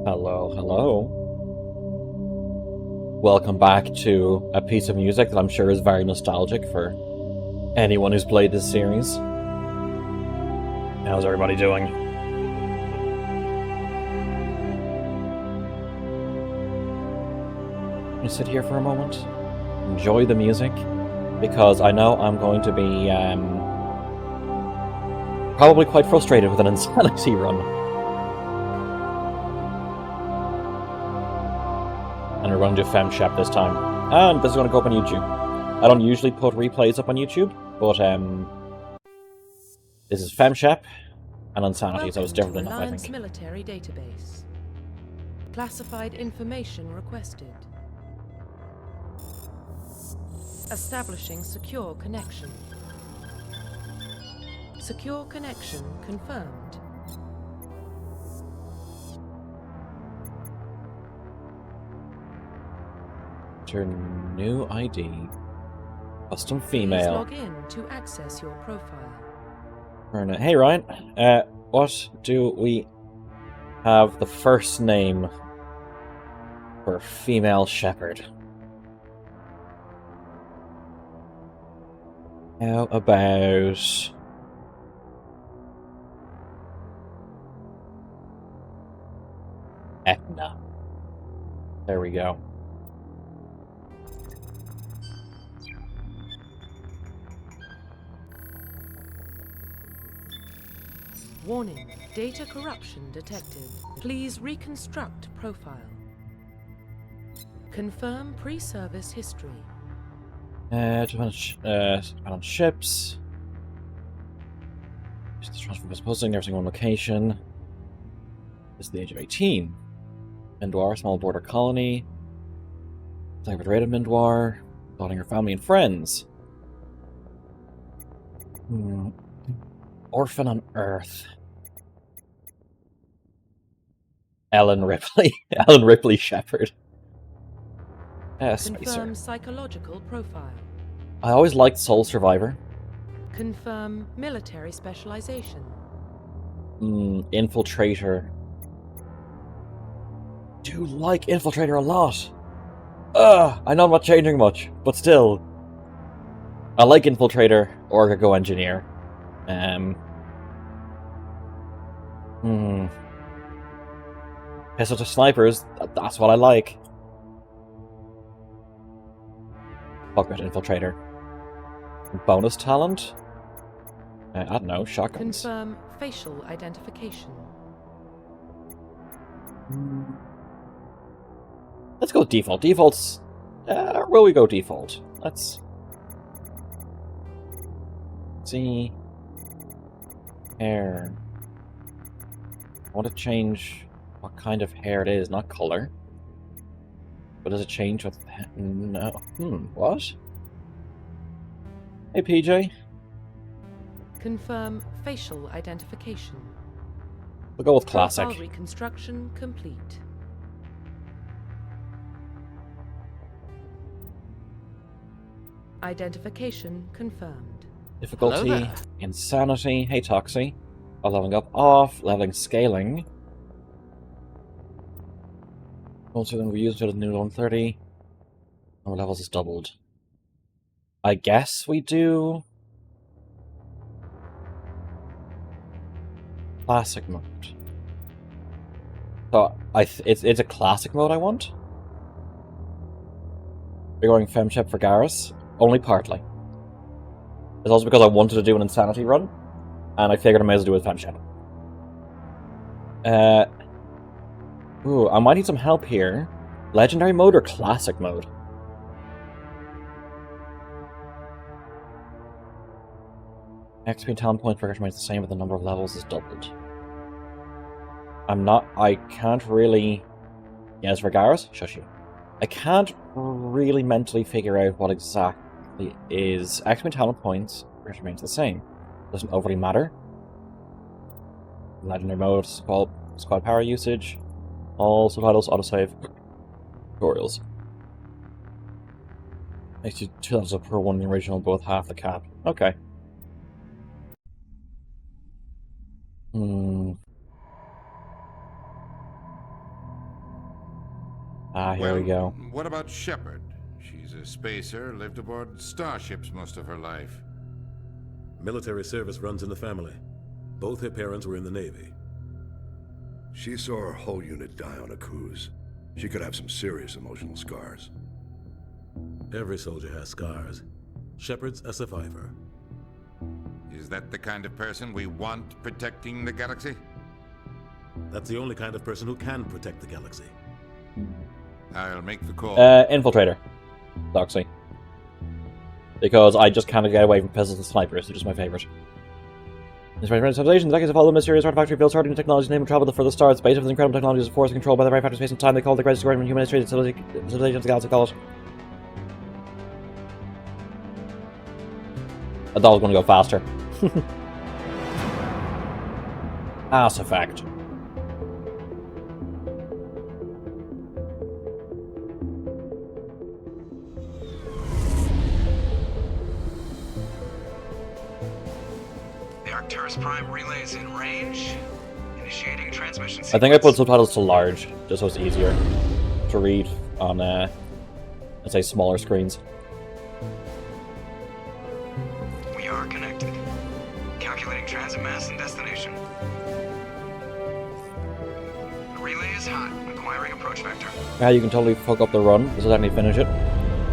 Hello, hello. Welcome back to a piece of music that I'm sure is very nostalgic for anyone who's played this series. How's everybody doing? Let me sit here for a moment, enjoy the music, because I know I'm going to be probably quite frustrated with an Insanity run. And we're going to do FemShep this time. And this is going to go up on YouTube. I don't usually put replays up on YouTube, but this is FemShep and Insanity, so it's different enough, I think. Military database. Classified information requested. Establishing secure connection. Secure connection confirmed. Enter new ID. Custom female. Please log in to access your profile. Hey Ryan, what do we have the first name for female shepherd? How about Etna? There we go. Warning, data corruption detected. Please reconstruct profile. Confirm pre-service history. On ships. Use the transfer bus posting, every single location. This is the age of 18. Mindwar, small border colony. Cyber rated Mindwar. Calling her family and friends. Orphan on Earth. Ellen Ripley. Ellen Ripley Shepherd. Confirm psychological profile. I always liked Soul Survivor. Confirm military specialization. Infiltrator. Do like Infiltrator a lot. I know I'm not changing much, but still. I like Infiltrator or Go Engineer. Pistol to snipers, that's what I like. Fuck it, Infiltrator. Bonus talent? I don't know, shotguns. Confirm facial identification. Let's go default. Default's... will we go default? Let's... see... Hair. I want to change what kind of hair it is, not color. But does it change with... no. What? Hey, PJ. Confirm facial identification. We'll go with classic. Profile reconstruction complete. Identification confirmed. Difficulty, Insanity, hey Toxie. Leveling up off, leveling scaling. Also then we used it at new 130. Our levels is doubled. I guess we do classic mode. So it's a classic mode I want. We're going FemShep for Garrus, only partly. It's also because I wanted to do an Insanity run, and I figured I might as well do it with FemShep. I might need some help here. Legendary mode or classic mode? XP and talent points per remains the same, but the number of levels is doubled. I can't really... Yes, for Garrus? Shush you. I can't really mentally figure out what exactly is XP and talent points remains the same. Doesn't overly matter. Legendary mode, squad power usage, all subtitles, autosave, tutorials. Actually, 2 levels up per one in the original, both half the cap. Okay. Ah, here we go. What about Shepard? She's a spacer, lived aboard starships most of her life. Military service runs in the family. Both her parents were in the Navy. She saw her whole unit die on a cruise. She could have some serious emotional scars. Every soldier has scars. Shepard's a survivor. Is that the kind of person we want protecting the galaxy? That's the only kind of person who can protect the galaxy. I'll make the call. Infiltrator. Doxy. Because I just can't get away from pistols and snipers. They're just my favorite. This right civilization, decades of all the mysterious artifact reveals starting technology name and travel for the stars. Base of this incredible technology is a force controlled by the right factor space and time. They call it the greatest destroyer human history. Civilization of the galaxy call it. I thought I was going to go faster. Ass effect. The Arcturus Prime relay is in range. Initiating transmission sequence. I think I put subtitles to large, just so it's easier to read on, let's say, smaller screens. We are connected. Calculating transit mass and destination. The relay is hot. Acquiring approach vector. Yeah, you can totally fuck up the run. This will let me finish it.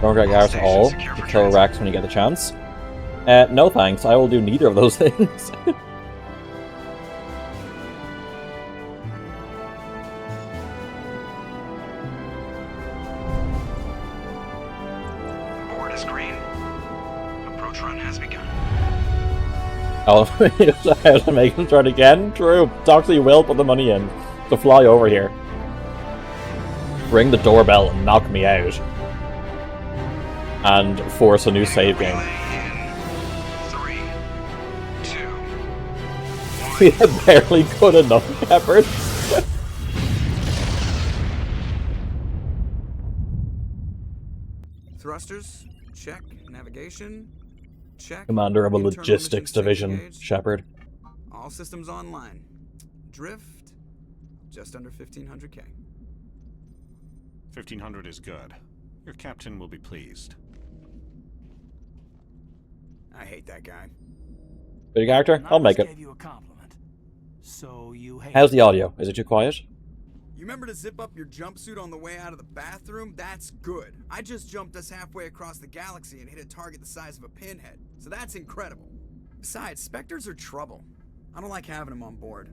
Don't drag Garrus at all. You kill Rex when you get the chance. No thanks, I will do neither of those things. Board is green. Approach run has begun. Oh, I have to make him start again? True. Doxy will put the money in to fly over here. Ring the doorbell and knock me out. And force a new save game. Relay in 3, 2, 1. We have barely good enough, Shepard. Thrusters, check. Navigation, check. Commander of a Internal logistics missions division, engaged. Shepard. All systems online. Drift, just under 1500K. 1500 is good. Your captain will be pleased. I hate that guy. Good character? I'll make it. Gave you a compliment. So you hate How's the audio? Is it too quiet? You remember to zip up your jumpsuit on the way out of the bathroom? That's good. I just jumped us halfway across the galaxy and hit a target the size of a pinhead. So that's incredible. Besides, Spectres are trouble. I don't like having them on board.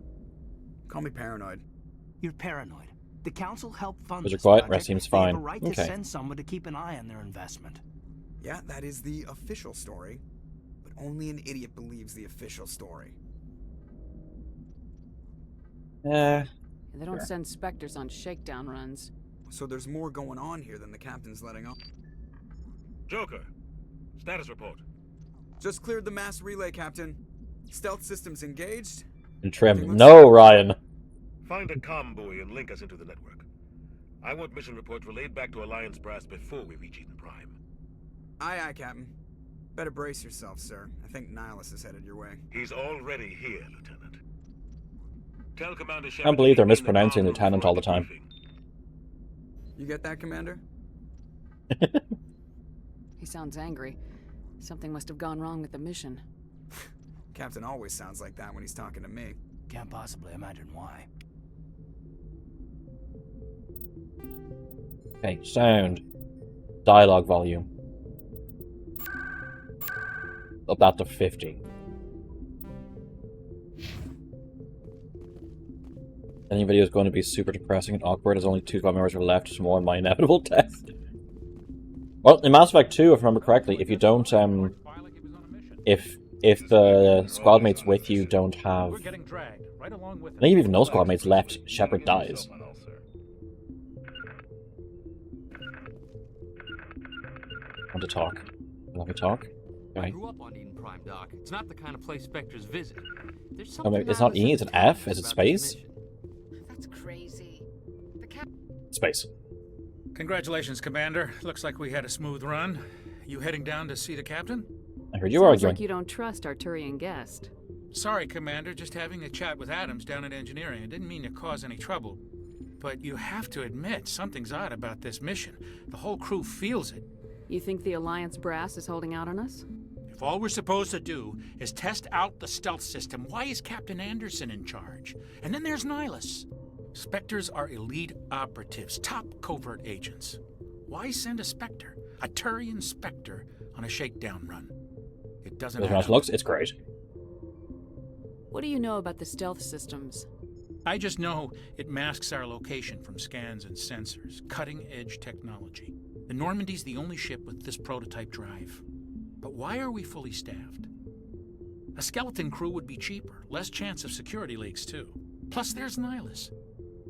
Call me paranoid. You're paranoid. The council helped fund Those are this quiet. project. Rest seems They have fine. a right Okay. to send someone to keep an eye on their investment. Yeah, that is the official story. But only an idiot believes the official story. They don't send Spectres on shakedown runs. So there's more going on here than the captain's letting on. Joker, status report. Just cleared the mass relay, Captain. Stealth systems engaged. And trim. No, Ryan. Find a comm buoy and link us into the network. I want mission reports relayed back to Alliance brass before we reach Eden Prime. Aye, aye, Captain. Better brace yourself, sir. I think Nihilus is headed your way. He's already here, Lieutenant. Tell Commander Shepard. Can't believe they're to begin the mispronouncing comm room Lieutenant for all the the time. briefing. You get that, Commander? He sounds angry. Something must have gone wrong with the mission. Captain always sounds like that when he's talking to me. Can't possibly imagine why. Okay, sound. Dialogue volume. Up that to 50. Any video is going to be super depressing and awkward as only 2 squad members are left to mourn my inevitable death. Well, in Mass Effect 2, if I remember correctly, if you don't, if the squad mates with you don't have... I think even no squad mates left, Shepard dies. Want to talk? Let me talk? I Okay. grew up on Eden Prime, Doc. It's not the kind of place Spectres visit. There's Oh, something maybe it's not E, it's an F? Is it space? That's crazy. The Space. Congratulations, Commander. Looks like we had a smooth run. You heading down to see the captain? I heard you Sounds arguing. like you don't trust Arturian guest. Sorry, Commander. Just having a chat with Adams down at engineering. I didn't mean to cause any trouble. but you have to admit something's odd about this mission. The whole crew feels it. You think the Alliance brass is holding out on us? If all we're supposed to do is test out the stealth system, why is Captain Anderson in charge? And then there's Nihilus. Spectres are elite operatives, top covert agents. Why send a Spectre, a Turian Spectre, on a shakedown run? It doesn't As add much up. looks, it's great. What do you know about the stealth systems? I just know it masks our location from scans and sensors. Cutting-edge technology. The Normandy's the only ship with this prototype drive. But why are we fully staffed? A skeleton crew would be cheaper, less chance of security leaks too. Plus there's Nihilus.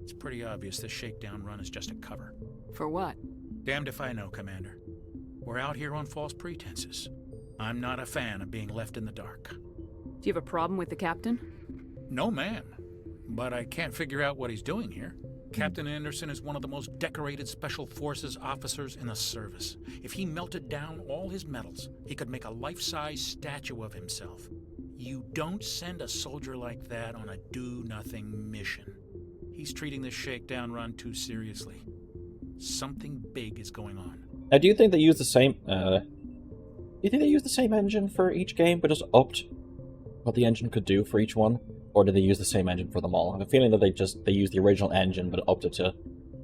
It's pretty obvious this shakedown run is just a cover. For what? Damned if I know, Commander. We're out here on false pretenses. I'm not a fan of being left in the dark. Do you have a problem with the captain? No, ma'am. But I can't figure out what he's doing here. Captain Anderson is one of the most decorated Special Forces officers in the service. If he melted down all his medals, he could make a life-size statue of himself. You don't send a soldier like that on a do-nothing mission. He's treating this shakedown run too seriously. Something big is going on. Now, do you think they use the same? Do you think they use the same engine for each game, but just upped what the engine could do for each one, or did they use the same engine for them all? I have a feeling that they used the original engine, but upped it to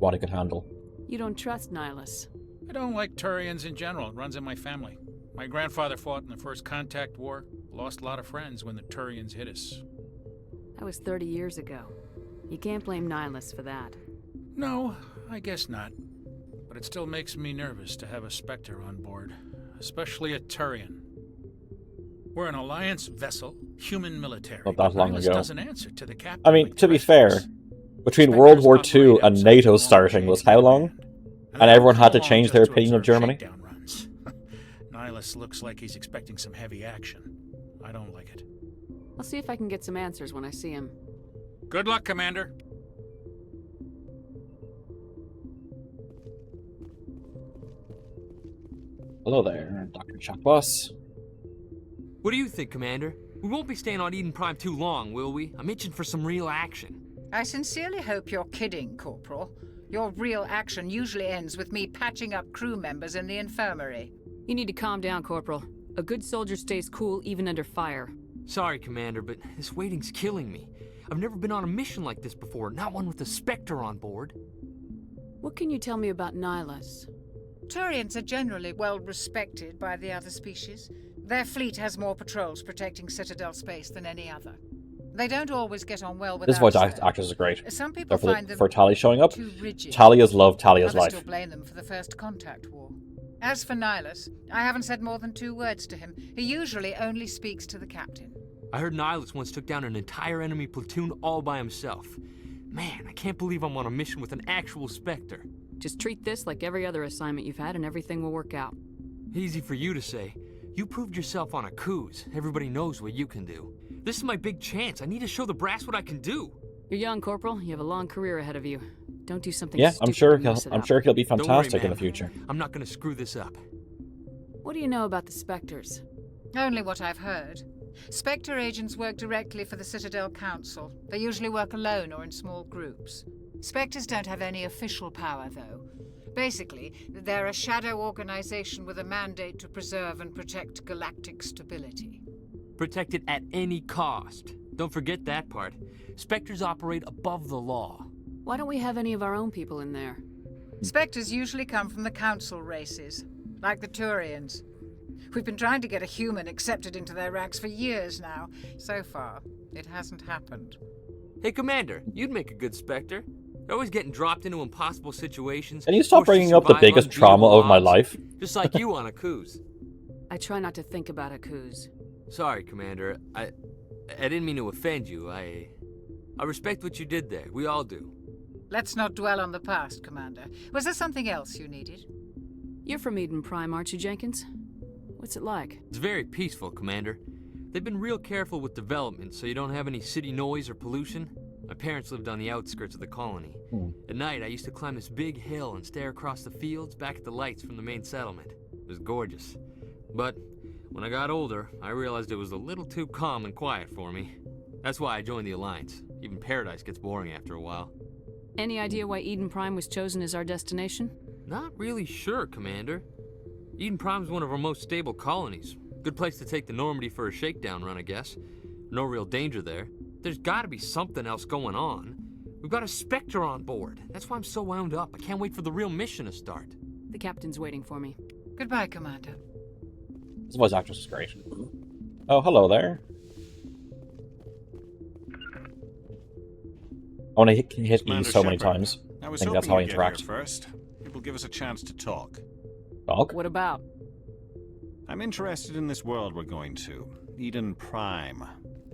what it could handle. You don't trust Nihilus? I don't like Turians in general. It runs in my family. My grandfather fought in the First Contact War. Lost a lot of friends when the Turians hit us. That was 30 years ago. You can't blame Nihilus for that. No, I guess not. But it still makes me nervous to have a Spectre on board, especially a Turian. We're an Alliance vessel, human military. Not that long Nihilus ago. doesn't answer to the captain. I mean, like to the be rest of fair, us. between Spectres World War II operate and outside NATO the starting was how long? And they everyone don't had to come change along their just to opinion of observe Germany? shakedown runs. Nihilus looks like he's expecting some heavy action. I don't like it. I'll see if I can get some answers when I see him. Good luck, Commander. Hello there, Dr. Chakwas. What do you think, Commander? We won't be staying on Eden Prime too long, will we? I'm itching for some real action. I sincerely hope you're kidding, Corporal. Your real action usually ends with me patching up crew members in the infirmary. You need to calm down, Corporal. A good soldier stays cool even under fire. Sorry, Commander, but this waiting's killing me. I've never been on a mission like this before, not one with a Spectre on board. What can you tell me about Nihilus? Turians are generally well respected by the other species. Their fleet has more patrols protecting Citadel space than any other. They don't always get on well with This us, voice though. actress is great. Some people So find them for Tali showing up, too rigid. Talia's love, Talia's Others life. still blame them for the First Contact War. As for Nihilus, I haven't said more than 2 words to him. He usually only speaks to the captain. I heard Nihilus once took down an entire enemy platoon all by himself. Man, I can't believe I'm on a mission with an actual Spectre. Just treat this like every other assignment you've had and everything will work out. Easy for you to say. You proved yourself on a cruise. Everybody knows what you can do. This is my big chance. I need to show the brass what I can do. You're young, Corporal. You have a long career ahead of you. Don't do something Yeah, stupid I'm sure to mess it I'm up. sure he'll be Don't worry, fantastic in the ma'am. future. I'm not gonna screw this up. What do you know about the Spectres? Only what I've heard. Spectre agents work directly for the Citadel Council. They usually work alone or in small groups. Spectres don't have any official power, though. Basically, they're a shadow organization with a mandate to preserve and protect galactic stability. Protect it at any cost. Don't forget that part. Spectres operate above the law. Why don't we have any of our own people in there? Spectres usually come from the Council races, like the Turians. We've been trying to get a human accepted into their ranks for years now. So far, it hasn't happened. Hey, Commander, you'd make a good Spectre. You're always getting dropped into impossible situations. Can you stop forced to bringing up the survive biggest unbeatable trauma of my odds, life? Just like you on a cruise. I try not to think about Akuz. Sorry, Commander. I didn't mean to offend you. I respect what you did there. We all do. Let's not dwell on the past, Commander. Was there something else you needed? You're from Eden Prime, aren't you, Jenkins? What's it like? It's very peaceful, Commander. They've been real careful with development, so you don't have any city noise or pollution. My parents lived on the outskirts of the colony. At night, I used to climb this big hill and stare across the fields back at the lights from the main settlement. It was gorgeous. But when I got older, I realized it was a little too calm and quiet for me. That's why I joined the Alliance. Even Paradise gets boring after a while. Any idea why Eden Prime was chosen as our destination? Not really sure, Commander. Eden Prime's one of our most stable colonies. Good place to take the Normandy for a shakedown run, I guess. No real danger there. There's gotta be something else going on. We've got a Spectre on board. That's why I'm so wound up. I can't wait for the real mission to start. The captain's waiting for me. Goodbye, Commander. This voice actress is great. Oh, hello there. I want to hit E Commander so many Shepard, times. I was think hoping that's how I you'd get interact. here first. It will give us a chance to talk. Talk? What about? I'm interested in this world we're going to, Eden Prime.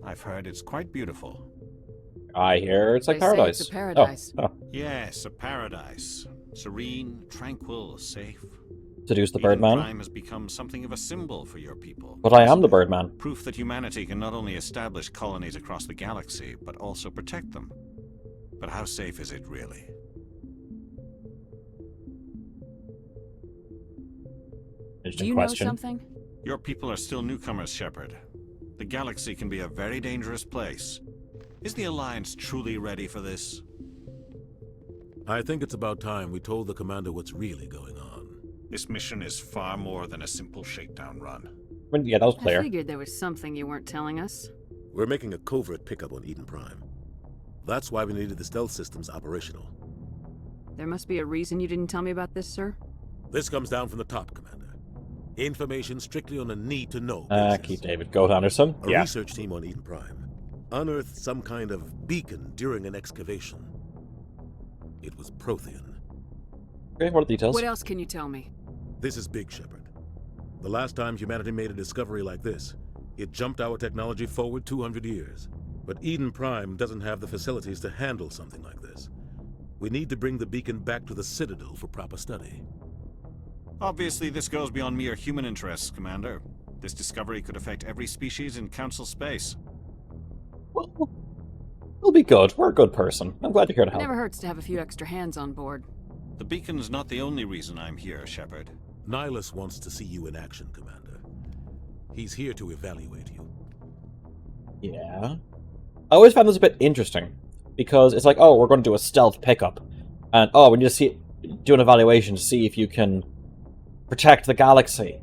I've heard it's quite beautiful. I hear it's like They say paradise. it's a paradise. Oh. Yes, a paradise. Serene, tranquil, safe. Seduce the Eden Birdman. Prime has become something of a symbol for your people. But I am the Birdman. Proof that humanity can not only establish colonies across the galaxy, but also protect them. But how safe is it really? Interesting Do you question. know something? Your people are still newcomers, Shepard. The galaxy can be a very dangerous place. Is the Alliance truly ready for this? I think it's about time we told the commander what's really going on. This mission is far more than a simple shakedown run. I mean, yeah, that was I clear. figured there was something you weren't telling us. We're making a covert pickup on Eden Prime. That's why we needed the stealth systems operational. There must be a reason you didn't tell me about this, sir. This comes down from the top, Commander. Information strictly on a need-to-know Keep David Goat Anderson. A Yeah. research team on Eden Prime unearthed some kind of beacon during an excavation. It was Prothean. Okay, what are the details? What else can you tell me? This is big, Shepard. The last time humanity made a discovery like this, it jumped our technology forward 200 years. But Eden Prime doesn't have the facilities to handle something like this. We need to bring the beacon back to the Citadel for proper study. Obviously, this goes beyond mere human interests, Commander. This discovery could affect every species in Council space. We'll be good. We're a good person. I'm glad you're here to It help. never hurts to have a few extra hands on board. The beacon's not the only reason I'm here, Shepard. Nihilus wants to see you in action, Commander. He's here to evaluate you. Yeah. I always found this a bit interesting. Because it's like, oh, we're going to do a stealth pickup. And, oh, we need to do an evaluation to see if you can protect the galaxy.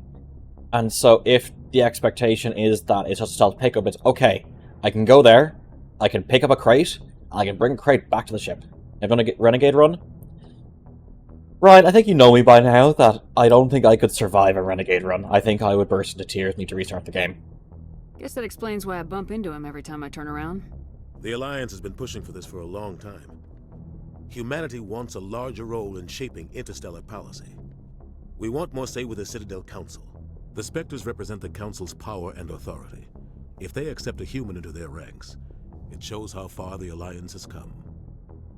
And so if the expectation is that it's just a stealth pickup, it's, okay, I can go there, I can pick up a crate, and I can bring a crate back to the ship. I'm going to get Renegade Run? Ryan, I think you know me by now that I don't think I could survive a Renegade Run. I think I would burst into tears and need to restart the game. Guess that explains why I bump into him every time I turn around. The Alliance has been pushing for this for a long time. Humanity wants a larger role in shaping interstellar policy. We want more say with the Citadel Council. The Spectres represent the Council's power and authority. If they accept a human into their ranks, it shows how far the Alliance has come.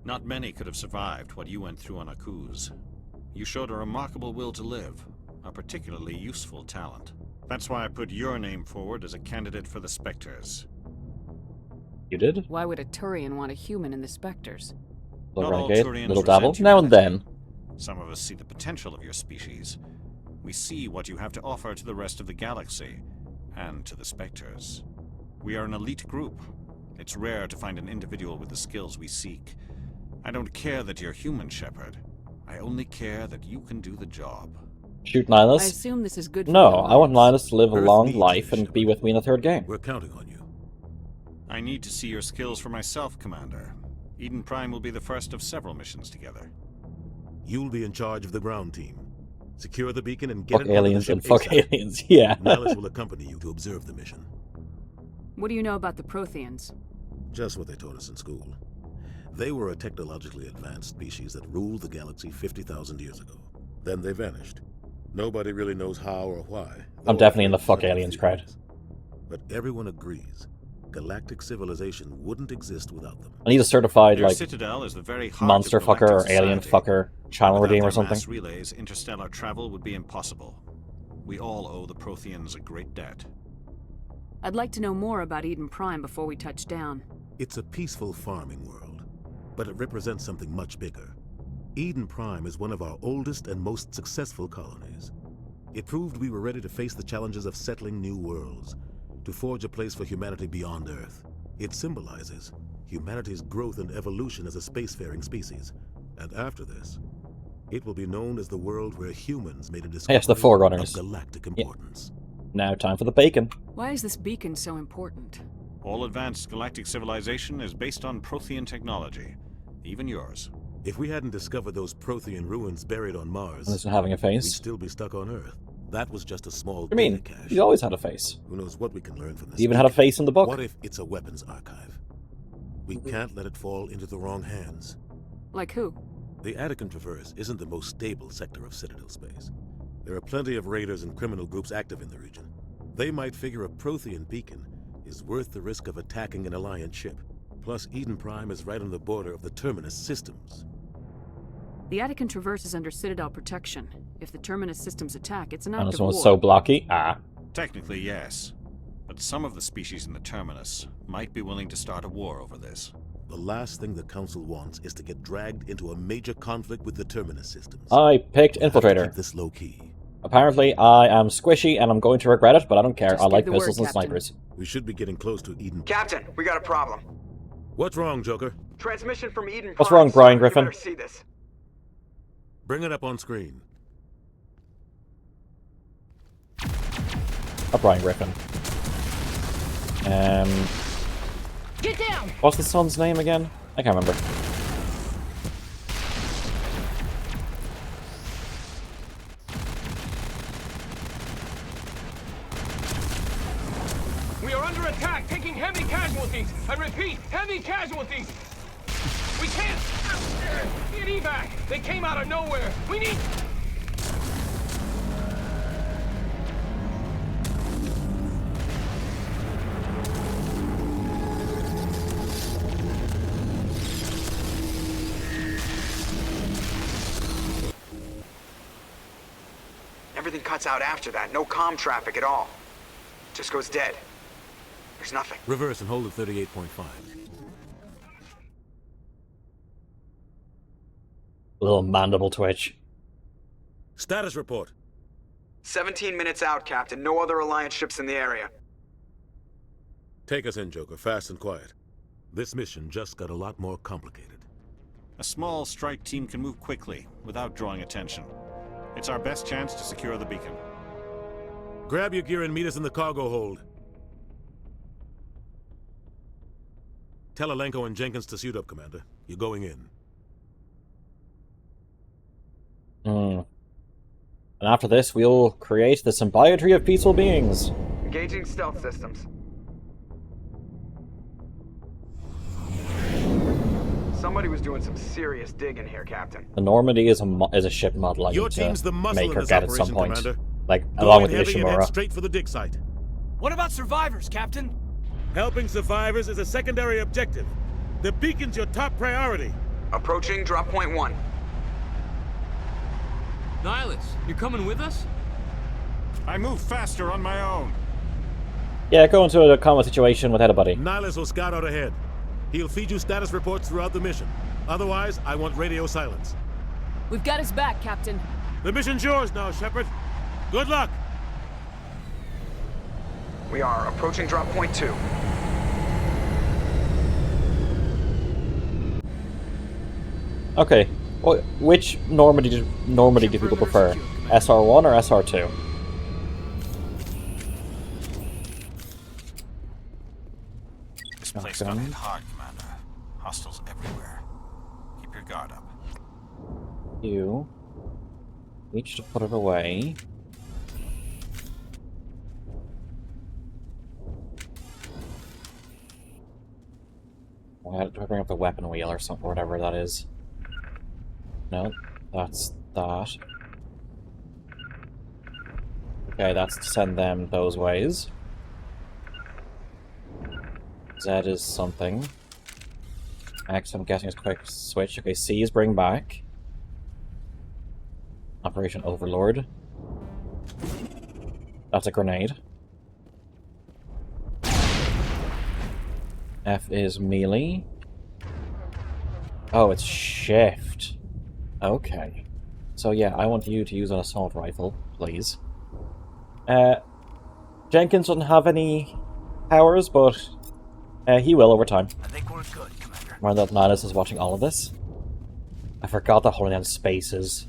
Not many could have survived what you went through on Akuz. You showed a remarkable will to live, a particularly useful talent. That's why I put your name forward as a candidate for the Spectres. You did? Why would a Turian want a human in the Spectres? Little Not all Renegade, Turians little dabble, resent now and humanity. then. Some of us see the potential of your species. We see what you have to offer to the rest of the galaxy, and to the Spectres. We are an elite group. It's rare to find an individual with the skills we seek. I don't care that you're human, Shepard. I only care that you can do the job. Shoot I Nihilus? assume this is good for No, the I want Alliance. Nihilus to live a Earth long needs life you, and be with me in the third game. We're counting on you. I need to see your skills for myself, Commander. Eden Prime will be the first of several missions together. You'll be in charge of the ground team. Secure the beacon and get Fuck it onto the aliens ship and fuck ASAP. aliens, yeah. Nihilus will accompany you to observe the mission. What do you know about the Protheans? Just what they taught us in school. They were a technologically advanced species that ruled the galaxy 50,000 years ago. Then they vanished. Nobody really knows how or why. I'm definitely in the fuck aliens crowd. But everyone agrees, galactic civilization wouldn't exist without them. I need a certified, Your like, Citadel is the very heart monster of fucker or galactic alien society. fucker channel Without redeem or their something. mass relays, interstellar travel would be impossible. We all owe the Protheans a great debt. I'd like to know more about Eden Prime before we touch down. It's a peaceful farming world, but it represents something much bigger. Eden Prime is one of our oldest and most successful colonies. It proved we were ready to face the challenges of settling new worlds, to forge a place for humanity beyond Earth. It symbolizes humanity's growth and evolution as a spacefaring species. And after this, it will be known as the world where humans made a discovery Yes, the Forerunners. of galactic importance. Now time for the bacon. Why is this beacon so important? All advanced galactic civilization is based on Prothean technology. Even yours. If we hadn't discovered those Prothean ruins buried on Mars, This is having a face. we'd still be stuck on Earth. That was just a small I mean, data cache. he always had a face. Who knows what we can learn from this? He even had a face in the book. What if it's a weapons archive? We can't let it fall into the wrong hands. Like who? The Attican Traverse isn't the most stable sector of Citadel space. There are plenty of raiders and criminal groups active in the region. They might figure a Prothean beacon is worth the risk of attacking an Alliance ship. Plus, Eden Prime is right on the border of the Terminus systems. The Attican Traverse is under Citadel protection. If the Terminus systems attack, it's an act And of this war. one's so blocky. Technically, yes. But some of the species in the Terminus might be willing to start a war over this. The last thing the Council wants is to get dragged into a major conflict with the Terminus systems. I picked We'll have to Infiltrator. keep this low key. Apparently, I am squishy and I'm going to regret it, but I don't care. Just I give like the word, pistols and Captain. snipers. We should be getting close to Eden. Captain, we got a problem. What's wrong, Joker? Transmission from Eden. What's Prime, wrong, Brian sir. Griffin? You better see this. Bring it up on screen. Brian Griffin. Get down! What's the son's name again? I can't remember. We are under attack, taking heavy casualties. I repeat, heavy casualties. We can't get evac. They came out of nowhere. We need. Everything cuts out after that. No comm traffic at all. Just goes dead. There's nothing. Reverse and hold at 38.5. Little mandible twitch. Status report. 17 minutes out, Captain. No other Alliance ships in the area. Take us in, Joker, fast and quiet. This mission just got a lot more complicated. A small strike team can move quickly, without drawing attention. It's our best chance to secure the beacon. Grab your gear and meet us in the cargo hold. Tell Alenko and Jenkins to suit up, Commander. You're going in. And after this, we'll create the symbiotree of peaceful beings. Engaging stealth systems. Somebody was doing some serious digging here, Captain. The Normandy is a ship model I Your need team's to the muscle make in her this get at some operation, point. Commander. Like, Go along in with heavy and head Ishimura. straight for the dig site. What about survivors, Captain? Helping survivors is a secondary objective. The beacon's your top priority. Approaching drop point 1. Nihilus, you coming with us? I move faster on my own. Yeah, go into a combat situation without a buddy. Nihilus will scout out ahead. He'll feed you status reports throughout the mission. Otherwise, I want radio silence. We've got his back, Captain. The mission's yours now, Shepard. Good luck. We are approaching drop point 2. Okay, which Normandy do people prefer? SR1 or SR2? This place got hit hard, Commander. Hostiles everywhere. Keep your guard up. You reach to put it away. Do I bring up the weapon wheel or something, or whatever that is? No, that's that. Okay, that's to send them those ways. Z is something. X, I'm guessing, is quick switch. Okay, C is bring back. Operation Overlord. That's a grenade. F is melee. Oh, it's shift. Okay. So yeah, I want you to use an assault rifle, please. Jenkins doesn't have any powers, but he will over time. I think we're good, Commander. Remember that Nihilus is watching all of this? I forgot that holding down spaces.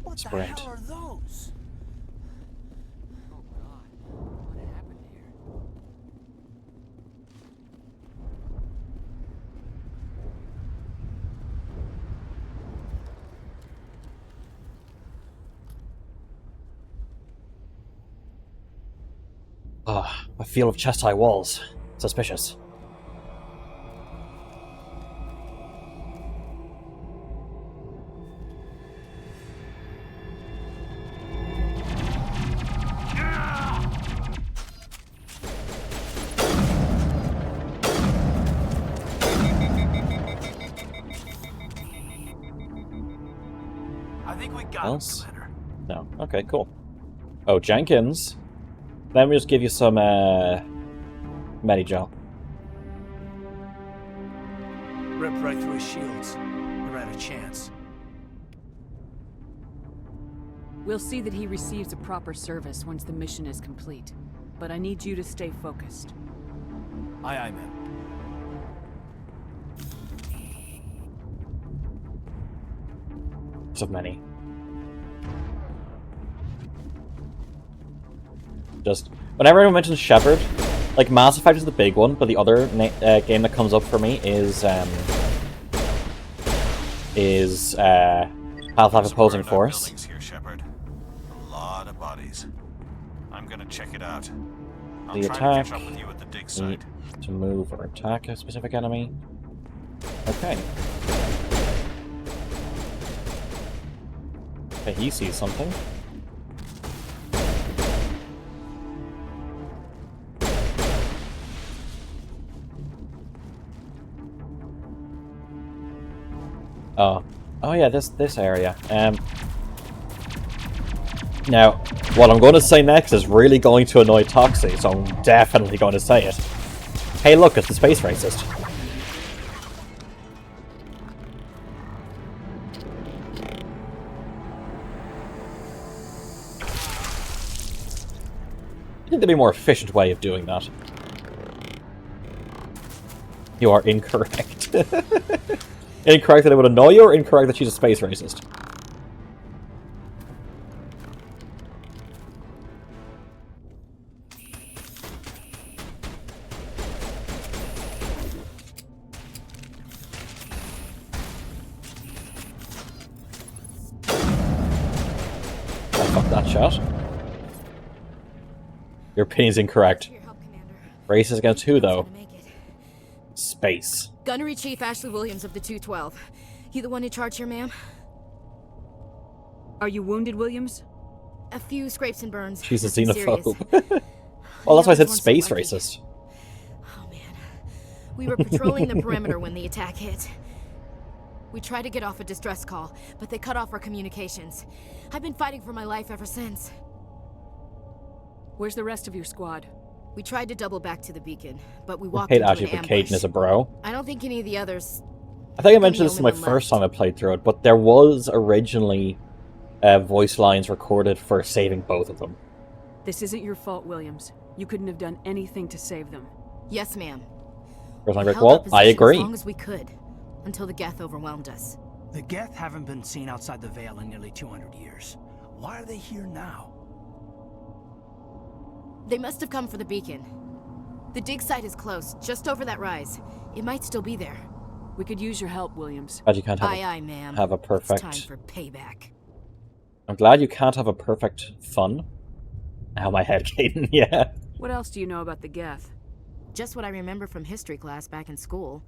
What the Sprint. hell are those? Oh god, what happened here? Ah, a feel of chest-high walls. Suspicious. I think we got Else? him, Commander. No. Okay, cool. Oh, Jenkins. Let me just give you some, Medigel. Ripped right through his shields. Never had a chance. We'll see that he receives a proper service once the mission is complete. But I need you to stay focused. Aye, aye, ma'am. So many. Just whenever anyone mentions Shepard, like Mass Effect is the big one, but the other game that comes up for me is Half-Life Opposing Force. Here, Shepard. A lot of bodies. I'm gonna check it out. I'll The try attack. to catch up with you at the dig You site. need to move or attack a specific enemy. Okay. Okay, he sees something. Oh yeah, this area. Now, what I'm going to say next is really going to annoy Toxie, so I'm definitely going to say it. Hey, look, it's the space racist. I think there'd be a more efficient way of doing that. You are incorrect. Incorrect that it would annoy you, or incorrect that she's a space racist? I fucked that shot. Your opinion's incorrect. Racist against who, though? Space. Gunnery Chief Ashley Williams of the 212. You the one in charge here, ma'am? Are you wounded, Williams? A few scrapes and burns. She's a Nothing serious. xenophobe. Well, that's why I said space racist. Oh man. We were patrolling the perimeter when the attack hit. We tried to get off a distress call, but they cut off our communications. I've been fighting for my life ever since. Where's the rest of your squad? We tried to double back to the beacon, but we I walked hate into Ashley an for Caden ambush. as a bro. I don't think any of the others... I think I I'm mentioned the this in my only one first time I played through it, but there was originally voice lines recorded for saving both of them. This isn't your fault, Williams. You couldn't have done anything to save them. Yes, ma'am. Where's my We brick held wall? our I position agree. as long as we could, until the Geth overwhelmed us. The Geth haven't been seen outside the Veil in nearly 200 years. Why are they here now? They must have come for the beacon. The dig site is close, just over that rise. It might still be there. We could use your help, Williams. Glad you can't have, Aye, ma'am. have a perfect... It's time for payback. I'm glad you can't have a perfect fun. Ow, my head, Caden, yeah. What else do you know about the Geth? Just what I remember from history class back in school.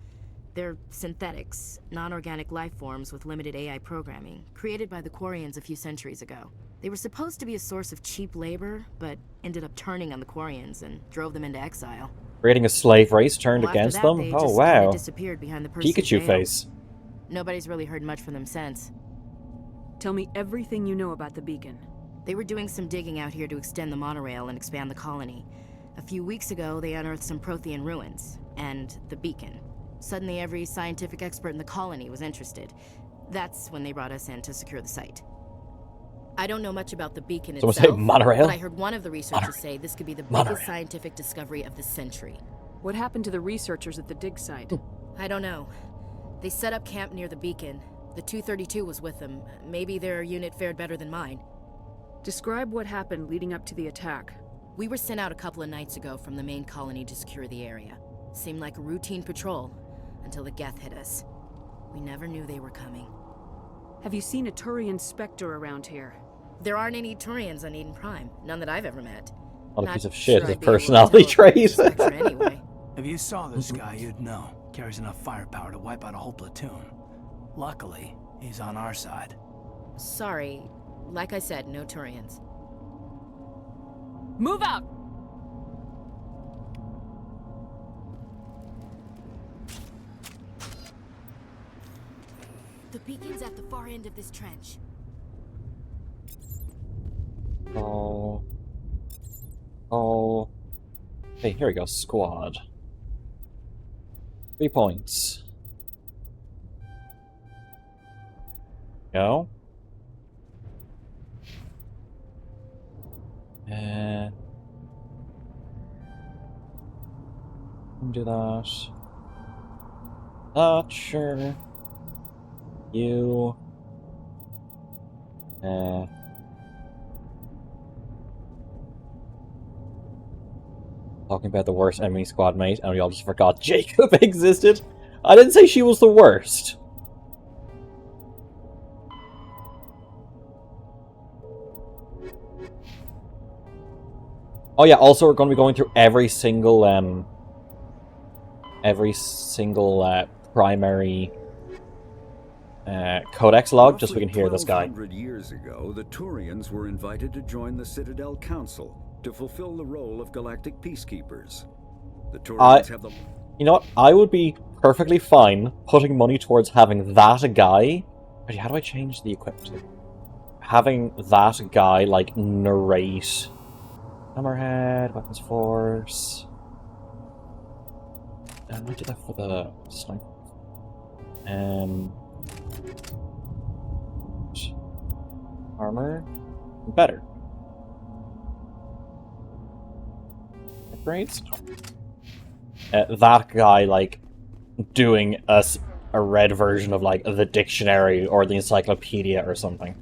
They're synthetics, non-organic life forms with limited AI programming, created by the Quarians a few centuries ago. They were supposed to be a source of cheap labor, but ended up turning on the Quarians and drove them into exile. Creating a slave race turned Well, after against that, them? they Oh, just wow. kinda disappeared behind the Perseid Pikachu veil. face. Nobody's really heard much from them since. Tell me everything you know about the beacon. They were doing some digging out here to extend the monorail and expand the colony. A few weeks ago, they unearthed some Prothean ruins, and the beacon. Suddenly, every scientific expert in the colony was interested. That's when they brought us in to secure the site. I don't know much about the beacon Someone say itself, monorail? but I heard one of the researchers say this could be the Monorail. biggest scientific discovery of the century. What happened to the researchers at the dig site? I don't know. They set up camp near the beacon. The 232 was with them. Maybe their unit fared better than mine. Describe what happened leading up to the attack. We were sent out a couple of nights ago from the main colony to secure the area. Seemed like a routine patrol, until the Geth hit us. We never knew they were coming. Have you seen a Turian Spectre around here? There aren't any Turians on Eden Prime. None that I've ever met. What a Not piece of shit, sure his I'd be able to personality tell if it trait. was a Spectre anyway. If you saw this guy, you'd know. Carries enough firepower to wipe out a whole platoon. Luckily, he's on our side. Sorry. Like I said, no Turians. Move out! The beacon's at the far end of this trench. Oh. Oh. Hey, here we go. Squad. 3 points. Go. Do that. That, sure. You. Talking about the worst enemy squad mate, and we all just forgot Jacob existed. I didn't say she was the worst. Oh yeah, also we're going to be going through every single primary codex log, just so we can hear this guy. 1,200 years ago, the Turians were invited to join the Citadel Council to fulfill the role of galactic peacekeepers. The Turians have the... You know what? I would be perfectly fine putting money towards having that guy... Actually, how do I change the equipment? Having that guy, like, narrate... Hammerhead, Weapons Force... I might do that for the sniper. Armor. Better. Upgrades? That guy, like, doing a red version of, like, the dictionary or the encyclopedia or something.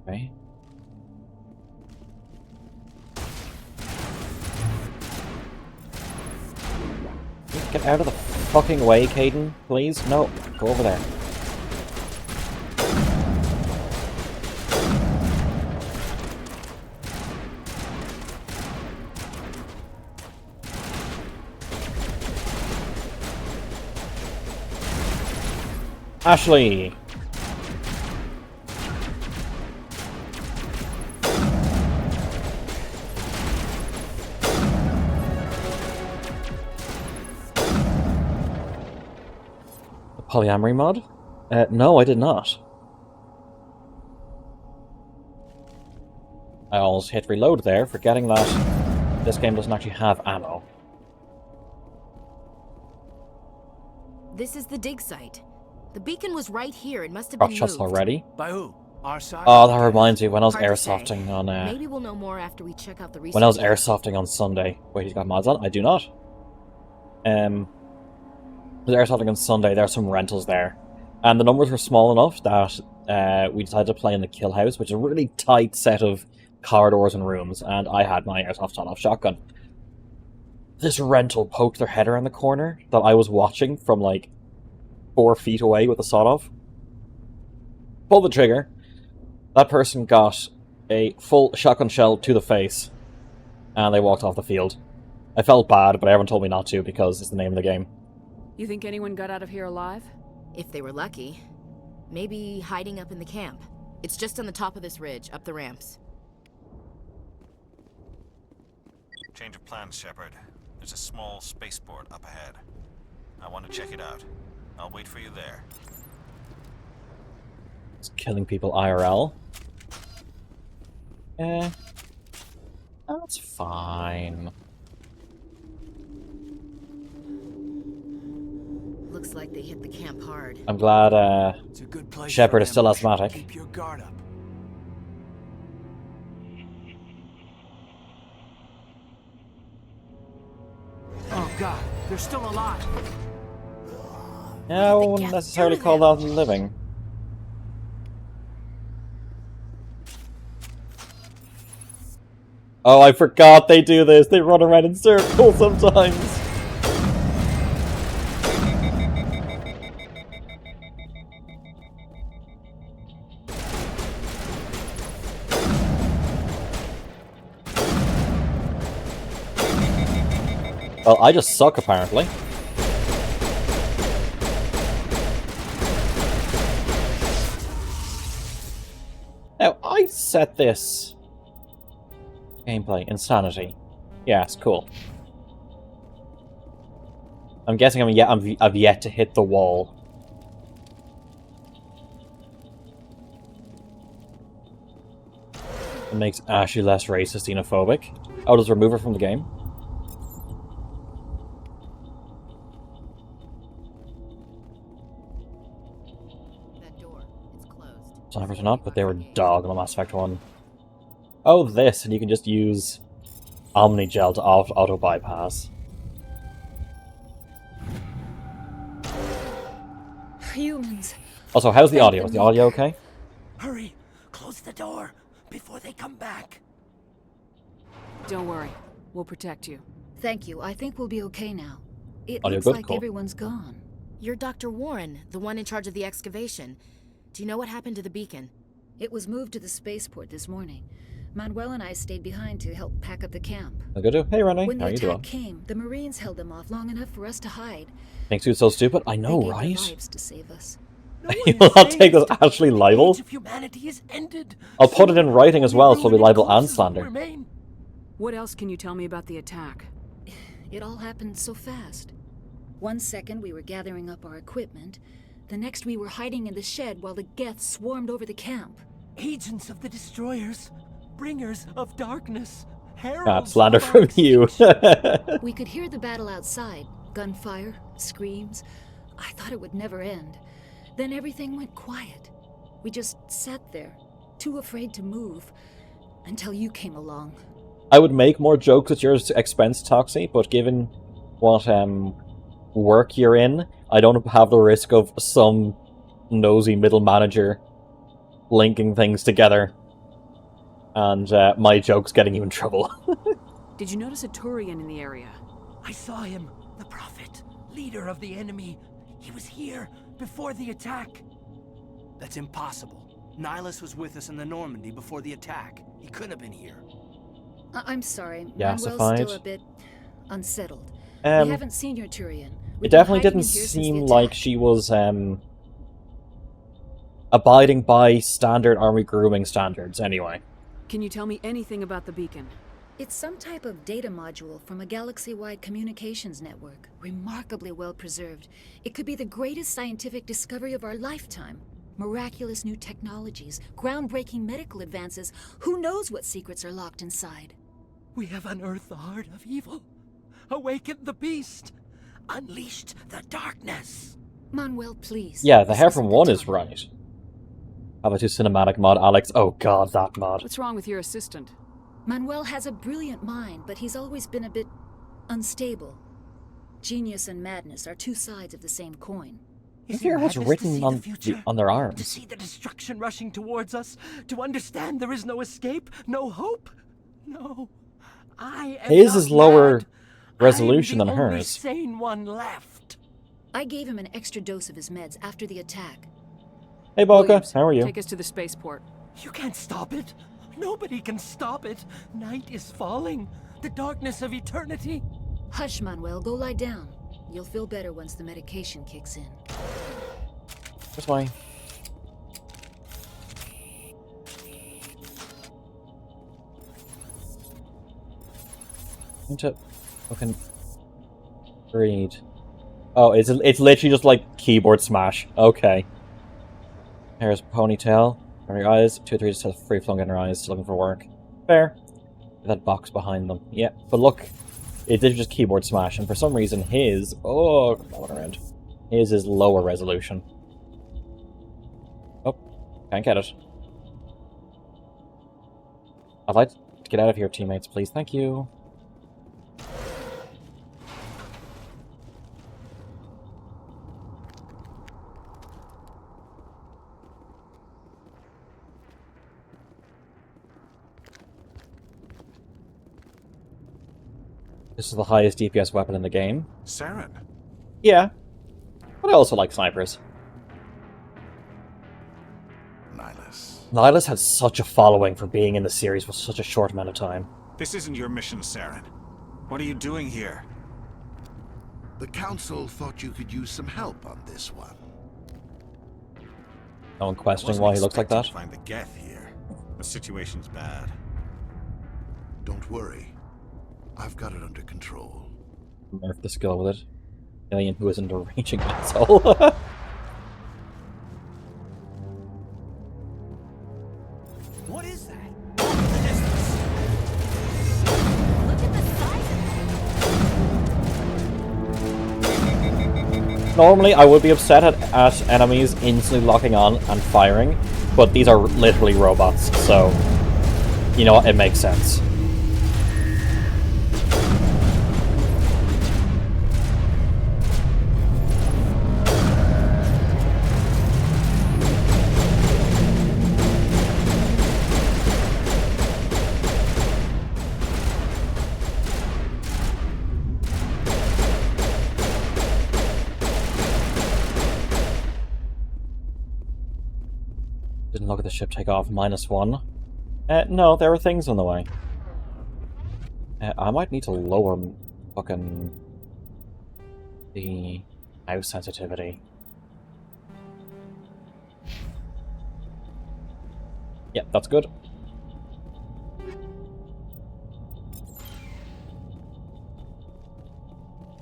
Okay. Get out of the fucking way, Caden, please. No, go over there. Ashley! Polyamory mod? No, I did not. I almost hit reload there, forgetting that this game doesn't actually have ammo. This is the dig site. The beacon was right here. It must have Got been shots moved. already? By who? Our side? Oh, that reminds me, when I was Hard to say. airsofting on... Maybe we'll know more after we check out the research. When I was airsofting on Sunday... Wait, he's got mods on? I do not. I was airsofting on Sunday, there are some rentals there. And the numbers were small enough that we decided to play in the kill house, which is a really tight set of corridors and rooms, and I had my airsoft on-off shotgun. This rental poked their head around the corner that I was watching from like 4 feet away with the sawed-off. Pulled the trigger. That person got a full shotgun shell to the face, and they walked off the field. I felt bad, but everyone told me not to because it's the name of the game. You think anyone got out of here alive? If they were lucky. Maybe hiding up in the camp. It's just on the top of this ridge, up the ramps. Change of plans, Shepard. There's a small spaceport up ahead. I want to check it out. I'll wait for you there. It's killing people IRL. That's fine. Looks like they hit the camp hard. I'm glad It's a good place Shepard for is still ambush. asthmatic. Keep your guard up. Oh god, they're still alive. Yeah, I wouldn't necessarily call that living. Oh, I forgot they do this. They run around in circles sometimes. Well, I just suck, apparently. Now, I set this gameplay insanity. Yes, cool. I'm guessing I've yet to hit the wall. It makes Ashley less racist, xenophobic. Oh, does remove her from the game? Snipers or not, but they were dog in the Mass Effect 1. Oh, this, and you can just use Omnigel to auto bypass. Humans. Also, how's the audio? Is the audio okay? Hurry, close the door before they come back. Don't worry, we'll protect you. Thank you. I think we'll be okay now. It Audio looks good? like Cool. everyone's gone. You're Dr. Warren, the one in charge of the excavation. Do you know what happened to the beacon? It was moved to the spaceport this morning. Manuel and I stayed behind to help pack up the camp. Hey, Renee. When How the you attack doing? came, the Marines held them off long enough for us to hide. Thanks, dude. So stupid. I They know, gave their right? lives to save us. You will not take this Ashley libel. Humanity is ended. I'll put it in writing as well, so it'll be libel and slander. What else can you tell me about the attack? It all happened so fast. 1 second we were gathering up our equipment. The next we were hiding in the shed while the Geth swarmed over the camp. Agents of the destroyers, bringers of darkness, Slander from you. We could hear the battle outside. Gunfire, screams. I thought it would never end. Then everything went quiet. We just sat there, too afraid to move, until you came along. I would make more jokes at your expense, Toxie, but given what work you're in, I don't have the risk of some nosy middle manager linking things together and my jokes getting you in trouble. Did you notice a Turian in the area? I saw him, the Prophet, leader of the enemy. He was here before the attack. That's impossible. Nihilus was with us in the Normandy before the attack. He couldn't have been here. I'm sorry. Yassified. Manuel's still a bit unsettled. We haven't seen your Turian. It definitely didn't seem like she was abiding by standard army grooming standards anyway. Can you tell me anything about the beacon? It's some type of data module from a galaxy-wide communications network. Remarkably well preserved. It could be the greatest scientific discovery of our lifetime. Miraculous new technologies, groundbreaking medical advances. Who knows what secrets are locked inside? We have unearthed the heart of evil, awakened the beast, unleashed the darkness. Manuel, please. Yeah, the hair from 1 is right. How about your cinematic mod, Alex? Oh god, that mod. What's wrong with your assistant? Manuel has a brilliant mind, but he's always been a bit unstable. Genius and madness are two sides of the same coin. I hear what's written on their arms. To see the destruction rushing towards us, to understand there is no escape, no hope. No, I am His not is lower mad. resolution I'm than the only hers. sane one left. I gave him an extra dose of his meds after the attack. Hey, Boca, Williams, how are you? Take us to the spaceport. You can't stop it. Nobody can stop it. Night is falling. The darkness of eternity. Hush, Manuel. Go lie down. You'll feel better once the medication kicks in. This way. Need to fucking read. Oh, it's literally just like keyboard smash. Okay. Here's ponytail. Her eyes. 2 or 3 just has free flung in her eyes, looking for work. Fair. That box behind them. Yeah, but look, it did just keyboard smash, and for some reason his. Oh, come on around. His is lower resolution. Oh, can't get it. I'd like to get out of here, teammates, please. Thank you. This is the highest DPS weapon in the game. Saren. Yeah. But I also like snipers. Nihilus had such a following for being in the series for such a short amount of time. This isn't your mission, Saren. What are you doing here? The Council thought you could use some help on this one. No one questioning why he looks like that. To find the Geth here. The situation's bad. Don't worry. I've got it under control. Murph the skill with it. Alien who isn't a raging asshole. What is that? Normally, I would be upset at enemies instantly locking on and firing, but these are literally robots, so you know what? It makes sense. Didn't look at the ship take off. -1. No, there are things on the way. I might need to lower fucking the mouse sensitivity. Yep, that's good.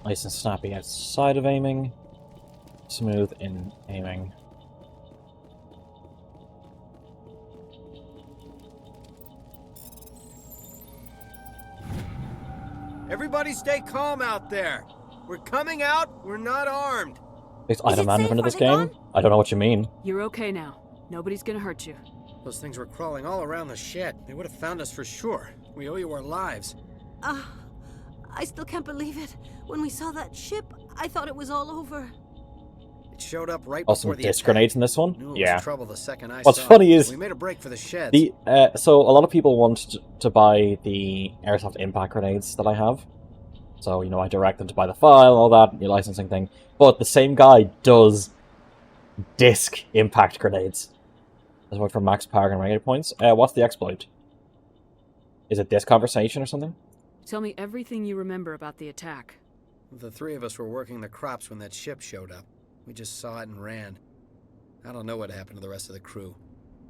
Nice and snappy outside of aiming. Smooth in aiming. Everybody stay calm out there. We're coming out, we're not armed. Is item management in this game? I don't know what you mean. You're okay now. Nobody's gonna hurt you. Those things were crawling all around the shed. They would have found us for sure. We owe you our lives. I still can't believe it. When we saw that ship, I thought it was all over. It showed up right Also, before the disc attack. grenades in this one? Knew it Yeah. was trouble the second I What's saw funny it. is We made a break for the sheds. So a lot of people want to buy the airsoft impact grenades that I have. So, you know, I direct them to buy the file, all that, the licensing thing. But the same guy does disc impact grenades. That's why for max power and regular points. What's the exploit? Is it this conversation or something? Tell me everything you remember about the attack. The three of us were working the crops when that ship showed up. We just saw it and ran. I don't know what happened to the rest of the crew.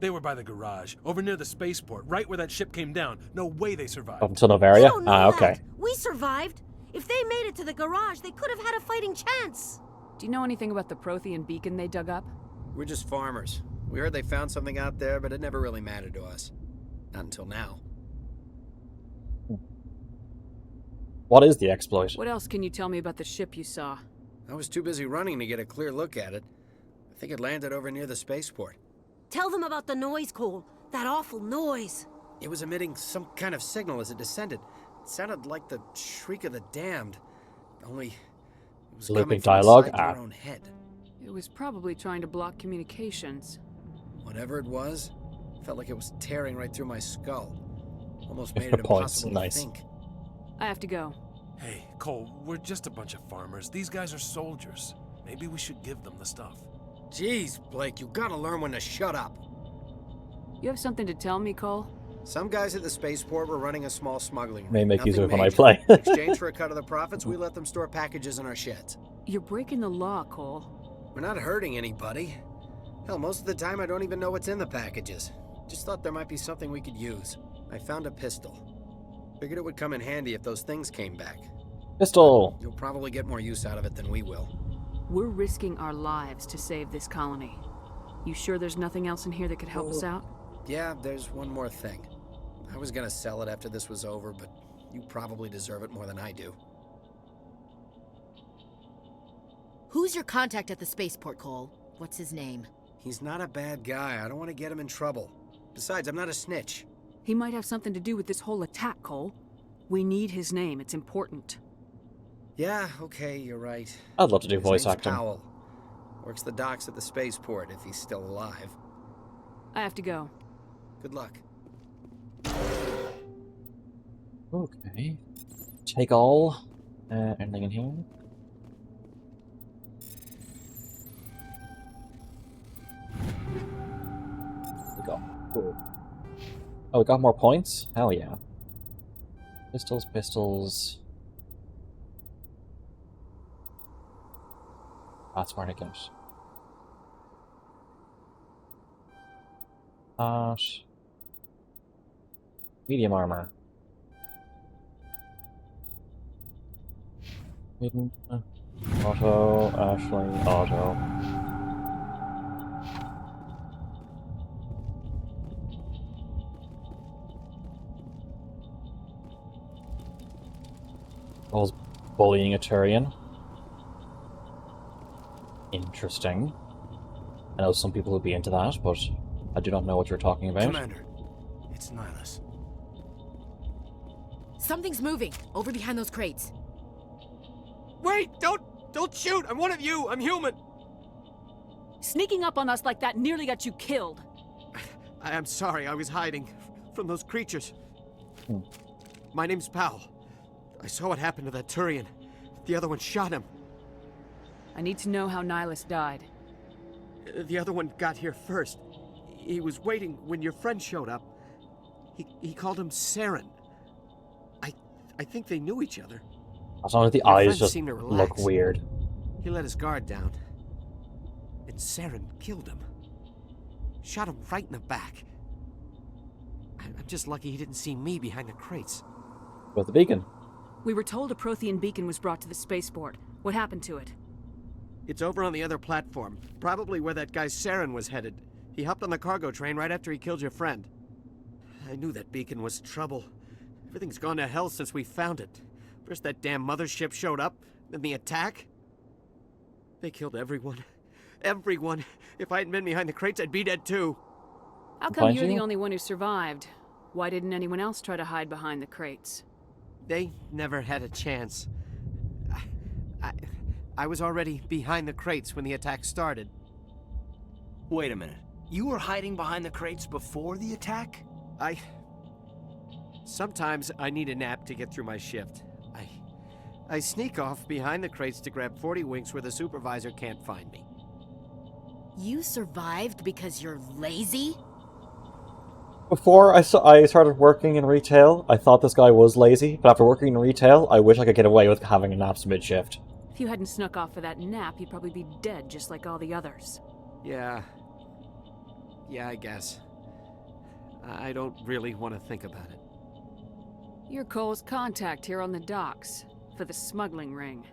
They were by the garage, over near the spaceport, right where that ship came down. No way they survived. Up until Novaria? Okay. We survived. If they made it to the garage, they could have had a fighting chance. Do you know anything about the Prothean beacon they dug up? We're just farmers. We heard they found something out there, but it never really mattered to us. Not until now. What is the exploit? What else can you tell me about the ship you saw? I was too busy running to get a clear look at it. I think it landed over near the spaceport. Tell them about the noise, Cole. That awful noise. It was emitting some kind of signal as it descended. It sounded like the shriek of the damned. Only it was Looping coming from dialogue? inside your own head. It was probably trying to block communications. Whatever it was, felt like it was tearing right through my skull. Almost made Good it points, impossible nice. to think. I have to go. Hey, Cole, we're just a bunch of farmers. These guys are soldiers. Maybe we should give them the stuff. Jeez, Blake, you gotta learn when to shut up. You have something to tell me, Cole? Some guys at the spaceport were running a small smuggling ring. May make use of it Nothing when I major. play. In exchange for a cut of the profits, we let them store packages in our sheds. You're breaking the law, Cole. We're not hurting anybody. Hell, most of the time I don't even know what's in the packages. Just thought there might be something we could use. I found a pistol. Figured it would come in handy if those things came back. Pistol! You'll probably get more use out of it than we will. We're risking our lives to save this colony. You sure there's nothing else in here that could help us out? Yeah, there's one more thing. I was gonna sell it after this was over, but you probably deserve it more than I do. Who's your contact at the spaceport, Cole? What's his name? He's not a bad guy. I don't want to get him in trouble. Besides, I'm not a snitch. He might have something to do with this whole attack, Cole. We need his name. It's important. Yeah, okay, you're right. I'd love to do His voice name's acting. Powell. Works the docks at the spaceport if he's still alive. I have to go. Good luck. Okay. Take all. Anything in here? We got. Cool. Oh, we got more points? Hell yeah. Pistols, pistols. That's where I get. Medium armor. Auto, Ashley, auto. I was bullying a Turian. Interesting. I know some people would be into that, but I do not know what you're talking about. Commander, it's Nihilus. Something's moving over behind those crates. Wait! Don't shoot! I'm one of you! I'm human! Sneaking up on us like that nearly got you killed. I'm sorry, I was hiding from those creatures. My name's Powell. I saw what happened to that Turian. The other one shot him. I need to know how Nihilus died. The other one got here first. He was waiting when your friend showed up. He called him Saren. I think they knew each other. As long as the Your eyes friend just seemed to look relax. weird. He let his guard down. And Saren killed him. Shot him right in the back. I'm just lucky he didn't see me behind the crates. With the beacon. We were told a Prothean beacon was brought to the spaceport. What happened to it? It's over on the other platform. Probably where that guy Saren was headed. He hopped on the cargo train right after he killed your friend. I knew that beacon was trouble. Everything's gone to hell since we found it. First that damn mothership showed up, then the attack. They killed everyone. Everyone. If I hadn't been behind the crates, I'd be dead too. How come you're the only one who survived? Why didn't anyone else try to hide behind the crates? They never had a chance. I was already behind the crates when the attack started. Wait a minute. You were hiding behind the crates before the attack? Sometimes I need a nap to get through my shift. I sneak off behind the crates to grab 40 winks where the supervisor can't find me. You survived because you're lazy? Before I started working in retail, I thought this guy was lazy, but after working in retail, I wish I could get away with having a naps mid-shift. If you hadn't snuck off for that nap, you'd probably be dead just like all the others. Yeah, I guess. I don't really want to think about it. You're Cole's contact here on the docks, for the smuggling ring.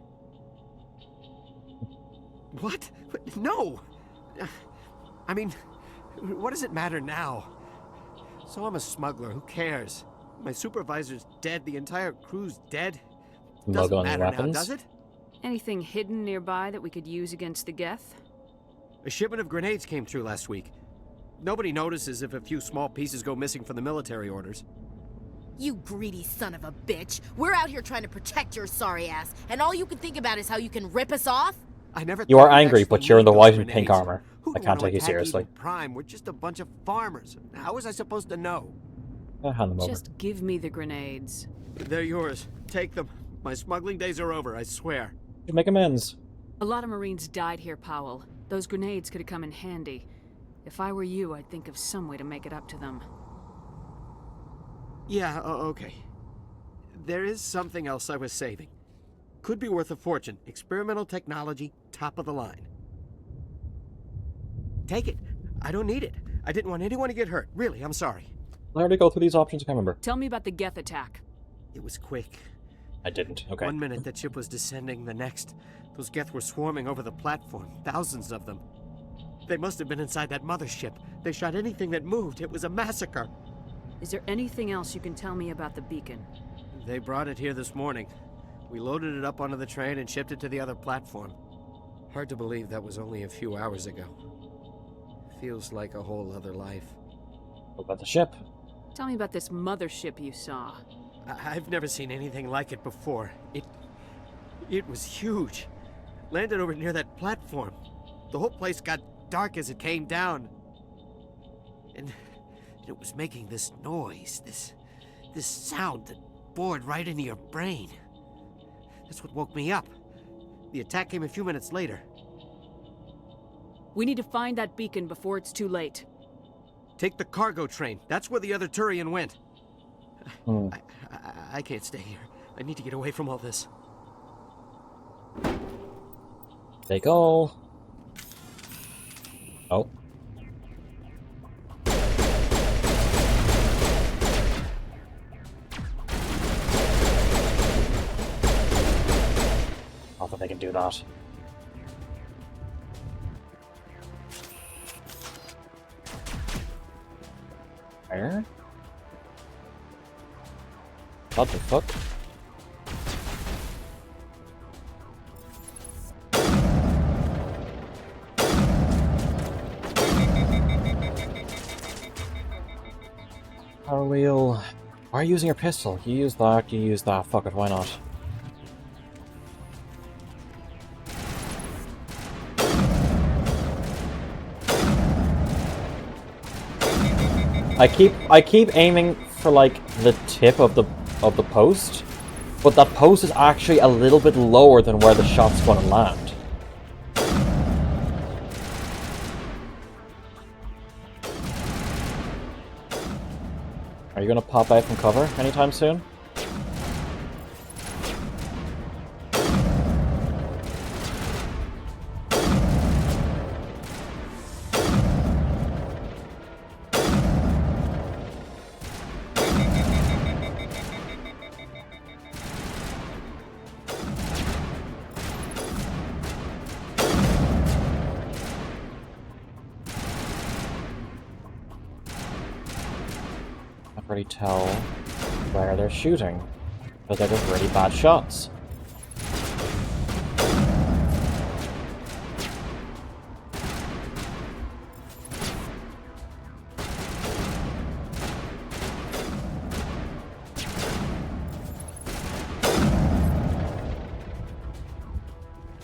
What? No! I mean, what does it matter now? So I'm a smuggler, who cares? My supervisor's dead, the entire crew's dead. Doesn't matter now, does it? Anything hidden nearby that we could use against the Geth? A shipment of grenades came through last week. Nobody notices if a few small pieces go missing from the military orders. You greedy son of a bitch. We're out here trying to protect your sorry ass, and all you can think about is how you can rip us off? I never You are angry, but you're in the white and pink armor. I can't take you seriously. Prime, we're just a bunch of farmers. How was I supposed to know? I'll hand them over. Just give me the grenades. They're yours. Take them. My smuggling days are over, I swear. You make amends. A lot of Marines died here, Powell. Those grenades could have come in handy. If I were you, I'd think of some way to make it up to them. Yeah, okay. There is something else I was saving. Could be worth a fortune. Experimental technology, top of the line. Take it. I don't need it. I didn't want anyone to get hurt. Really, I'm sorry. I already go through these options, I can't remember. Tell me about the Geth attack. It was quick. I didn't, okay. 1 minute that ship was descending, the next. Those Geth were swarming over the platform. Thousands of them. They must have been inside that mothership. They shot anything that moved. It was a massacre. Is there anything else you can tell me about the beacon? They brought it here this morning. We loaded it up onto the train and shipped it to the other platform. Hard to believe that was only a few hours ago. Feels like a whole other life. What about the ship? Tell me about this mothership you saw. I've never seen anything like it before. It was huge. Landed over near that platform. The whole place got dark as it came down. And it was making this noise, this sound that bored right into your brain. That's what woke me up. The attack came a few minutes later. We need to find that beacon before it's too late. Take the cargo train. That's where the other Turian went. I can't stay here. I need to get away from all this. Take all. Oh. I don't think they can do that. Where? What the fuck? Power wheel. Why are you using your pistol? You use that, you use that. Fuck it, why not? I keep aiming for like the tip of the post, but that post is actually a little bit lower than where the shot's going to land. Are you going to pop out from cover anytime soon? Really tell where they're shooting, because they're just really bad shots.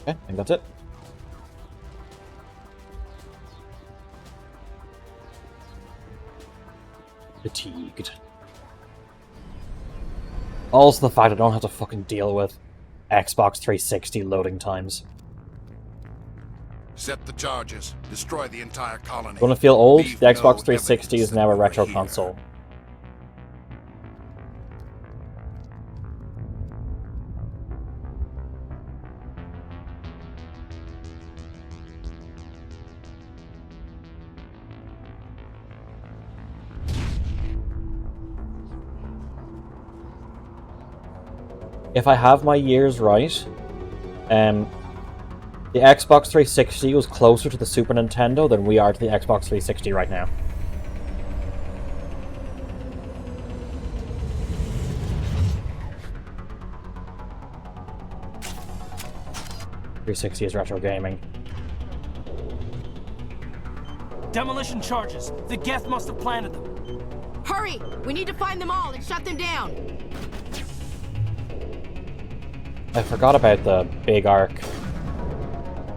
Okay, I think that's it. Fatigued. Also the fact I don't have to fucking deal with Xbox 360 loading times. Set the charges. Destroy the entire colony. Gonna feel old? Leave The Xbox no 360 is now a retro console. If I have my years right, the Xbox 360 was closer to the Super Nintendo than we are to the Xbox 360 right now. .360 is retro gaming. Demolition charges. The Geth must have planted them. Hurry! We need to find them all and shut them down. I forgot about the big arc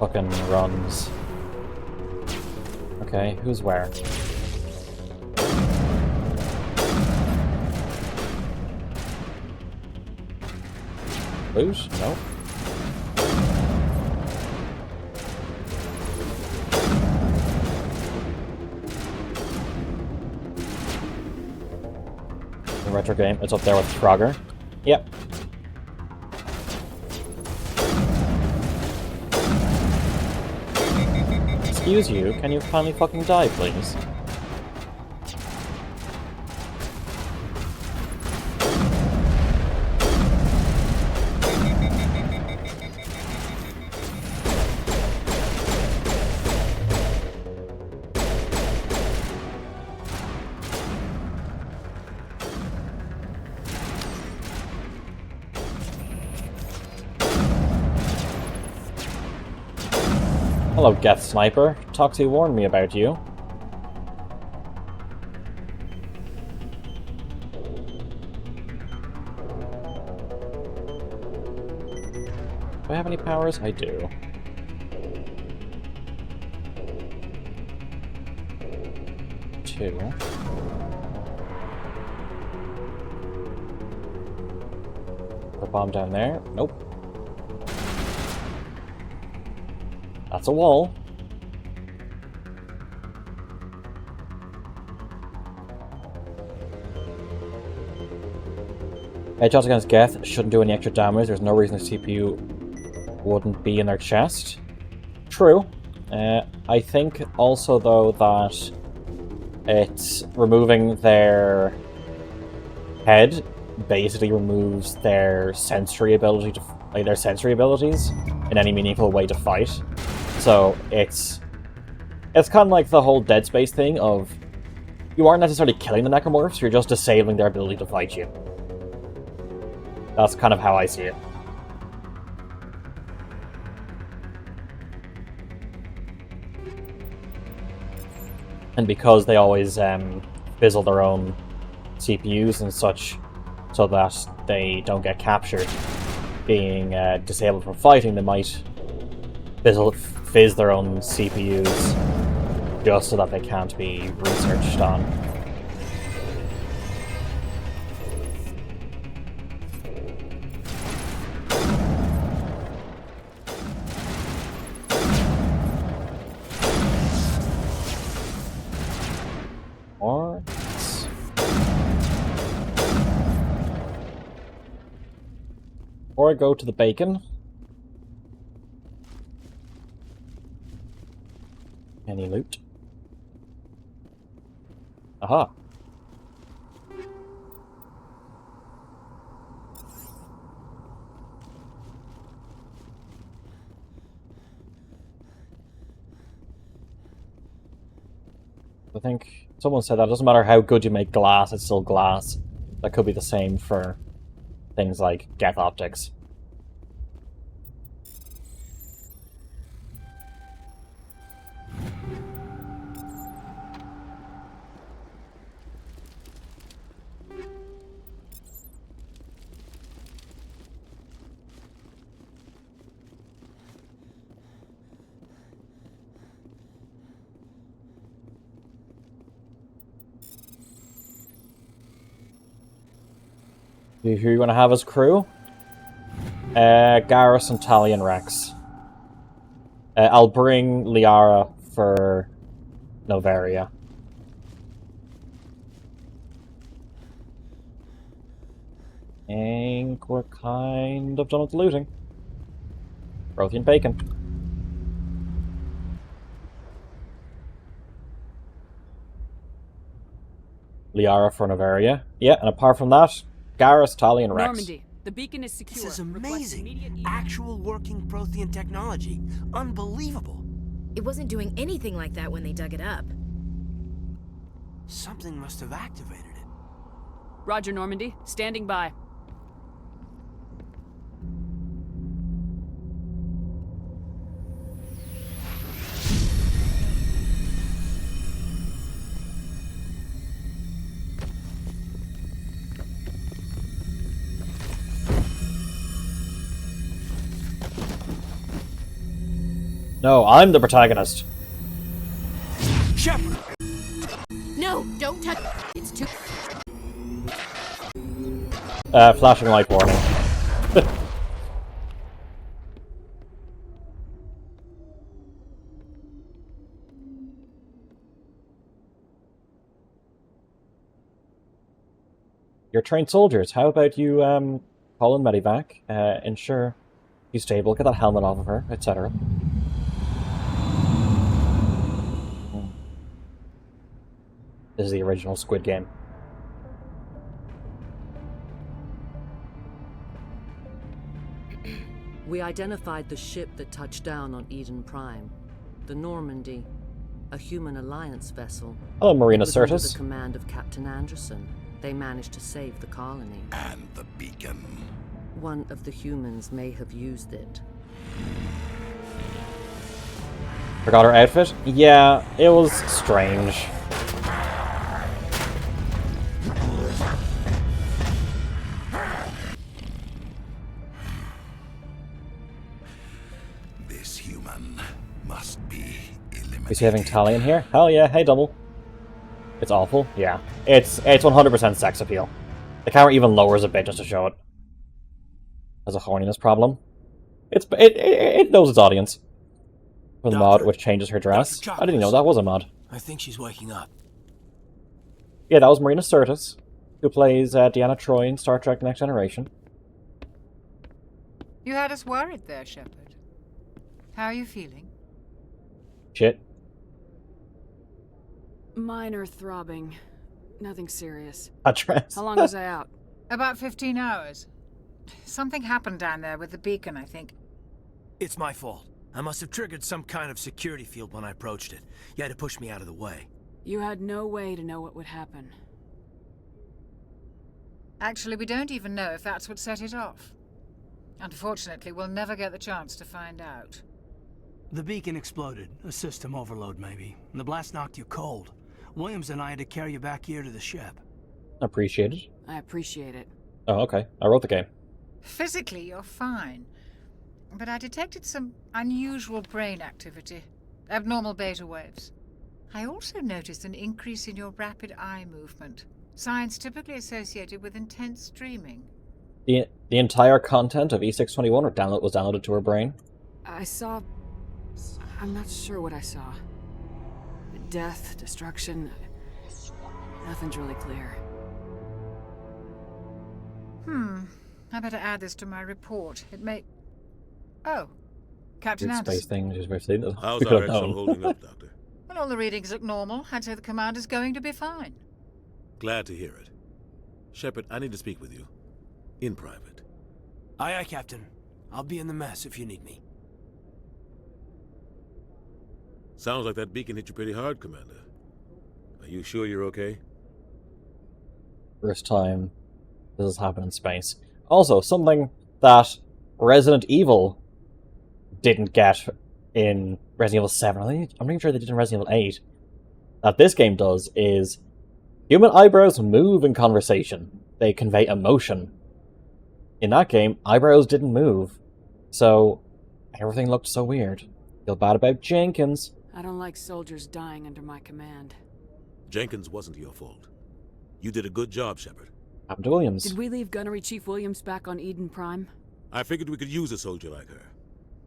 fucking runs. Okay, who's where? Loot? No. The retro game, it's up there with Frogger. Yep. Excuse you, can you finally fucking die, please? Hello, Geth Sniper. Toxie warned me about you. Do I have any powers? I do. Two. Put a bomb down there. Nope. That's a wall. Headshots against Geth shouldn't do any extra damage. There's no reason the CPU wouldn't be in their chest. True. I think also, though, that it's removing their head basically removes their sensory ability to, like, their sensory abilities in any meaningful way to fight. So it's kind of like the whole Dead Space thing of you aren't necessarily killing the necromorphs, you're just disabling their ability to fight you. That's kind of how I see it. And because they always fizzle their own CPUs and such so that they don't get captured being disabled from fighting, they might fizz their own CPUs just so that they can't be researched on. Before I go to the bacon, any loot? Aha. I think someone said that it doesn't matter how good you make glass, it's still glass. That could be the same for things like Geth optics. Who you want to have as crew? Garrus and Tali and Rex. I'll bring Liara for Novaria. I think we're kind of done with the looting. Protein bacon. Liara for Novaria. Yeah, and apart from that, Garrus, Tali, and Rex. Normandy, the beacon is secure. This is amazing. Actual working Prothean technology. Unbelievable. It wasn't doing anything like that when they dug it up. Something must have activated it. Roger, Normandy. Standing by. No, I'm the protagonist. Shepard! No, don't touch. It's too. Flashing light warning. You're trained soldiers. How about you call in Medivac, ensure she's stable, get that helmet off of her, etc. This is the original Squid Game. We identified the ship that touched down on Eden Prime. The Normandy. A human alliance vessel. Hello, Marina It was under Sirtis. the command of Captain Anderson. They managed to save the colony. And the beacon. One of the humans may have used it. Forgot her outfit? Yeah, it was strange. This human must be eliminated. Is he having Tally in here? Hell yeah, hey double. It's awful, yeah. It's 100% sex appeal. The camera even lowers a bit just to show it. As a horniness problem. It knows its audience. For the mod, which changes her dress. I didn't know that was a mod. I think she's waking up. Yeah, that was Marina Sirtis, who plays Deanna Troi in Star Trek Next Generation. You had us worried there, Shepard. How are you feeling? Shit. Minor throbbing. Nothing serious. A dress. How long was I out? About 15 hours. Something happened down there with the beacon, I think. It's my fault. I must have triggered some kind of security field when I approached it. You had to push me out of the way. You had no way to know what would happen. Actually, we don't even know if that's what set it off. Unfortunately, we'll never get the chance to find out. The beacon exploded. A system overload, maybe. And the blast knocked you cold. Williams and I had to carry you back here to the ship. Appreciated. I appreciate it. Oh, okay. I wrote the game. Physically, you're fine. But I detected some unusual brain activity. Abnormal beta waves. I also noticed an increase in your rapid eye movement. Signs typically associated with intense dreaming. The entire content of E621 was downloaded to her brain? I saw... I'm not sure what I saw. Death, destruction... Nothing's really clear. I better add this to my report. It may... Oh. Captain Weird Anderson. space thing, just we've seen it. How's our Exo holding up, Doctor? Well, all the readings look normal. I'd say the commander's going to be fine. Glad to hear it. Shepard, I need to speak with you. In private. Aye, aye, Captain. I'll be in the mess if you need me. Sounds like that beacon hit you pretty hard, Commander. Are you sure you're okay? First time this has happened in space. Also, something that Resident Evil didn't get in Resident Evil 7. I'm pretty sure they did in Resident Evil 8. That this game does is human eyebrows move in conversation. They convey emotion. In that game, eyebrows didn't move. So, everything looked so weird. Feel bad about Jenkins. I don't like soldiers dying under my command. Jenkins wasn't your fault. You did a good job, Shepard. Happened to Williams. Did we leave Gunnery Chief Williams back on Eden Prime? I figured we could use a soldier like her.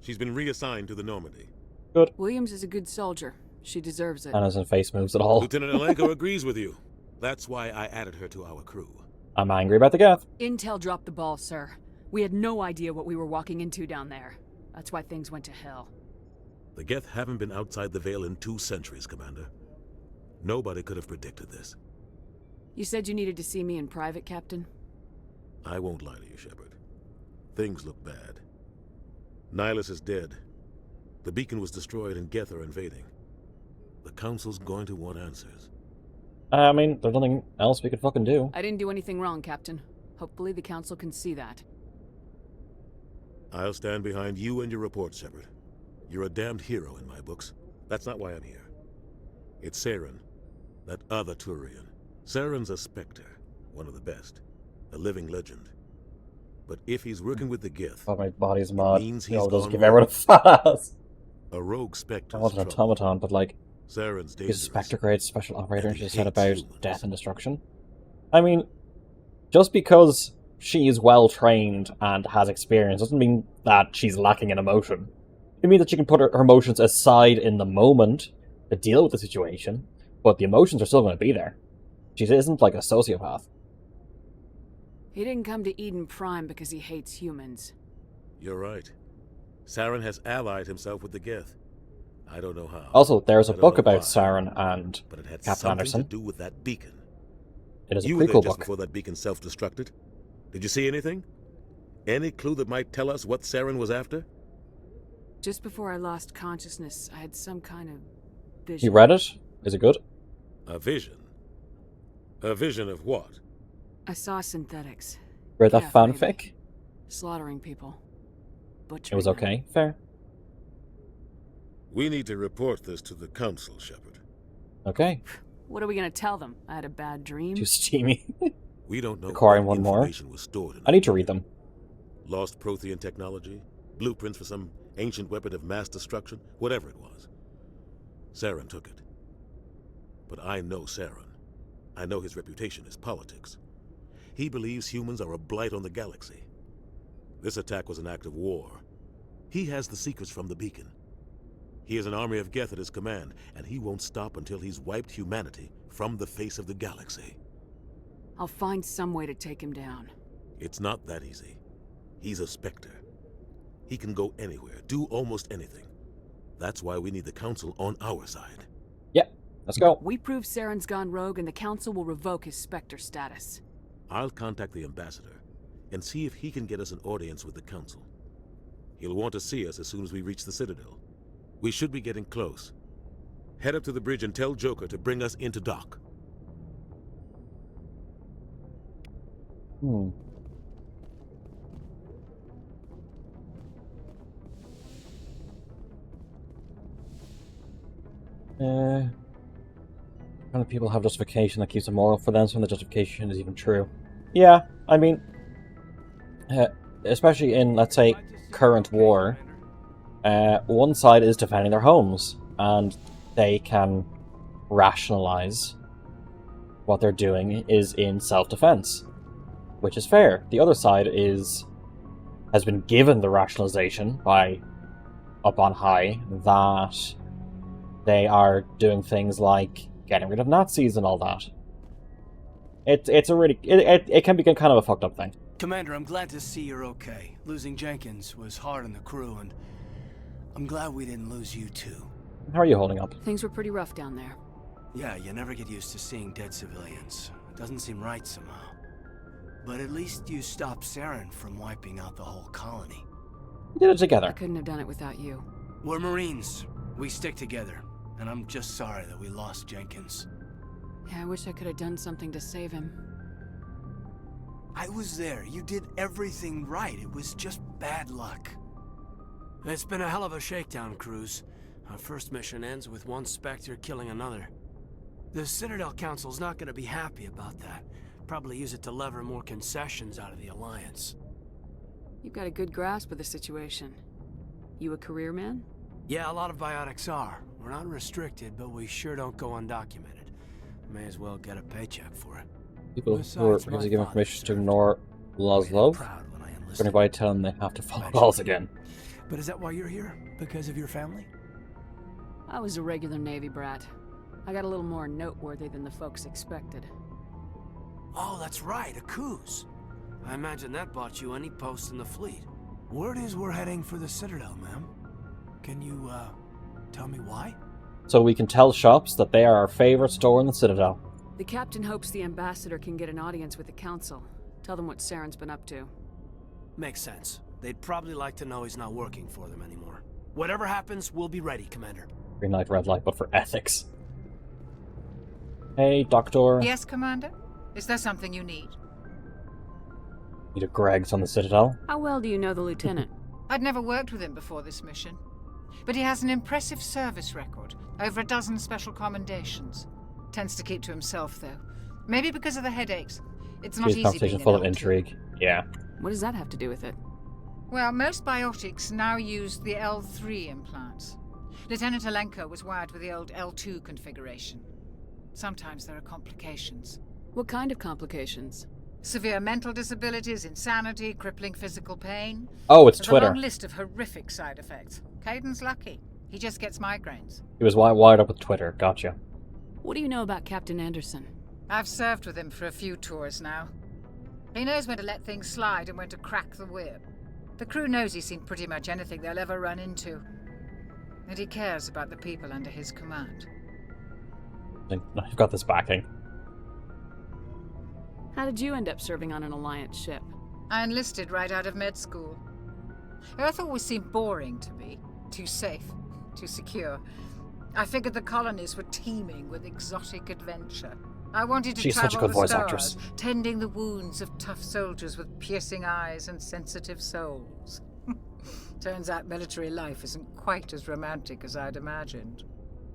She's been reassigned to the Normandy. Good. Williams is a good soldier. She deserves it. And doesn't face moves at all. Lieutenant Alenko agrees with you. That's why I added her to our crew. I'm angry about the Geth. Intel dropped the ball, sir. We had no idea what we were walking into down there. That's why things went to hell. The Geth haven't been outside the Veil in 2 centuries, Commander. Nobody could have predicted this. You said you needed to see me in private, Captain? I won't lie to you, Shepard. Things look bad. Nihilus is dead. The beacon was destroyed and Geth are invading. The Council's going to want answers. I mean, there's nothing else we could fucking do. I didn't do anything wrong, Captain. Hopefully the Council can see that. I'll stand behind you and your report, Shepard. You're a damned hero in my books. That's not why I'm here. It's Saren, that other Turian. Saren's a Spectre, one of the best. A living legend. But if he's working with the Geth, Oh, my body's mod. means You know, he's does gone give everyone a fat ass. a rogue Spectre. I want an automaton, but like, Saren's is dangerous. Spectre grade special operator and he she said hates about humans. death and destruction? I mean, just because she is well trained and has experience doesn't mean that she's lacking in emotion. It means that she can put her emotions aside in the moment to deal with the situation, but the emotions are still going to be there. She isn't like a sociopath. He didn't come to Eden Prime because he hates humans. You're right. Saren has allied himself with the Geth. I don't know how. Also, there's a I don't book know about why, Saren and but it had Captain something Anderson. to do with that beacon. It is a You were there prequel just book. before that beacon self-destructed. Did you see anything? Any clue that might tell us what Saren was after? Just before I lost consciousness, I had some kind of vision. You read it? Is it good? A vision? A vision of what? I saw synthetics. Read that Geth, fanfic? maybe. Slaughtering people. It Butchering was them. okay. Fair. We need to report this to the council, Shepard. Okay. What are we gonna tell them? I had a bad dream? Too steamy. We don't know Requiring what one more. information was stored in I need to read them. Lost Prothean technology, blueprints for some ancient weapon of mass destruction, whatever it was. Saren took it. But I know Saren. I know his reputation is politics. He believes humans are a blight on the galaxy. This attack was an act of war. He has the secrets from the beacon. He has an army of Geth at his command, and he won't stop until he's wiped humanity from the face of the galaxy. I'll find some way to take him down. It's not that easy. He's a Spectre. He can go anywhere, do almost anything. That's why we need the Council on our side. Yep, let's go. We prove Saren's gone rogue and the Council will revoke his Spectre status. I'll contact the Ambassador and see if he can get us an audience with the Council. He'll want to see us as soon as we reach the Citadel. We should be getting close. Head up to the bridge and tell Joker to bring us into dock. Kind of people have justification that keeps them moral for them, so when the justification is even true. Yeah, I mean, especially in, let's say, current war, one side is defending their homes, and they can rationalize what they're doing is in self-defense, which is fair. The other side has been given the rationalization by up on high that they are doing things like getting rid of Nazis and all that. It's a really it can become kind of a fucked up thing. Commander, I'm glad to see you're okay. Losing Jenkins was hard on the crew, and I'm glad we didn't lose you too. How are you holding up? Things were pretty rough down there. Yeah, you never get used to seeing dead civilians. It doesn't seem right somehow. But at least you stopped Saren from wiping out the whole colony. We did it together. I couldn't have done it without you. We're Marines. We stick together. And I'm just sorry that we lost Jenkins. Yeah, I wish I could have done something to save him. I was there. You did everything right. It was just bad luck. It's been a hell of a shakedown, Cruz. Our first mission ends with one Spectre killing another. The Citadel Council's not going to be happy about that. Probably use it to lever more concessions out of the Alliance. You've got a good grasp of the situation. You a career man? Yeah, a lot of biotics are. We're not restricted, but we sure don't go undocumented. May as well get a paycheck for it. People who are previously given permission to ignore laws love, anybody tell them they have to follow laws again. But is that why you're here? Because of your family? I was a regular Navy brat. I got a little more noteworthy than the folks expected. Oh, that's right, a Coos. I imagine that bought you any post in the fleet. Word is we're heading for the Citadel, ma'am. Can you, tell me why? So we can tell shops that they are our favorite store in the Citadel. The captain hopes the ambassador can get an audience with the council. Tell them what Saren's been up to. Makes sense. They'd probably like to know he's not working for them anymore. Whatever happens, we'll be ready, Commander. Green light, red light, but for ethics. Hey, Doctor. Yes, Commander? Is there something you need? Need a Greg's on the Citadel? How well do you know the lieutenant? I'd never worked with him before this mission. But he has an impressive service record. Over a dozen special commendations. Tends to keep to himself, though. Maybe because of the headaches. It's not easy conversation being full an of L2. intrigue. Yeah. What does that have to do with it? Well, most biotics now use the L3 implants. Lieutenant Alenko was wired with the old L2 configuration. Sometimes there are complications. What kind of complications? Severe mental disabilities, insanity, crippling physical pain. Oh, it's There's Twitter. a long list of horrific side effects. Caden's lucky. He just gets migraines. He was wired up with Twitter. Gotcha. What do you know about Captain Anderson? I've served with him for a few tours now. He knows when to let things slide and when to crack the whip. The crew knows he's seen pretty much anything they'll ever run into. And he cares about the people under his command. I've got this backing. How did you end up serving on an Alliance ship? I enlisted right out of med school. Earth always seemed boring to me. Too safe, too secure. I figured the colonies were teeming with exotic adventure. I wanted to She's such a travel good the voice stars, actress. tending the wounds of tough soldiers with piercing eyes and sensitive souls. Turns out military life isn't quite as romantic as I'd imagined.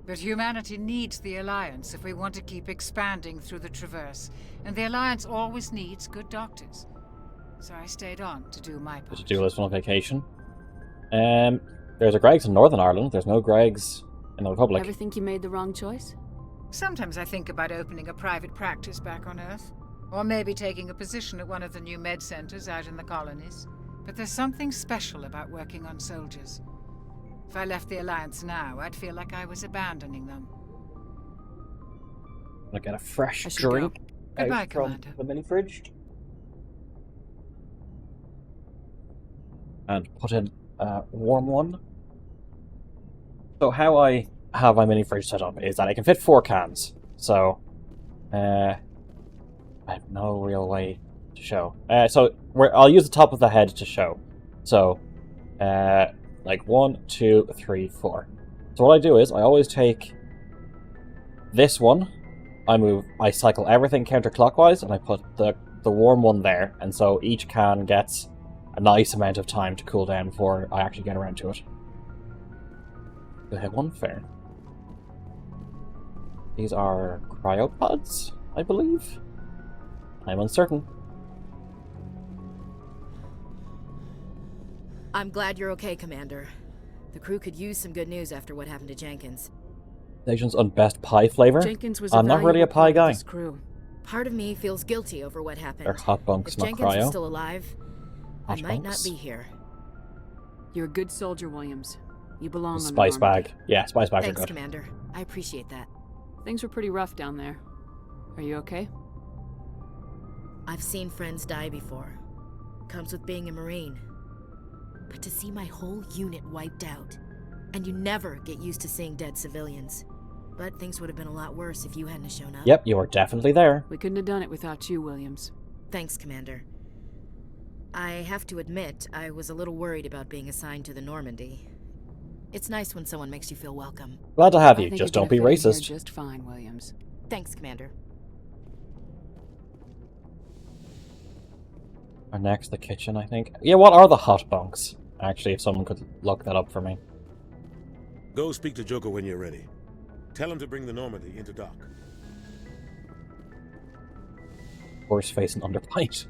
But humanity needs the Alliance if we want to keep expanding through the Traverse, and the Alliance always needs good doctors. So I stayed on to do my part. To do list on vacation. There's a Greg's in Northern Ireland. There's no Greg's in the Republic. Ever think you made the wrong choice? Sometimes I think about opening a private practice back on Earth, or maybe taking a position at one of the new med centers out in the colonies. But there's something special about working on soldiers. If I left the Alliance now, I'd feel like I was abandoning them. I'll get a fresh drink Goodbye, out from Commander. the mini fridge. And put in a warm one. So how I have my mini fridge set up is that I can fit 4 cans. So, I have no real way to show. I'll use the top of the head to show. So, like 1, 2, 3, 4. So what I do is I always take this one. I cycle everything counterclockwise, and I put the warm one there. And so each can gets a nice amount of time to cool down before I actually get around to it. Do I have one? Fair. These are cryopods, I believe. I'm uncertain. I'm glad you're okay, Commander. The crew could use some good news after what happened to Jenkins. Nations on best pie flavor. Jenkins was I'm not really a pie guy. Crew. Part of me feels guilty over what happened. They're hot bunks, if not Jenkins cryo. was still alive, Hot I might bunks. not be here. You're a good soldier, Williams. You belong on the Spice Normandy. bag. Yeah, spice bags Thanks, are good. Commander. I appreciate that. Things were pretty rough down there. Are you okay? I've seen friends die before. Comes with being a Marine. But to see my whole unit wiped out, and you never get used to seeing dead civilians. But things would have been a lot worse if you hadn't shown up. Yep, you were definitely there. We couldn't have done it without you, Williams. Thanks, Commander. I have to admit, I was a little worried about being assigned to the Normandy. It's nice when someone makes you feel welcome. Glad to have I you, think just you're don't be gonna fit in here racist. just fine, Williams. Thanks, Commander. Or next, the kitchen, I think. Yeah, what are the hot bunks? Actually, if someone could look that up for me. Go speak to Joker when you're ready. Tell him to bring the Normandy into dock. Horse face and underbite.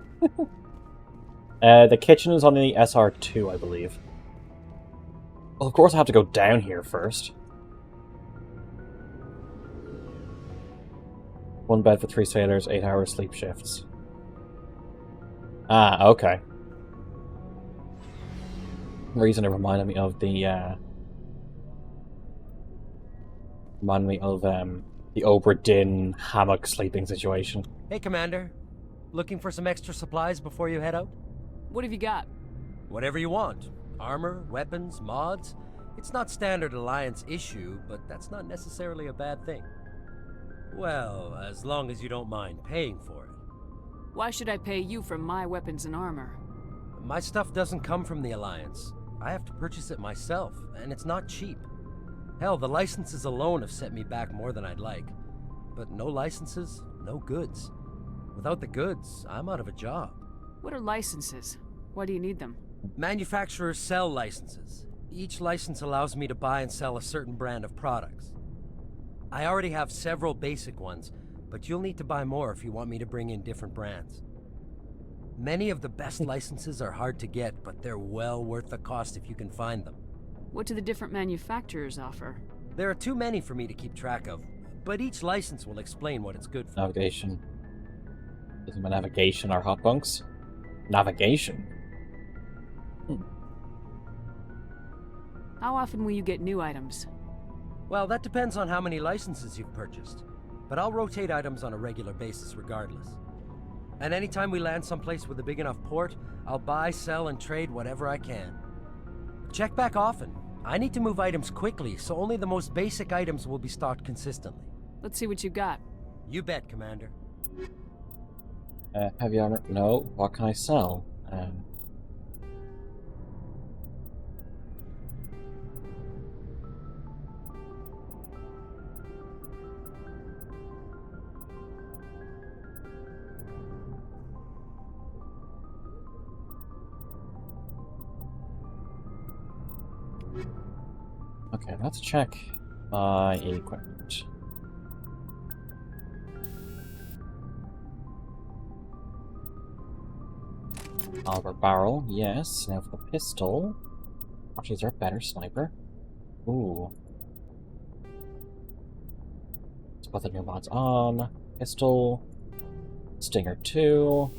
The kitchen is on the SR2, I believe. Well, of course I have to go down here first. 1 bed for 3 sailors, 8-hour sleep shifts. Ah, okay. Reason it reminded me of the, the Obra Dinn hammock sleeping situation. Hey, Commander. Looking for some extra supplies before you head out? What have you got? Whatever you want. Armor, weapons, mods. It's not standard Alliance issue, but that's not necessarily a bad thing. Well, as long as you don't mind paying for it. Why should I pay you for my weapons and armor? My stuff doesn't come from the Alliance. I have to purchase it myself, and it's not cheap. Hell, the licenses alone have set me back more than I'd like. But no licenses, no goods. Without the goods, I'm out of a job. What are licenses? Why do you need them? Manufacturers sell licenses. Each license allows me to buy and sell a certain brand of products. I already have several basic ones, but you'll need to buy more if you want me to bring in different brands. Many of the best licenses are hard to get, but they're well worth the cost if you can find them. What do the different manufacturers offer? There are too many for me to keep track of, but each license will explain what it's good for. Navigation. Isn't my navigation our hot bunks? Navigation? How often will you get new items? Well, that depends on how many licenses you've purchased, but I'll rotate items on a regular basis regardless. And anytime we land someplace with a big enough port, I'll buy, sell, and trade whatever I can. Check back often. I need to move items quickly, so only the most basic items will be stocked consistently. Let's see what you got. You bet, Commander. Heavy armor? No. What can I sell? Okay, let's check my equipment. Albert barrel, yes. Now for the pistol. Actually, is there a better sniper? Ooh. Let's put the new mods on. Pistol. Stinger 2.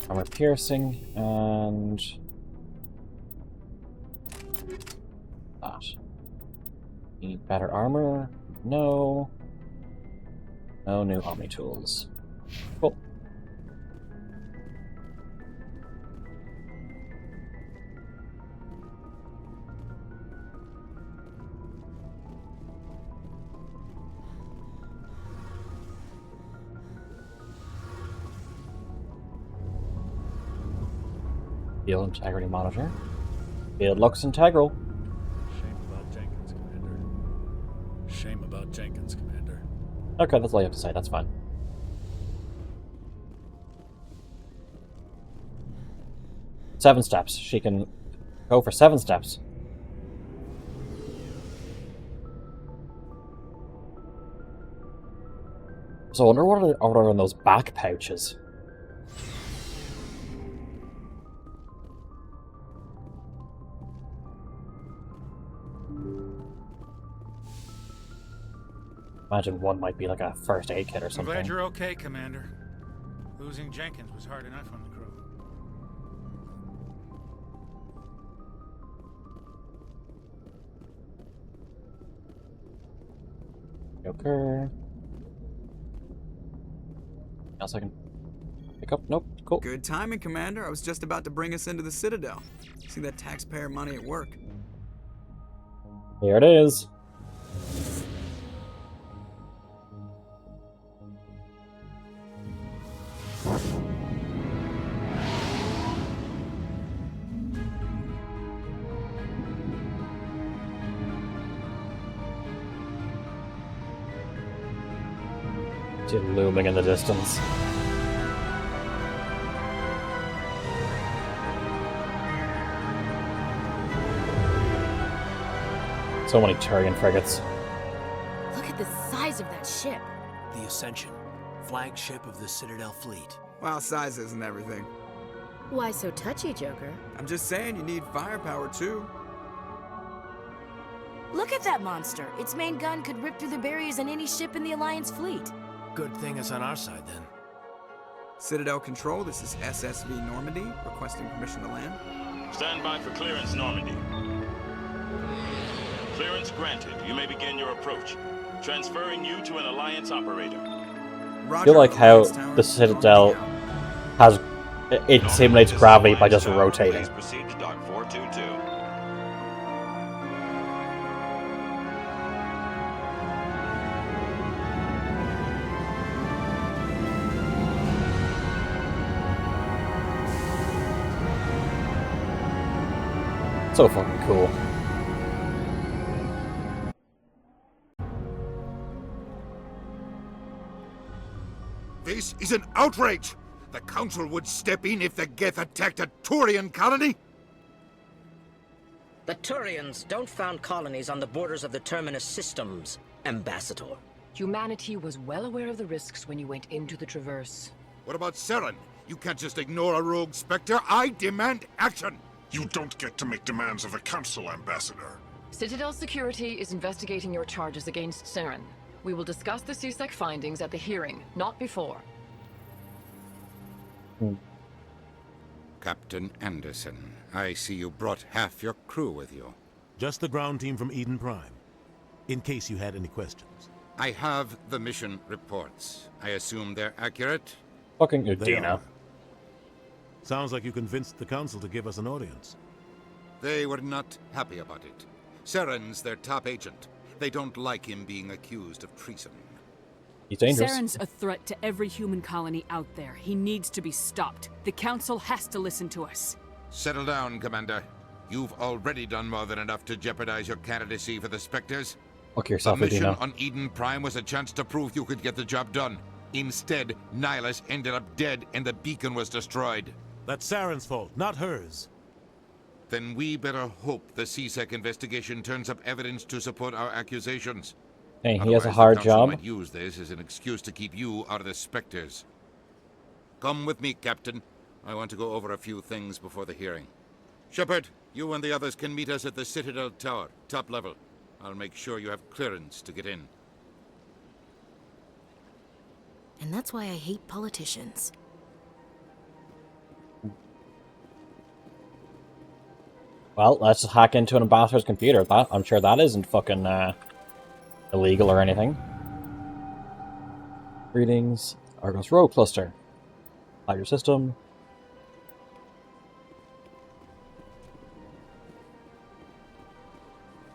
Armor piercing, and that. Need better armor? No. No new Omni tools. Cool. Field integrity monitor. Field looks integral. Shame about Jenkins, Commander. Shame about Jenkins, Commander. Okay, that's all you have to say. That's fine. Seven steps. She can go for 7 steps. So I wonder what are in those back pouches. Imagine one might be like a first aid kit or I'm something. glad you're okay, Commander. Losing Jenkins was hard enough on the crew. Joker. Else I can pick up? Nope. Cool. Good timing, Commander. I was just about to bring us into the Citadel. See that taxpayer money at work. Here it is. Looming in the distance. So many Turian frigates. Look at the size of that ship. The Ascension, flagship of the Citadel fleet. Well, size isn't everything. Why so touchy, Joker? I'm just saying you need firepower, too. Look at that monster. Its main gun could rip through the barriers in any ship in the Alliance fleet. Good thing it's on our side, then. Citadel Control, this is SSV Normandy, requesting permission to land. Stand by for clearance, Normandy. Clearance granted. You may begin your approach. Transferring you to an Alliance operator. I feel like how the Citadel has... It simulates gravity by just rotating. Proceed to dock 422. So fucking cool. This is an outrage! The Council would step in if the Geth attacked a Turian colony? The Turians don't found colonies on the borders of the Terminus systems, Ambassador. Humanity was well aware of the risks when you went into the Traverse. What about Saren? You can't just ignore a rogue Spectre. I demand action! You don't get to make demands of the Council, Ambassador. Citadel Security is investigating your charges against Saren. We will discuss the CSEC findings at the hearing, not before. Captain Anderson, I see you brought half your crew with you. Just the ground team from Eden Prime, in case you had any questions. I have the mission reports. I assume they're accurate? Fucking good, They Dina. are. Sounds like you convinced the Council to give us an audience. They were not happy about it. Saren's their top agent. They don't like him being accused of treason. He's dangerous. Saren's a threat to every human colony out there. He needs to be stopped. The Council has to listen to us. Settle down, Commander. You've already done more than enough to jeopardize your candidacy for the Spectres. Look yourself, The mission Dina. on Eden Prime was a chance to prove you could get the job done. Instead, Nihilus ended up dead and the beacon was destroyed. That's Saren's fault, not hers. Then we better hope the CSEC investigation turns up evidence to support our accusations. Hey, he has a Otherwise, hard the Council job. might use this as an excuse to keep you out of the Spectres. Come with me, Captain. I want to go over a few things before the hearing. Shepard, you and the others can meet us at the Citadel Tower, top level. I'll make sure you have clearance to get in. And that's why I hate politicians. Well, let's just hack into an ambassador's computer. I'm sure that isn't fucking illegal or anything. Greetings, Argos Rogue Cluster. Hide your system.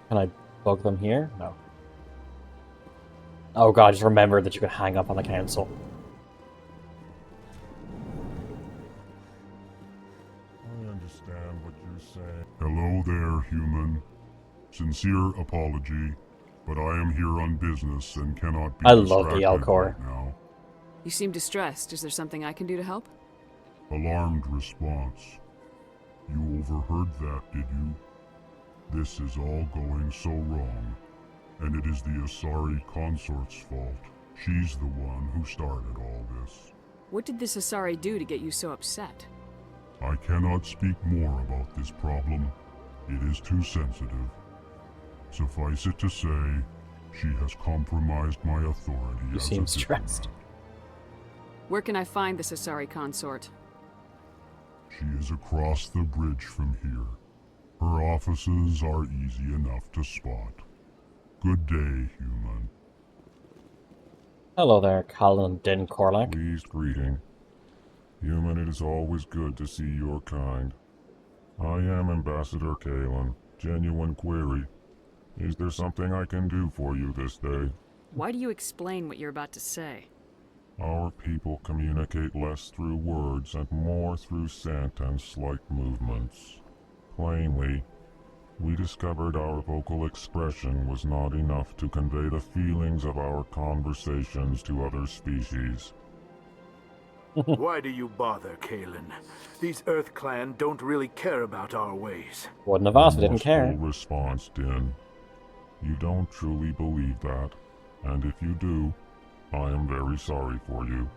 Can I bug them here? No. Oh god, just remember that you can hang up on the council. I understand what you're saying. Hello there, human. Sincere apology, but I am here on business and cannot be I love the distracted Elcor. right now. You seem distressed. Is there something I can do to help? Alarmed response. You overheard that, did you? This is all going so wrong, and it is the Asari consort's fault. She's the one who started all this. What did this Asari do to get you so upset? I cannot speak more about this problem. It is too sensitive. Suffice it to say, she has compromised my authority You as seem a stressed. diplomat. Where can I find this Asari consort? She is across the bridge from here. Her offices are easy enough to spot. Good day, human. Hello there, Colin Din Korlak. Pleased greeting. Human, it is always good to see your kind. I am Ambassador Kalen. Genuine query. Is there something I can do for you this day? Why do you explain what you're about to say? Our people communicate less through words and more through scent and slight movements. Plainly, we discovered our vocal expression was not enough to convey the feelings of our conversations to other species. Why do you bother, Kalen? These Earth Clan don't really care about our ways. Wouldn't have asked, didn't care. Full response, Din. You don't truly believe that, and if you do, I am very sorry for you.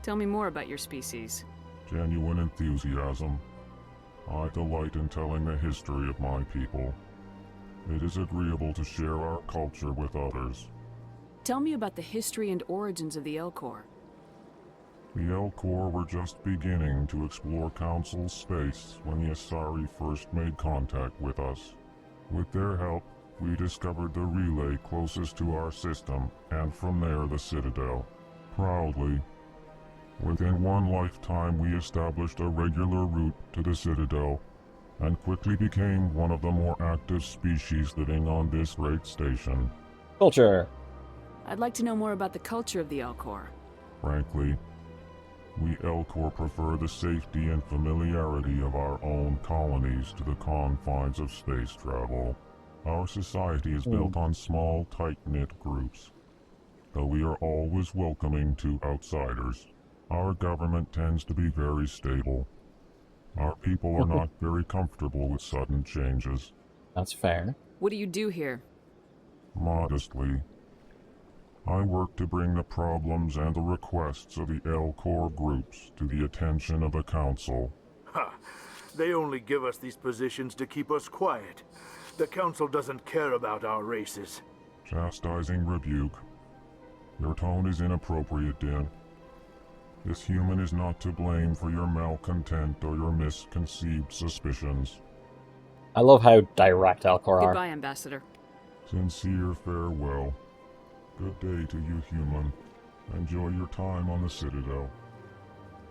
Tell me more about your species. Genuine enthusiasm. I delight in telling the history of my people. It is agreeable to share our culture with others. Tell me about the history and origins of the Elcor. The Elcor were just beginning to explore Council space when the Asari first made contact with us. With their help, we discovered the relay closest to our system, and from there the Citadel. Proudly, within one lifetime we established a regular route to the Citadel, and quickly became one of the more active species living on this great station. Culture. I'd like to know more about the culture of the Elcor. Frankly, we Elcor prefer the safety and familiarity of our own colonies to the confines of space travel. Our society is built on small, tight-knit groups. Though we are always welcoming to outsiders, our government tends to be very stable. Our people are not very comfortable with sudden changes. That's fair. What do you do here? Modestly, I work to bring the problems and the requests of the Elcor groups to the attention of the Council. Ha! They only give us these positions to keep us quiet. The Council doesn't care about our races. Chastising rebuke. Your tone is inappropriate, Din. This human is not to blame for your malcontent or your misconceived suspicions. I love how direct Elcor are. Goodbye, Ambassador. Sincere farewell. Good day to you, human. Enjoy your time on the Citadel.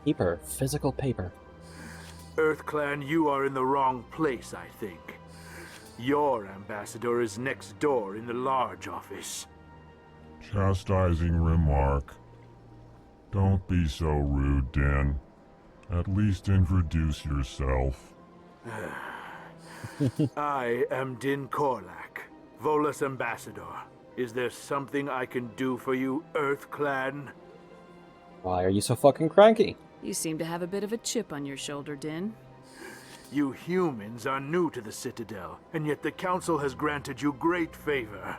Paper. Physical paper. Earth Clan, you are in the wrong place, I think. Your ambassador is next door in the large office. Chastising remark. Don't be so rude, Din. At least introduce yourself. I am Din Korlak, Volus ambassador. Is there something I can do for you, Earth Clan? Why are you so fucking cranky? You seem to have a bit of a chip on your shoulder, Din. You humans are new to the Citadel, and yet the Council has granted you great favor.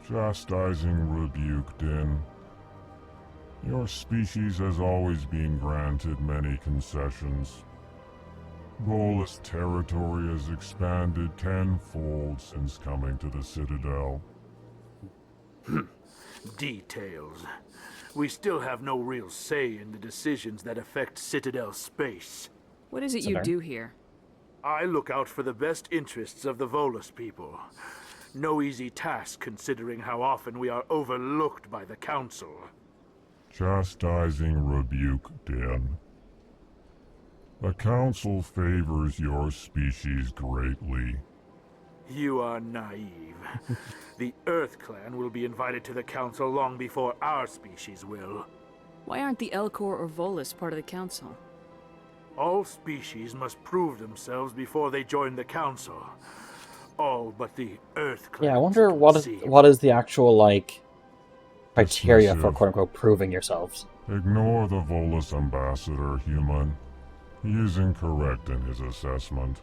Chastising rebuke, Din. Your species has always been granted many concessions. Volus territory has expanded tenfold since coming to the Citadel. Details. We still have no real say in the decisions that affect Citadel space. What is it you do here? I look out for the best interests of the Volus people. No easy task considering how often we are overlooked by the Council. Chastising rebuke, Din. The Council favors your species greatly. You are naive. The Earth Clan will be invited to the Council long before our species will. Why aren't the Elcor or Volus part of the Council? All species must prove themselves before they join the Council. All but the Earth Clan. Yeah, I wonder what is the actual, like, criteria for quote-unquote proving yourselves. Ignore the Volus ambassador, human. He is incorrect in his assessment.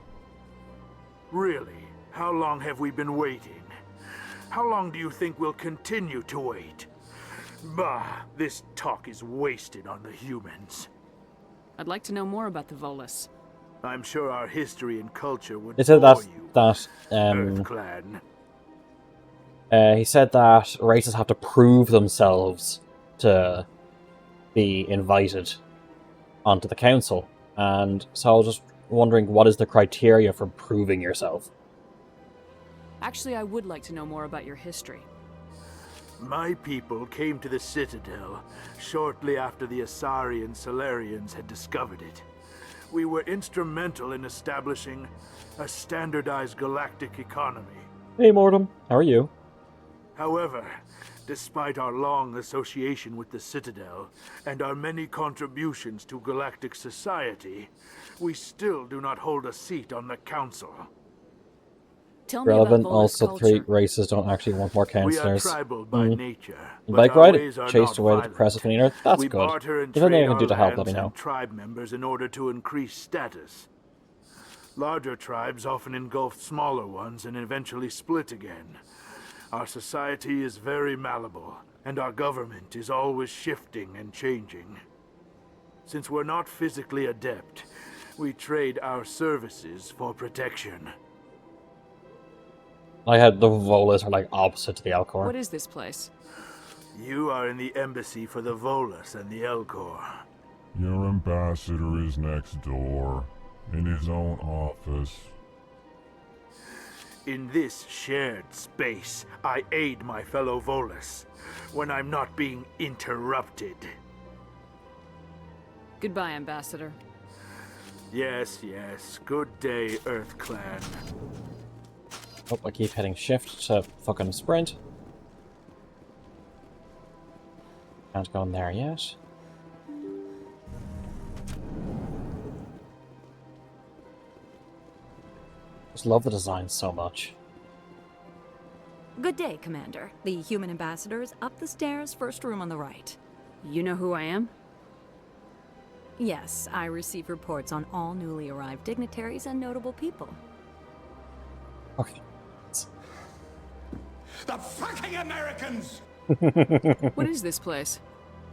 Really? How long have we been waiting? How long do you think we'll continue to wait? Bah, this talk is wasted on the humans. I'd like to know more about the Volus. I'm sure our history and culture would He said bore that you, Earth Clan. He said that races have to prove themselves to be invited onto the council. And so I was just wondering, what is the criteria for proving yourself? Actually, I would like to know more about your history. My people came to the Citadel shortly after the Asari and Solarians had discovered it. We were instrumental in establishing a standardized galactic economy. Hey, Mortem. How are you? However, despite our long association with the Citadel and our many contributions to galactic society, we still do not hold a seat on the Council. Tell me Relevant, about Volus also culture. 3 races don't actually want more councillors. We are tribal by nature, but Bike our ride, ways are chased not away the violent. depressive leader. That's We good. barter and If anything I trade can our do to help, let lands me know. and tribe members in order to increase status. Larger tribes often engulf smaller ones and eventually split again. Our society is very malleable, and our government is always shifting and changing. Since we're not physically adept, we trade our services for protection. I had the Volus are like opposite to the Alcor. What is this place? You are in the embassy for the Volus and the Elcor. Your ambassador is next door, in his own office. In this shared space, I aid my fellow Volus when I'm not being interrupted. Goodbye, Ambassador. Yes, yes. Good day, Earth Clan. Oh, I keep hitting shift to fucking sprint. Can't go in there yet. Just love the design so much. Good day, Commander. The human ambassador is up the stairs, first room on the right. You know who I am? Yes, I receive reports on all newly arrived dignitaries and notable people. Okay. The fucking Americans! What is this place?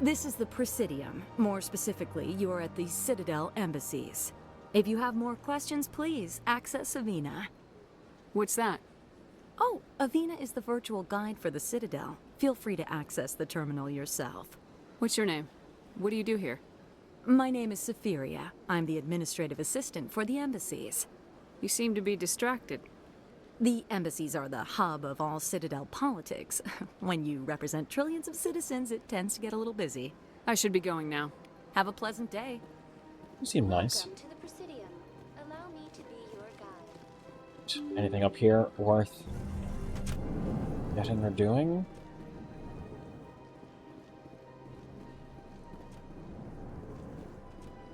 This is the Presidium. More specifically, you are at the Citadel embassies. If you have more questions, please access Avina. What's that? Oh, Avina is the virtual guide for the Citadel. Feel free to access the terminal yourself. What's your name? What do you do here? My name is Safiria. I'm the administrative assistant for the embassies. You seem to be distracted. The embassies are the hub of all Citadel politics. When you represent trillions of citizens, it tends to get a little busy. I should be going now. Have a pleasant day. You seem nice. Welcome to the Presidium. Allow me to be your guide. Anything up here worth getting or doing?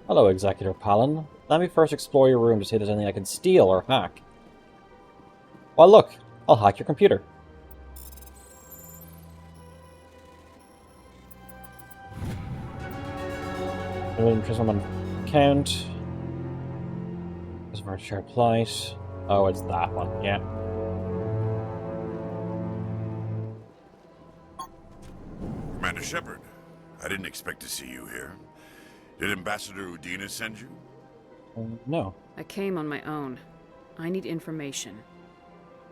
Hello, Executive Palin. Let me first explore your room to see if there's anything I can steal or hack. Well, look, I'll hack your computer. Just on account. Our shared plight. Oh, it's that one, yeah. Commander Shepard, I didn't expect to see you here. Did Ambassador Udina send you? No. I came on my own. I need information.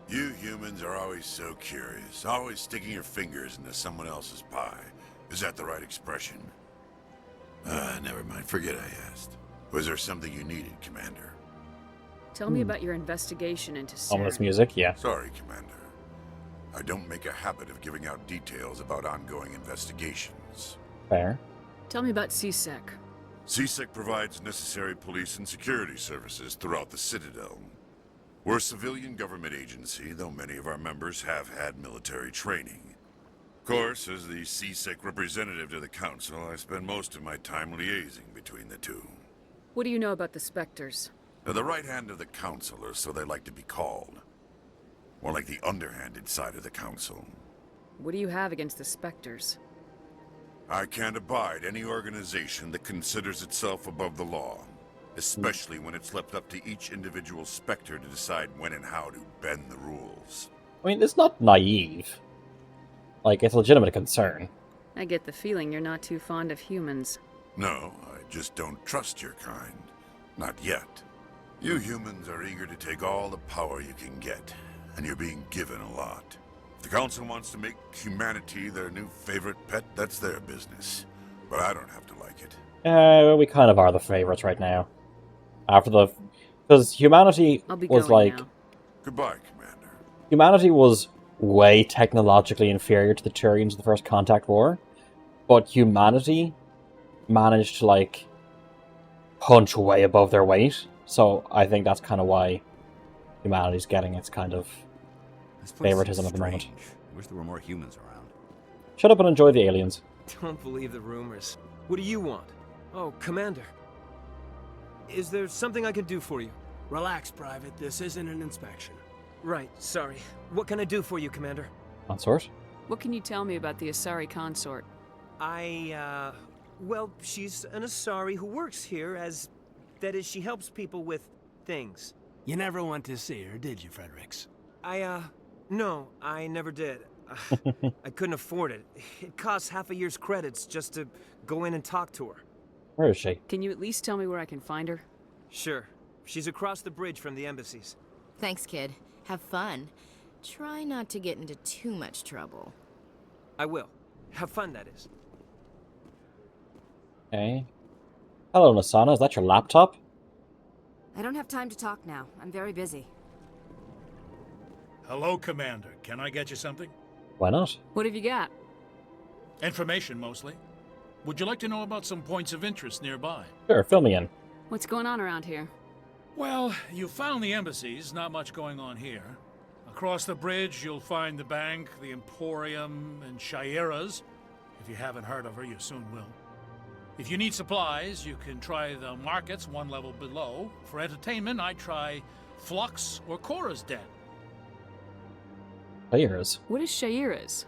You humans are always so curious, always sticking your fingers into someone else's pie. Is that the right expression? Never mind, forget I asked. Was there something you needed, Commander? Tell me about your investigation into Ominous Saren. music, yeah. Sorry, Commander. I don't make a habit of giving out details about ongoing investigations. Fair. Tell me about CSEC. CSEC provides necessary police and security services throughout the Citadel. We're a civilian government agency, though many of our members have had military training. Of course, as the CSEC representative to the Council, I spend most of my time liaising between the two. What do you know about the Spectres? They're the right hand of the Council, or so they like to be called. More like the underhanded side of the Council. What do you have against the Spectres? I can't abide any organization that considers itself above the law, especially when it's left up to each individual Spectre to decide when and how to bend the rules. I mean, it's not naive. Like, it's a legitimate concern. I get the feeling you're not too fond of humans. No, I just don't trust your kind. Not yet. You humans are eager to take all the power you can get, and you're being given a lot. If the Council wants to make humanity their new favorite pet, that's their business. But I don't have to like it. We kind of are the favorites right now. After the... Because humanity was like... now. Goodbye, Commander. Humanity was way technologically inferior to the Turians of the First Contact War. But humanity managed to, like, punch way above their weight. So I think that's kind of why humanity's getting its kind of favoritism at the moment. I wish there were more humans around. Shut up and enjoy the aliens. Don't believe the rumors. What do you want? Oh, Commander. Is there something I can do for you? Relax, Private. This isn't an inspection. Right, sorry. What can I do for you, Commander? Consort? What can you tell me about the Asari consort? Well, she's an Asari who works here as... That is, she helps people with things. You never went to see her, did you, Fredericks? No, I never did. I couldn't afford it. It costs half a year's credits just to go in and talk to her. Where is she? Can you at least tell me where I can find her? Sure. She's across the bridge from the embassies. Thanks, kid. Have fun. Try not to get into too much trouble. I will. Have fun, that is. Okay. Hello, Nasana. Is that your laptop? I don't have time to talk now. I'm very busy. Hello, Commander. Can I get you something? Why not? What have you got? Information, mostly. Would you like to know about some points of interest nearby? Sure, fill me in. What's going on around here? Well, you found the embassies. Not much going on here. Across the bridge, you'll find the bank, the Emporium, and Shaira's. If you haven't heard of her, you soon will. If you need supplies, you can try the markets one level below. For entertainment, I'd try Flux or Cora's Den. Shaira's? What is Shaira's?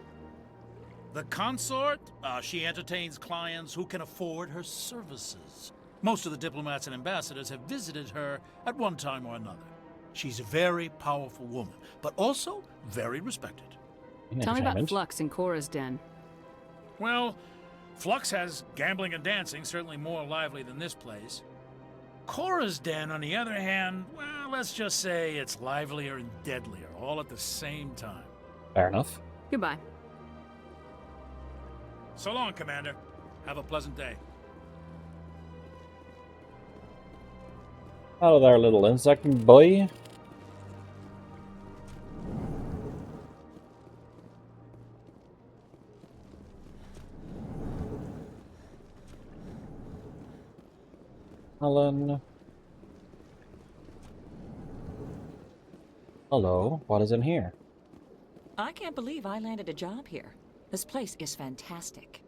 The consort, she entertains clients who can afford her services. Most of the diplomats and ambassadors have visited her at one time or another. She's a very powerful woman, but also very respected. Tell me about Flux and Cora's Den. Well, Flux has gambling and dancing, certainly more lively than this place. Cora's Den, on the other hand, well, let's just say it's livelier and deadlier, all at the same time. Fair enough. Goodbye. So long, Commander. Have a pleasant day. Hello there, little insect boy. Helen. Hello, what is in here? I can't believe I landed a job here. This place is fantastic.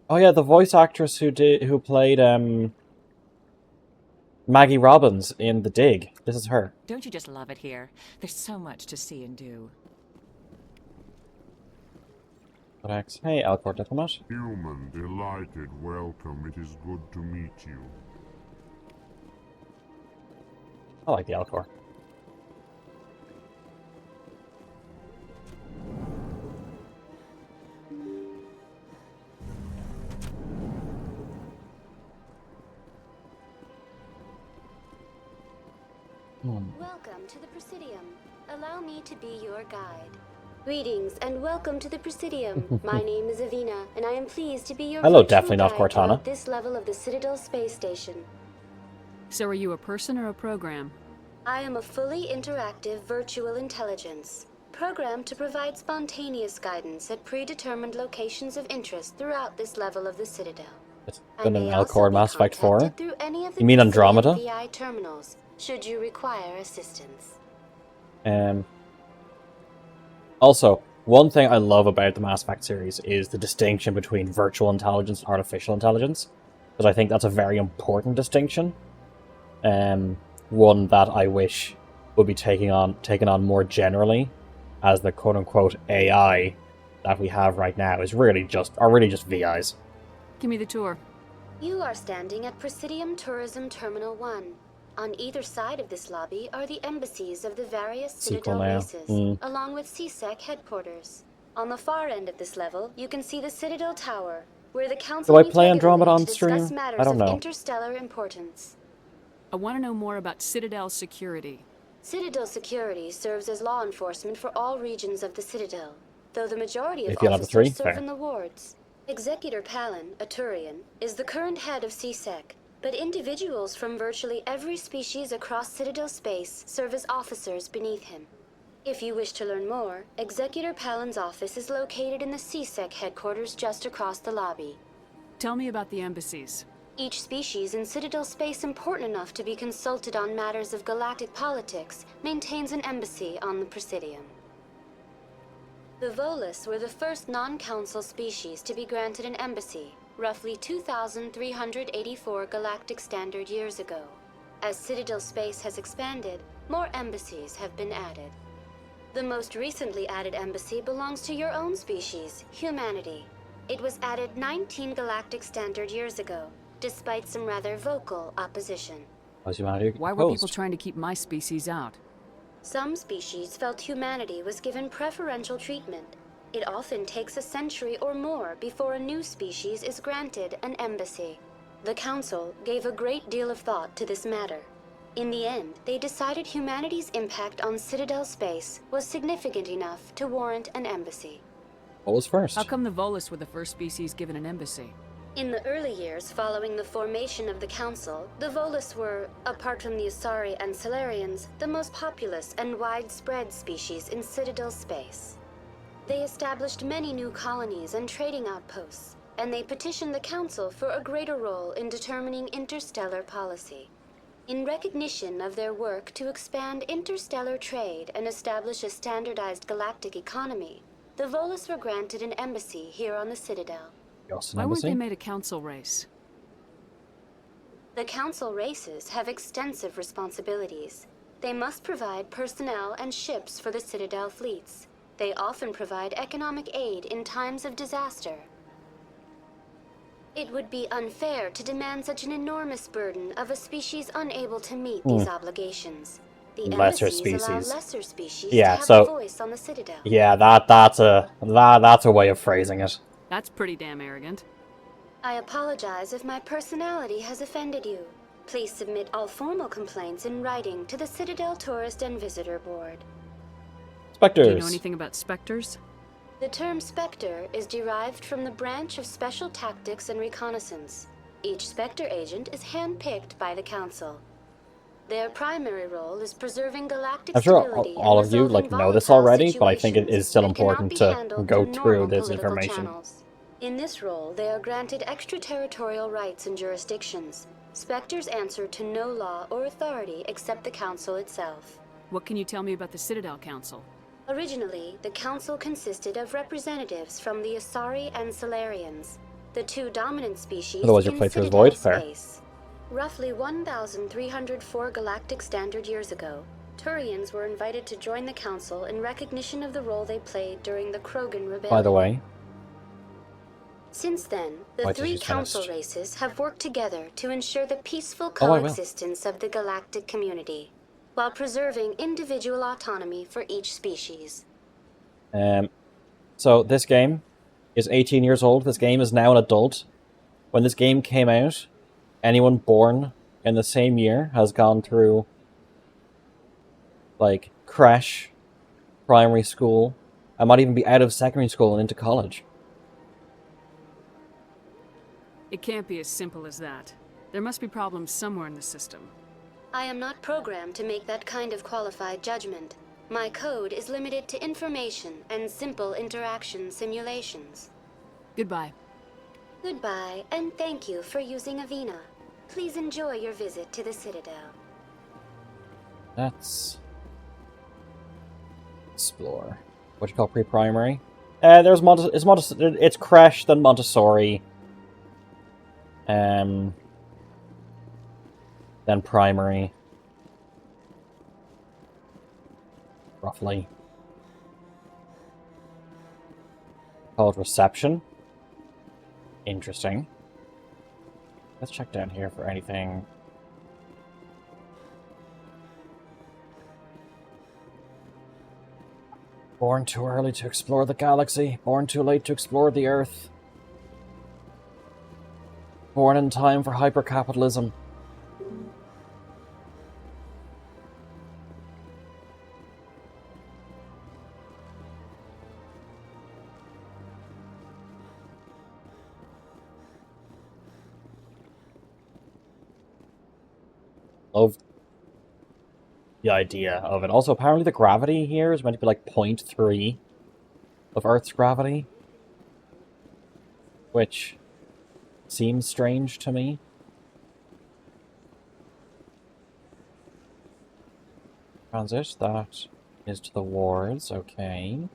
Oh yeah, the voice actress who played Maggie Robbins in The Dig. This is her. Don't you just love it here? There's so much to see and do. Hey, Alcor Diplomat. Human, delighted, welcome. It is good to meet you. I like the Alcor. Welcome to the Presidium. Allow me to be your guide. Greetings and welcome to the Presidium. My name is Avina, and I am pleased to be your Hello, virtual definitely not guide Cortana. throughout this level of the Citadel space station. So are you a person or a program? I am a fully interactive virtual intelligence, programmed to provide spontaneous guidance at predetermined locations of interest throughout this level of the Citadel. It's I been may an also Alcor be Mass Effect 4. contacted through any of the You mean Presidium Andromeda? VI terminals, should you require assistance. Also, one thing I love about the Mass Effect series is the distinction between virtual intelligence and artificial intelligence, because I think that's a very important distinction. One that I wish would be taken on more generally, as the quote-unquote AI that we have right now is really just VIs. Give me the tour. You are standing at Presidium Tourism Terminal 1. On either side of this lobby are the embassies of the various Citadel races, along with CSEC headquarters. On the far end of this level, you can see the Citadel Tower, where the Council Do I meets play regularly Andromeda on to discuss stream? matters I don't of know. interstellar importance. I want to know more about Citadel security. Citadel security serves as law enforcement for all regions of the Citadel, though the majority of If you have the three, officers serve fair. in the wards. Executor Palin, a Turian, is the current head of CSEC, but individuals from virtually every species across Citadel space serve as officers beneath him. If you wish to learn more, Executor Palin's office is located in the CSEC headquarters just across the lobby. Tell me about the embassies. Each species in Citadel space important enough to be consulted on matters of galactic politics maintains an embassy on the Presidium. The Volus were the first non-council species to be granted an embassy, roughly 2,384 galactic standard years ago. As Citadel space has expanded, more embassies have been added. The most recently added embassy belongs to your own species, humanity. It was added 19 galactic standard years ago, despite some rather vocal opposition. Why were people trying to keep my species out? Some species felt humanity was given preferential treatment. It often takes a century or more before a new species is granted an embassy. The Council gave a great deal of thought to this matter. In the end, they decided humanity's impact on Citadel space was significant enough to warrant an embassy. What was first? How come the Volus were the first species given an embassy? In the early years following the formation of the Council, the Volus were, apart from the Asari and Solarians, the most populous and widespread species in Citadel space. They established many new colonies and trading outposts, and they petitioned the Council for a greater role in determining interstellar policy. In recognition of their work to expand interstellar trade and establish a standardized galactic economy, the Volus were granted an embassy here on the Citadel. Why weren't they made a council race? The council races have extensive responsibilities. They must provide personnel and ships for the Citadel fleets. They often provide economic aid in times of disaster. It would be unfair to demand such an enormous burden of a species unable to meet these obligations. The Lesser embassies allow species. lesser species Yeah, to have so a voice on the Citadel. yeah, that's a way of phrasing it. That's pretty damn arrogant. I apologize if my personality has offended you. Please submit all formal complaints in writing to the Citadel Tourist and Visitor Board. Spectres. Do you know anything about specters? The term Spectre is derived from the branch of Special Tactics and Reconnaissance. Each Spectre agent is handpicked by the Council. Their primary role is preserving galactic I'm sure stability all and of you resolving know this volatile already, but I think it situations is still that cannot important be to handled go through through normal this political information. channels. In this role, they are granted extraterritorial rights and jurisdictions. Spectres answer to no law or authority except the Council itself. What can you tell me about the Citadel Council? Originally, the Council consisted of representatives from the Asari and Solarians, the two dominant species Otherwise your in playthrough is Citadel void? Fair. space. Roughly 1,304 galactic standard years ago, Turians were invited to join the Council in recognition of the role they played during the Krogan Rebellion. By the way, Since then, the Why did three you council finish? races have worked together to ensure the peaceful Oh, I will. coexistence of the galactic community. while preserving individual autonomy for each species. So this game is 18 years old. This game is now an adult. When this game came out, anyone born in the same year has gone through, like, creche, primary school, and might even be out of secondary school and into college. It can't be as simple as that. There must be problems somewhere in the system. I am not programmed to make that kind of qualified judgment. My code is limited to information and simple interaction simulations. Goodbye. Goodbye, and thank you for using Avina. Please enjoy your visit to the Citadel. Let's explore. What you call pre-primary? There's it's creche, then Montessori. Then primary. Roughly. Called reception. Interesting. Let's check down here for anything. Born too early to explore the galaxy. Born too late to explore the Earth. Born in time for hypercapitalism. Love the idea of it. Also, apparently the gravity here is meant to be like 0.3 of Earth's gravity, which seems strange to me. Transit, that is to the wards, okay.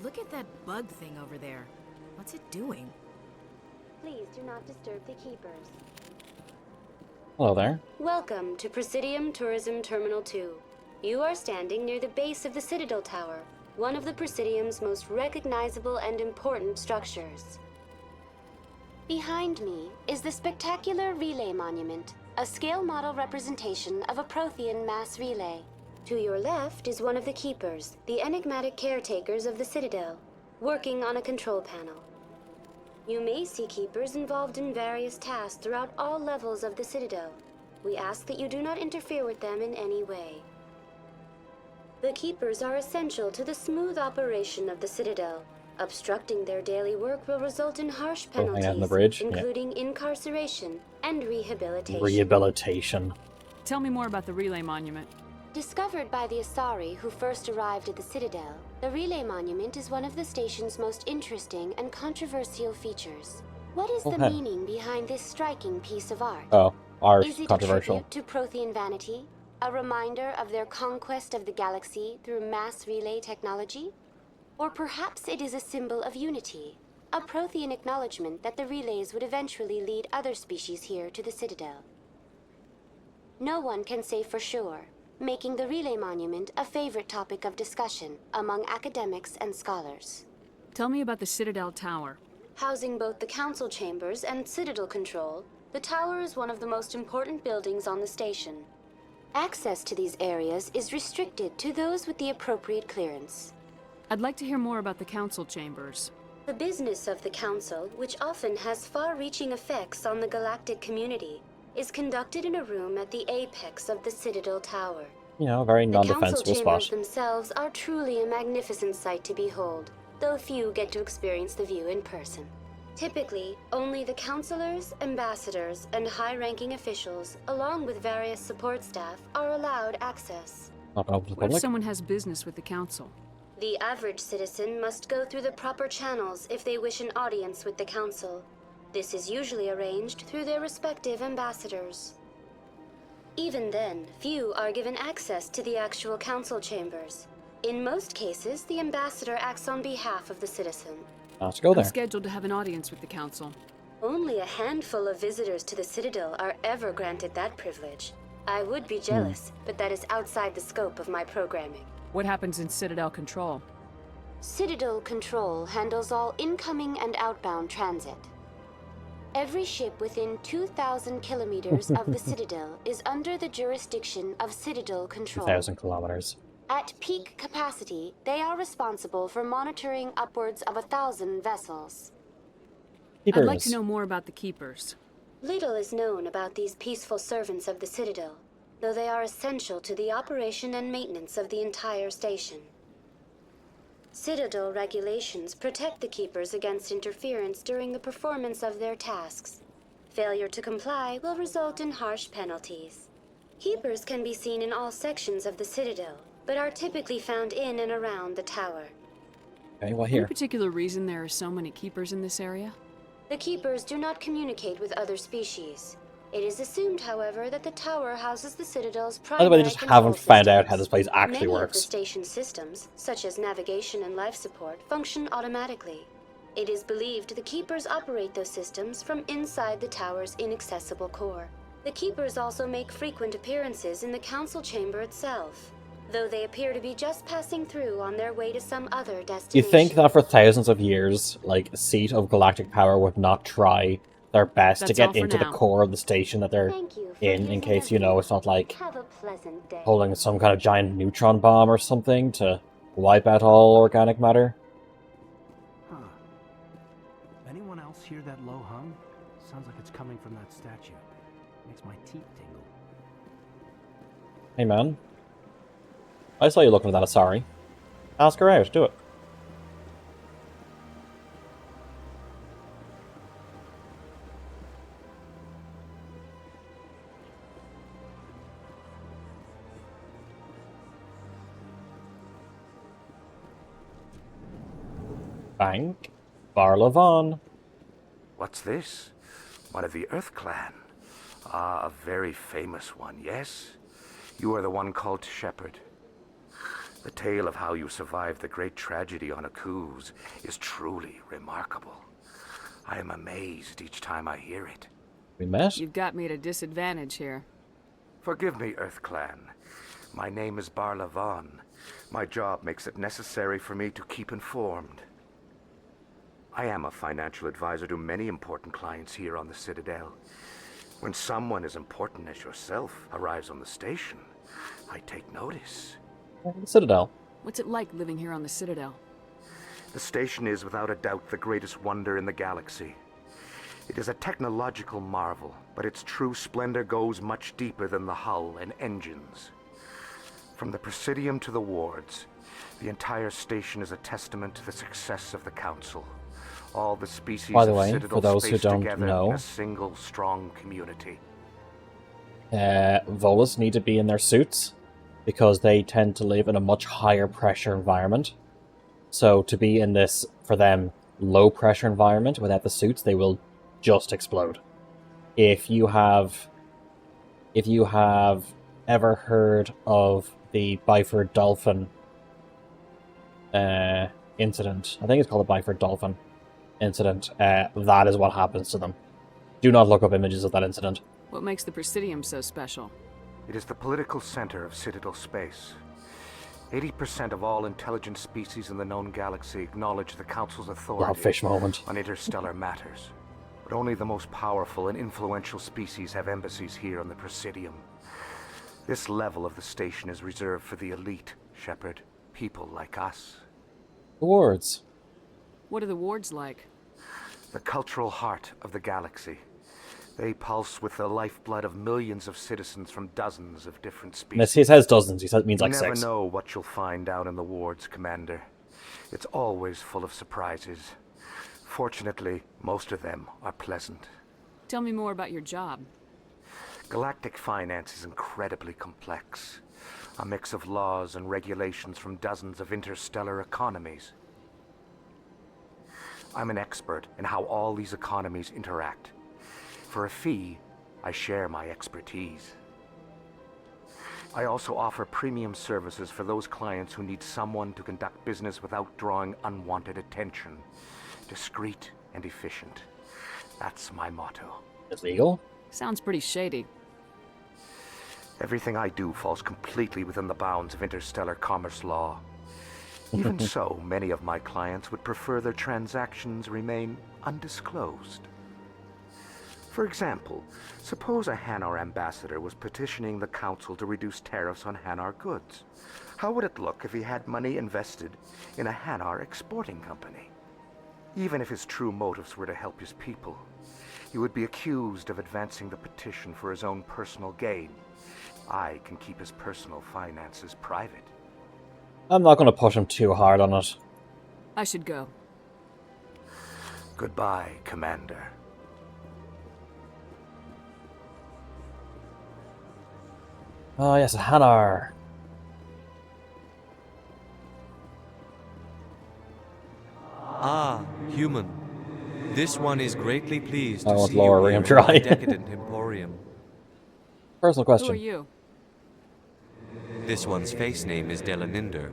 Look at that bug thing over there. What's it doing? Please do not disturb the keepers. Hello there. Welcome to Presidium Tourism Terminal 2. You are standing near the base of the Citadel Tower, one of the Presidium's most recognizable and important structures. Behind me is the spectacular Relay Monument, a scale model representation of a Prothean mass relay. To your left is one of the keepers, the enigmatic caretakers of the Citadel, working on a control panel. You may see keepers involved in various tasks throughout all levels of the Citadel. We ask that you do not interfere with them in any way. The keepers are essential to the smooth operation of the Citadel. Obstructing their daily work will result in harsh penalties, on the bridge. including incarceration and rehabilitation. Rehabilitation. Tell me more about the Relay Monument. Discovered by the Asari who first arrived at the Citadel, the Relay Monument is one of the station's most interesting and controversial features. What is the meaning behind this striking piece of art? Oh, art Is it controversial. a tribute to Prothean vanity? A reminder of their conquest of the galaxy through mass relay technology? Or perhaps it is a symbol of unity, a Prothean acknowledgement that the relays would eventually lead other species here to the Citadel. No one can say for sure, making the Relay Monument a favorite topic of discussion among academics and scholars. Tell me about the Citadel Tower. Housing both the council chambers and Citadel control, the tower is one of the most important buildings on the station. Access to these areas is restricted to those with the appropriate clearance. I'd like to hear more about the council chambers. The business of the council, which often has far-reaching effects on the galactic community, is conducted in a room at the apex of the Citadel Tower. You know, a very The council non-defensible chambers spot. themselves are truly a magnificent sight to behold, though few get to experience the view in person. Typically, only the councilors, ambassadors, and high-ranking officials, along with various support staff, are allowed access. Not open to the What if public. someone has business with the council? The average citizen must go through the proper channels if they wish an audience with the council. This is usually arranged through their respective ambassadors. Even then, few are given access to the actual council chambers. In most cases, the ambassador acts on behalf of the citizen. Let's go there. I'm scheduled to have an audience with the council. Only a handful of visitors to the Citadel are ever granted that privilege. I would be jealous, but that is outside the scope of my programming. What happens in Citadel Control? Citadel Control handles all incoming and outbound transit. Every ship within 2,000 kilometers of the Citadel is under the jurisdiction of Citadel Control. 2,000 kilometers. At peak capacity, they are responsible for monitoring upwards of 1,000 vessels. I'd like to know more about the Keepers. Little is known about these peaceful servants of the Citadel, though they are essential to the operation and maintenance of the entire station. Citadel regulations protect the Keepers against interference during the performance of their tasks. Failure to comply will result in harsh penalties. Keepers can be seen in all sections of the Citadel, but are typically found in and around the tower. Okay, well here. Any particular reason there are so many Keepers in this area? The Keepers do not communicate with other species. It is assumed, however, that the tower houses the Citadel's By primary the way, they just haven't found out how this place actually Many works. of the station's systems, such as navigation and life support, function automatically. It is believed the Keepers operate those systems from inside the tower's inaccessible core. The Keepers also make frequent appearances in the council chamber itself, though they appear to be just passing through on their way to some other destination. You think that for thousands of years, like, a seat of galactic power would not try their best to get into the core of the station that they're in case, you know, it's not like holding some kind of giant neutron bomb or something to wipe out all organic matter? Huh. Anyone else hear that low hum? Sounds like it's coming from that statue. Makes my teeth tingle. Hey man. I saw you looking at that Asari. Ask her out, do it. Bank. Barlavon. What's this? One of the Earth Clan. Ah, a very famous one, yes? You are the one called Shepherd. The tale of how you survived the great tragedy on Akuz is truly remarkable. I am amazed each time I hear it. We met? You've got me at a disadvantage here. Forgive me, Earth Clan. My name is Barlavon. My job makes it necessary for me to keep informed. I am a financial advisor to many important clients here on the Citadel. When someone as important as yourself arrives on the station, I take notice. Citadel. What's it like living here on the Citadel? The station is without a doubt the greatest wonder in the galaxy. It is a technological marvel, but its true splendor goes much deeper than the hull and engines. From the Presidium to the wards, the entire station is a testament to the success of the Council. All the species By the of way, Citadel for those who spaced don't together know, in a single strong community. Volus need to be in their suits because they tend to live in a much higher pressure environment. So to be in this, for them, low pressure environment without the suits, they will just explode. If you have ever heard of the Byford Dolphin incident, I think it's called the Byford Dolphin incident, that is what happens to them. Do not look up images of that incident. What makes the Presidium so special? It is the political center of Citadel space. 80% of all intelligent species in the known galaxy acknowledge the Council's authority Fish moment. on interstellar matters. But only the most powerful and influential species have embassies here on the Presidium. This level of the station is reserved for the elite, Shepherd. People like us. The wards. What are the wards like? The cultural heart of the galaxy. They pulse with the lifeblood of millions of citizens from dozens of different species. He says dozens, he says it means like You 6. never know what you'll find down in the wards, Commander. It's always full of surprises. Fortunately, most of them are pleasant. Tell me more about your job. Galactic finance is incredibly complex. A mix of laws and regulations from dozens of interstellar economies. I'm an expert in how all these economies interact. For a fee, I share my expertise. I also offer premium services for those clients who need someone to conduct business without drawing unwanted attention. Discreet and efficient. That's my motto. It's legal? Sounds pretty shady. Everything I do falls completely within the bounds of interstellar commerce law. Even so, many of my clients would prefer their transactions remain undisclosed. For example, suppose a Hanar ambassador was petitioning the council to reduce tariffs on Hanar goods. How would it look if he had money invested in a Hanar exporting company? Even if his true motives were to help his people, he would be accused of advancing the petition for his own personal gain. I can keep his personal finances private. I'm not going to push him too hard on it. I should go. Goodbye, Commander. Oh yes, Hanar. Ah, human. This one is greatly pleased I to want see Laura you ring him here in dry. the decadent emporium. Personal question. Who are you? This one's face name is Delaninder,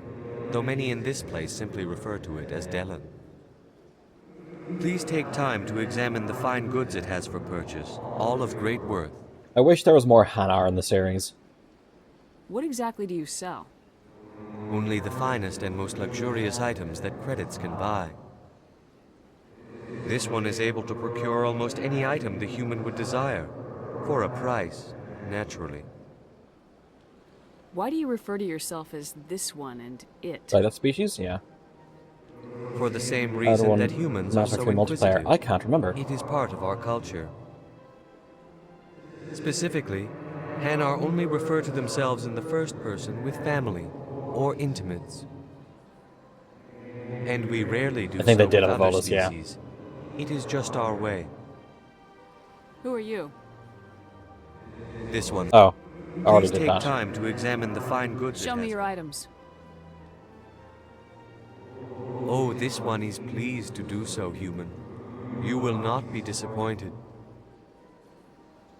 though many in this place simply refer to it as Delan. Please take time to examine the fine goods it has for purchase, all of great worth. I wish there was more Hanar in the series. What exactly do you sell? Only the finest and most luxurious items that credits can buy. This one is able to procure almost any item the human would desire, for a price, naturally. Why do you refer to yourself as this one and it? Like that species? Yeah. For the same reason that humans are so inquisitive. I can't remember. It is part of our culture. Specifically, Hanar only refer to themselves in the first person with family or intimates. And we rarely do so with other species. It is just our way. Who are you? This one. Oh, already Please did take that. time to examine the fine goods. Show me your items. Oh, this one is pleased to do so, human. You will not be disappointed.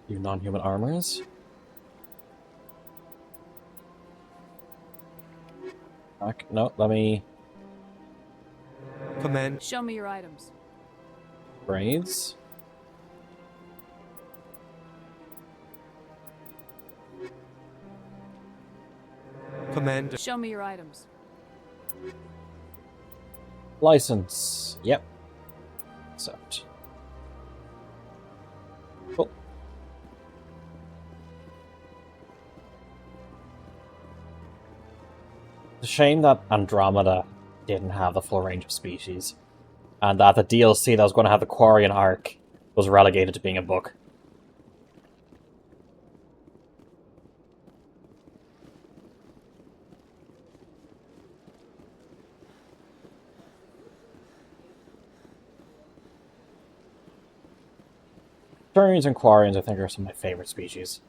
You non-human armors? No, let me... Command. Show me your items. Braids? Commander. Show me your items. License. Yep. Accept. Cool. It's a shame that Andromeda didn't have the full range of species, and that the DLC that was going to have the Quarian arc was relegated to being a book. Turians and Quarians, I think, are some of my favorite species.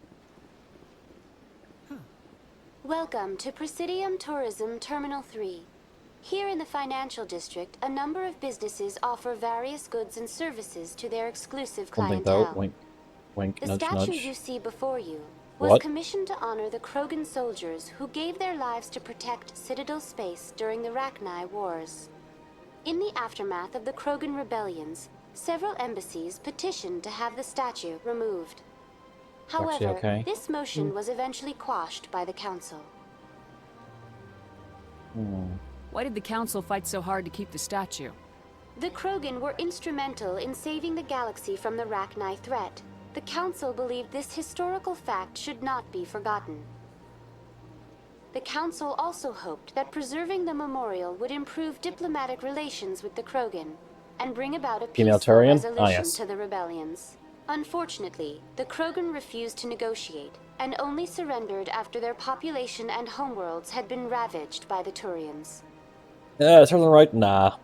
Welcome to Presidium Tourism Terminal 3. Here in the financial district, a number of businesses offer various goods and services to their exclusive Something clientele. though, wink, wink, The nudge, statue nudge. you see before you was What? commissioned to honor the Krogan soldiers who gave their lives to protect Citadel space during the Rachni Wars. In the aftermath of the Krogan rebellions, several embassies petitioned to have the statue removed. However, okay. this motion was eventually quashed by the Council. Why did the Council fight so hard to keep the statue? The Krogan were instrumental in saving the galaxy from the Rachni threat. The Council believed this historical fact should not be forgotten. The Council also hoped that preserving the memorial would improve diplomatic relations with the Krogan and bring about a Female peaceful Turian? resolution Ah, yes. to the rebellions. Unfortunately, the Krogan refused to negotiate and only surrendered after their population and homeworlds had been ravaged by the Turians. Yeah, it serves them right? Nah.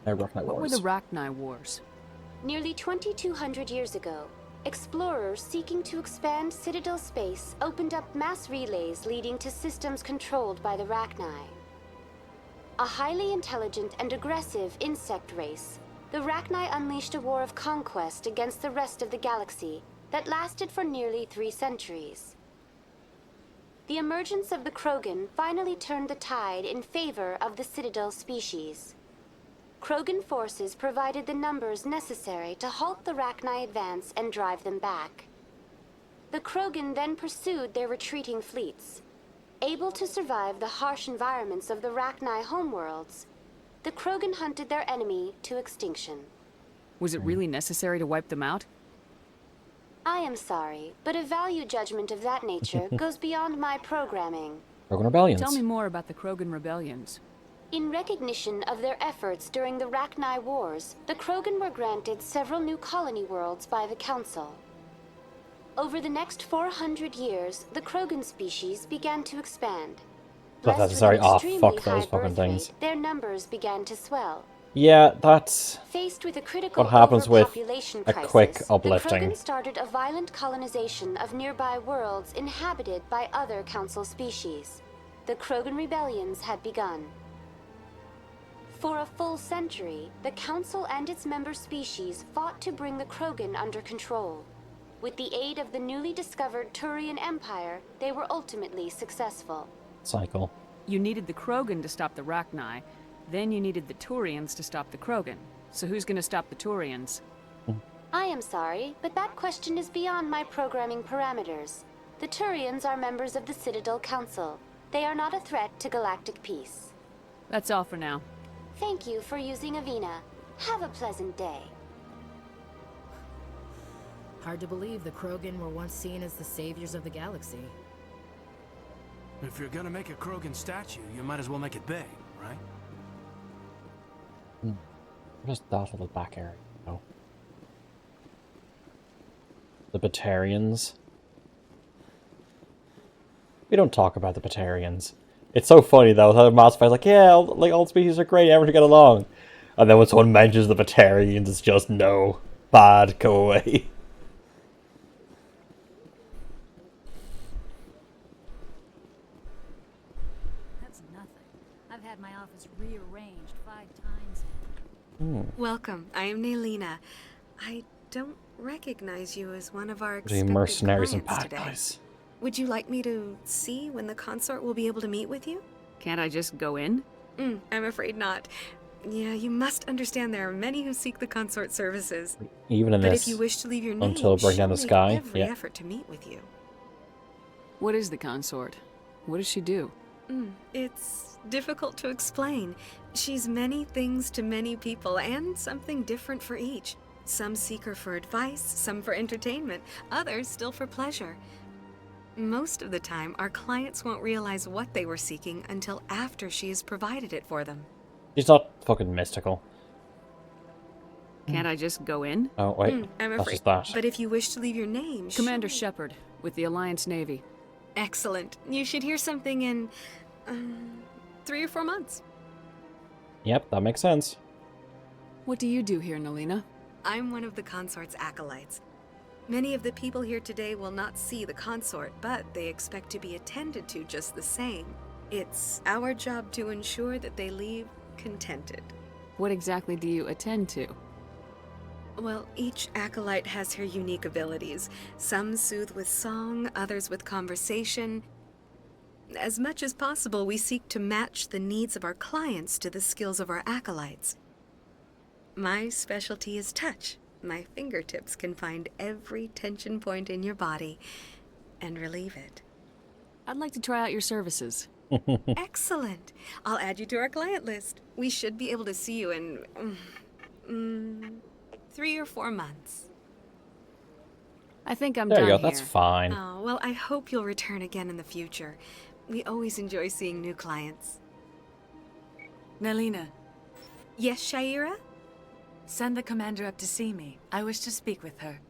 What were the Rachni Wars? Nearly 2,200 years ago, explorers seeking to expand Citadel space opened up mass relays leading to systems controlled by the Rachni. A highly intelligent and aggressive insect race, the Rachni unleashed a war of conquest against the rest of the galaxy that lasted for nearly 3 centuries. The emergence of the Krogan finally turned the tide in favor of the Citadel species. Krogan forces provided the numbers necessary to halt the Rachni advance and drive them back. The Krogan then pursued their retreating fleets. Able to survive the harsh environments of the Rachni homeworlds, the Krogan hunted their enemy to extinction. Was it really necessary to wipe them out? I am sorry, but a value judgment of that nature goes beyond my programming. Krogan rebellions. Tell me more about the Krogan rebellions. In recognition of their efforts during the Rachni Wars, the Krogan were granted several new colony worlds by the Council. Over the next 400 years, the Krogan species began to expand. That's necessary. Oh, fuck those fucking things. Their numbers began to swell. Yeah, that's Faced with a critical what happens with overpopulation a crisis, quick uplifting. the Krogan started a violent colonization of nearby worlds inhabited by other Council species. The Krogan rebellions had begun. For a full century, the Council and its member species fought to bring the Krogan under control. With the aid of the newly discovered Turian Empire, they were ultimately successful. Cycle. You needed the Krogan to stop the Rachni, then you needed the Turians to stop the Krogan. So who's gonna stop the Turians? I am sorry, but that question is beyond my programming parameters. The Turians are members of the Citadel Council. They are not a threat to galactic peace. That's all for now. Thank you for using Avina. Have a pleasant day. Hard to believe the Krogan were once seen as the saviors of the galaxy. If you're gonna make a Krogan statue, you might as well make it big, right? Just that little back area. Oh. The Batarians. We don't talk about the Batarians. It's so funny though, how Mass Effect's like, yeah, all species are great, everyone get along. And then when someone mentions the Batarians, it's just, no. Bad, go away. That's nothing. I've had my office rearranged 5 times. Welcome. I am Naelina. I don't recognize you as one of our The expected mercenaries and clients bad today. guys. Would you like me to see when the consort will be able to meet with you? Can't I just go in? I'm afraid not. Yeah, you must understand there are many who seek the consort services. Even in but this, if you wish to leave your name, until Bring Down the she'll make Sky, every yeah. effort to meet with you. What is the consort? What does she do? It's difficult to explain. She's many things to many people, and something different for each. Some seek her for advice, some for entertainment, others still for pleasure. Most of the time, our clients won't realize what they were seeking until after she has provided it for them. She's not fucking mystical. Can't I just go in? Oh, wait. I'm That's afraid. just that. But if you wish to leave your name, Commander Shepard, with the Alliance Navy. Excellent. You should hear something in 3 or 4 months. Yep, that makes sense. What do you do here, Naelina? I'm one of the consort's acolytes. Many of the people here today will not see the consort, but they expect to be attended to just the same. It's our job to ensure that they leave contented. What exactly do you attend to? Well, each acolyte has her unique abilities. Some soothe with song, others with conversation. As much as possible, we seek to match the needs of our clients to the skills of our acolytes. My specialty is touch. My fingertips can find every tension point in your body and relieve it. I'd like to try out your services. Excellent. I'll add you to our client list. We should be able to see you in 3 or 4 months. I think I'm There done you go, here. that's fine. Oh, well, I hope you'll return again in the future. We always enjoy seeing new clients. Naelina, Yes, Shaira? send the commander up to see me. I wish to speak with her.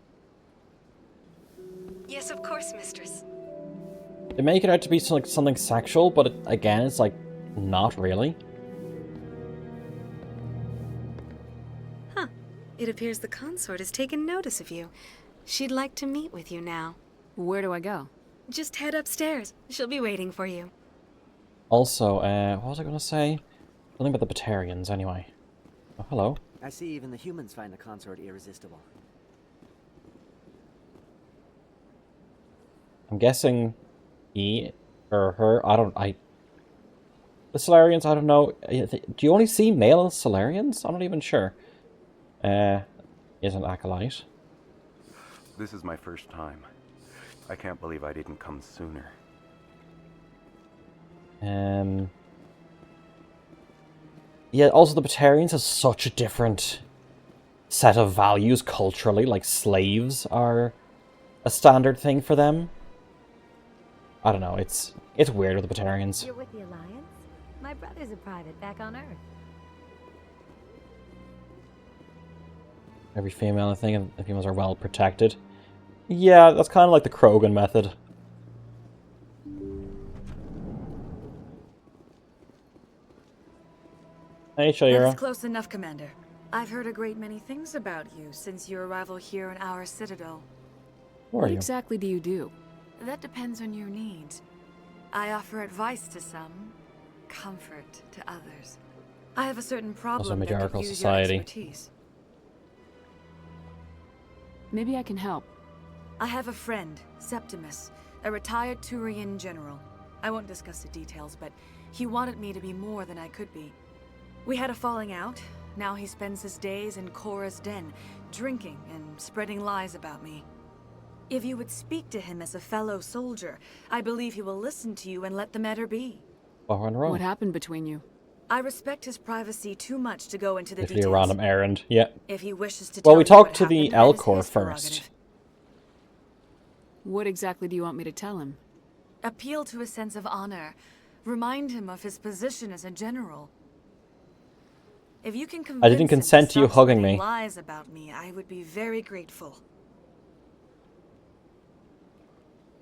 Yes, of course, mistress. They make it out to be something sexual, but again, it's like, not really. Huh. It appears the consort has taken notice of you. She'd like to meet with you now. Where do I go? Just head upstairs. She'll be waiting for you. Also, what was I going to say? Something about the Batarians, anyway. Oh, hello. I see even the humans find the consort irresistible. I'm guessing he or her, the Solarians, I don't know. Do you only see male Solarians? I'm not even sure. Is an acolyte. This is my first time. I can't believe I didn't come sooner. Yeah, also the Batarians have such a different set of values culturally. Like, slaves are a standard thing for them. I don't know, it's weird with the Batarians. You're with the Alliance? My brother's a private back on Earth. Every female, I think, and the females are well protected. Yeah, that's kind of like the Krogan method. Hey, Shayera. That's close enough, Commander. I've heard a great many things about you since your arrival here in our citadel. What exactly do you do? That depends on your needs. I offer advice to some, comfort to others. I have a certain problem that could matriarchal use society. your expertise. Maybe I can help. I have a friend, Septimus, a retired Turian general. I won't discuss the details, but he wanted me to be more than I could be. We had a falling out. Now he spends his days in Korra's den, drinking and spreading lies about me. If you would speak to him as a fellow soldier, I believe he will listen to you and let the matter be. What happened between you? I respect his privacy too much to go into the Literally details. a random errand, yeah. If he wishes to Well, tell we you talked what to the happened, that is Elcor his first. prerogative. What exactly do you want me to tell him? Appeal to his sense of honor. Remind him of his position as a general. If you can convince I didn't consent to you him stop hugging spreading me. lies about me, I would be very grateful.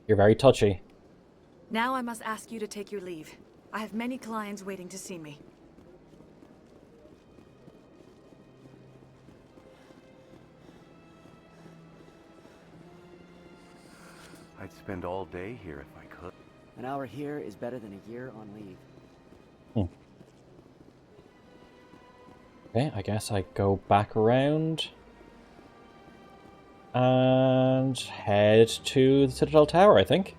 You're very touchy. Now I must ask you to take your leave. I have many clients waiting to see me. I'd spend all day here if I could. An hour here is better than a year on leave. Okay, I guess I go back around and head to the Citadel Tower, I think.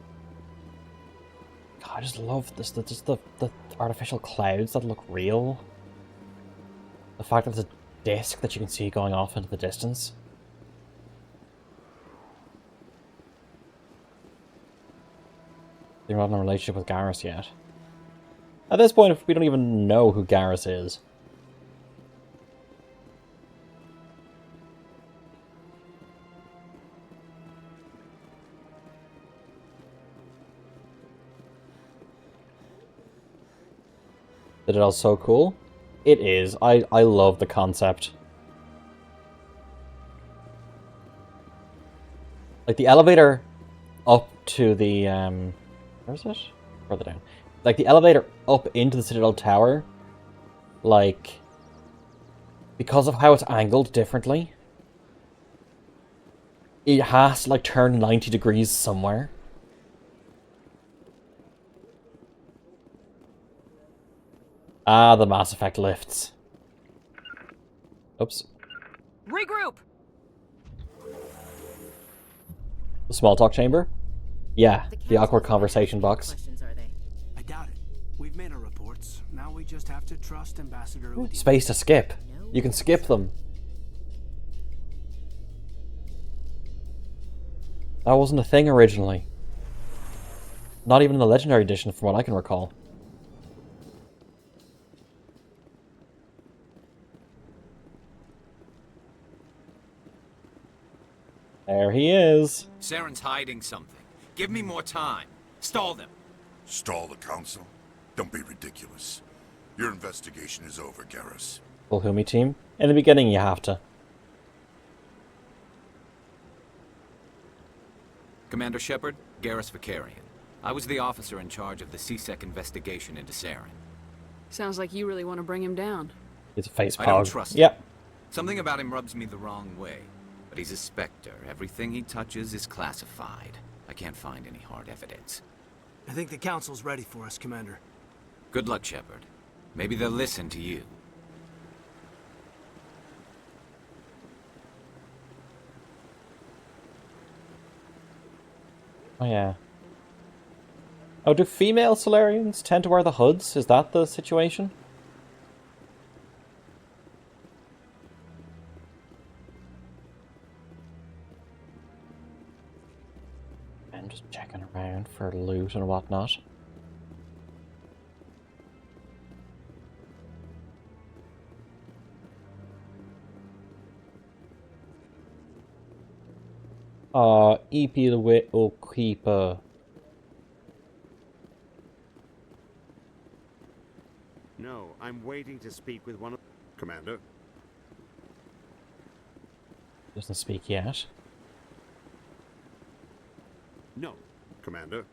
God, I just love this, the artificial clouds that look real. The fact that there's a disc that you can see going off into the distance. They're not in a relationship with Garrus yet. At this point, we don't even know who Garrus is. Citadel's so cool. It is. I love the concept. Like the elevator up to the where is it? Further down. Like the elevator up into the Citadel Tower, like because of how it's angled differently, it has to like turn 90 degrees somewhere. Ah, the Mass Effect lifts. Oops. Regroup! The small talk chamber? Yeah, the awkward conversation box. I doubt it. We've made our reports. Now we just have to trust Ambassador Udi. Space to skip. You can skip them. That wasn't a thing originally. Not even in the Legendary Edition, from what I can recall. There he is. Saren's hiding something. Give me more time. Stall them. Stall the council? Don't be ridiculous. Your investigation is over, Garrus. Bulhumi team. In the beginning, you have to. Commander Shepard, Garrus Vicarian. I was the officer in charge of the CSEC investigation into Saren. Sounds like you really want to bring him down. It's a face I don't pog. trust him. Yep. Something about him rubs me the wrong way. But he's a Spectre. Everything he touches is classified. I can't find any hard evidence. I think the council's ready for us, Commander. Good luck, Shepard. Maybe they'll listen to you. Oh yeah. Oh, do female Solarians tend to wear the hoods? Is that the situation? I'm just checking around for loot and whatnot. EP the Whittle Keeper. No, I'm waiting to speak with one of... Commander? Doesn't speak yet. No, Commander.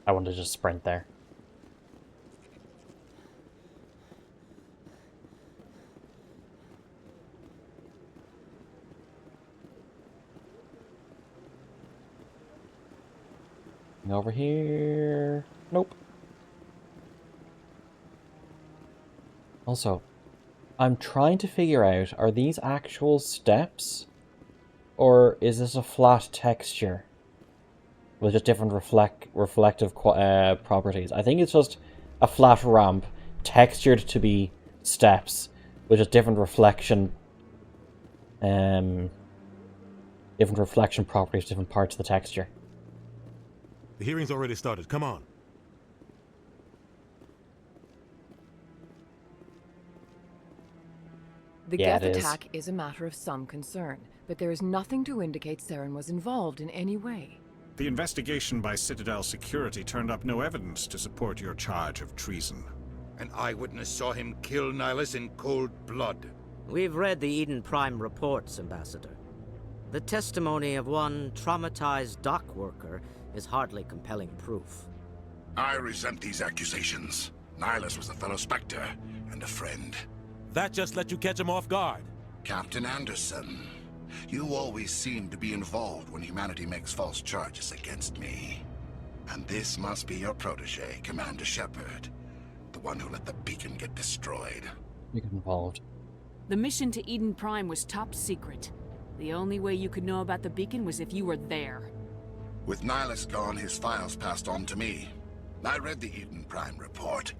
I wanted to just sprint there. Over here. Nope. Also, I'm trying to figure out, are these actual steps? Or is this a flat texture? With just different reflective properties. I think it's just a flat ramp, textured to be steps, with just different reflection properties, different parts of the texture. The hearing's already started. Come on. The Geth attack is a matter of some concern, but there is nothing to indicate Saren was involved in any way. The investigation by Citadel Security turned up no evidence to support your charge of treason. An eyewitness saw him kill Nihilus in cold blood. We've read the Eden Prime reports, Ambassador. The testimony of one traumatized dock worker is hardly compelling proof. I resent these accusations. Nihilus was a fellow Spectre and a friend. That just let you catch him off guard. Captain Anderson, you always seem to be involved when humanity makes false charges against me. And this must be your protege, Commander Shepard. The one who let the beacon get destroyed. You get involved. The mission to Eden Prime was top secret. The only way you could know about the beacon was if you were there. With Nihilus gone, his files passed on to me. I read the Eden Prime report.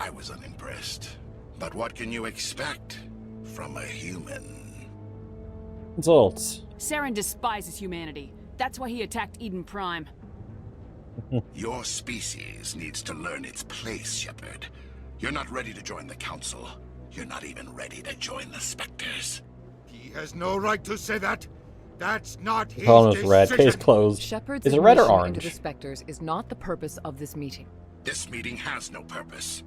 I was unimpressed. But what can you expect from a human? Results. Saren despises humanity. That's why he attacked Eden Prime. Your species needs to learn its place, Shepard. You're not ready to join the Council. You're not even ready to join the Spectres. He has no right to say that. That's not his Column is decision. red. Case closed. Shepard's Is it red or admission orange? into the Spectres is not the purpose of this meeting. This meeting has no purpose.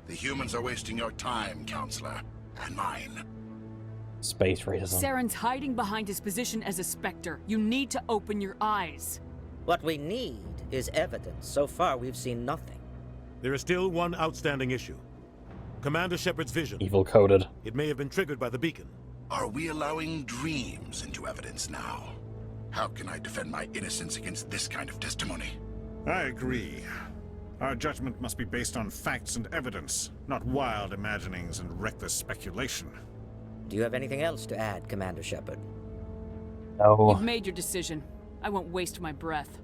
The humans are wasting your time, Counselor, and mine. Space racism. Saren's hiding behind his position as a Spectre. You need to open your eyes. What we need is evidence. So far, we've seen nothing. There is still one outstanding issue. Commander Shepard's vision. Evil coded. It may have been triggered by the beacon. Are we allowing dreams into evidence now? How can I defend my innocence against this kind of testimony? I agree. Our judgment must be based on facts and evidence, not wild imaginings and reckless speculation. Do you have anything else to add, Commander Shepard? No. You've made your decision. I won't waste my breath.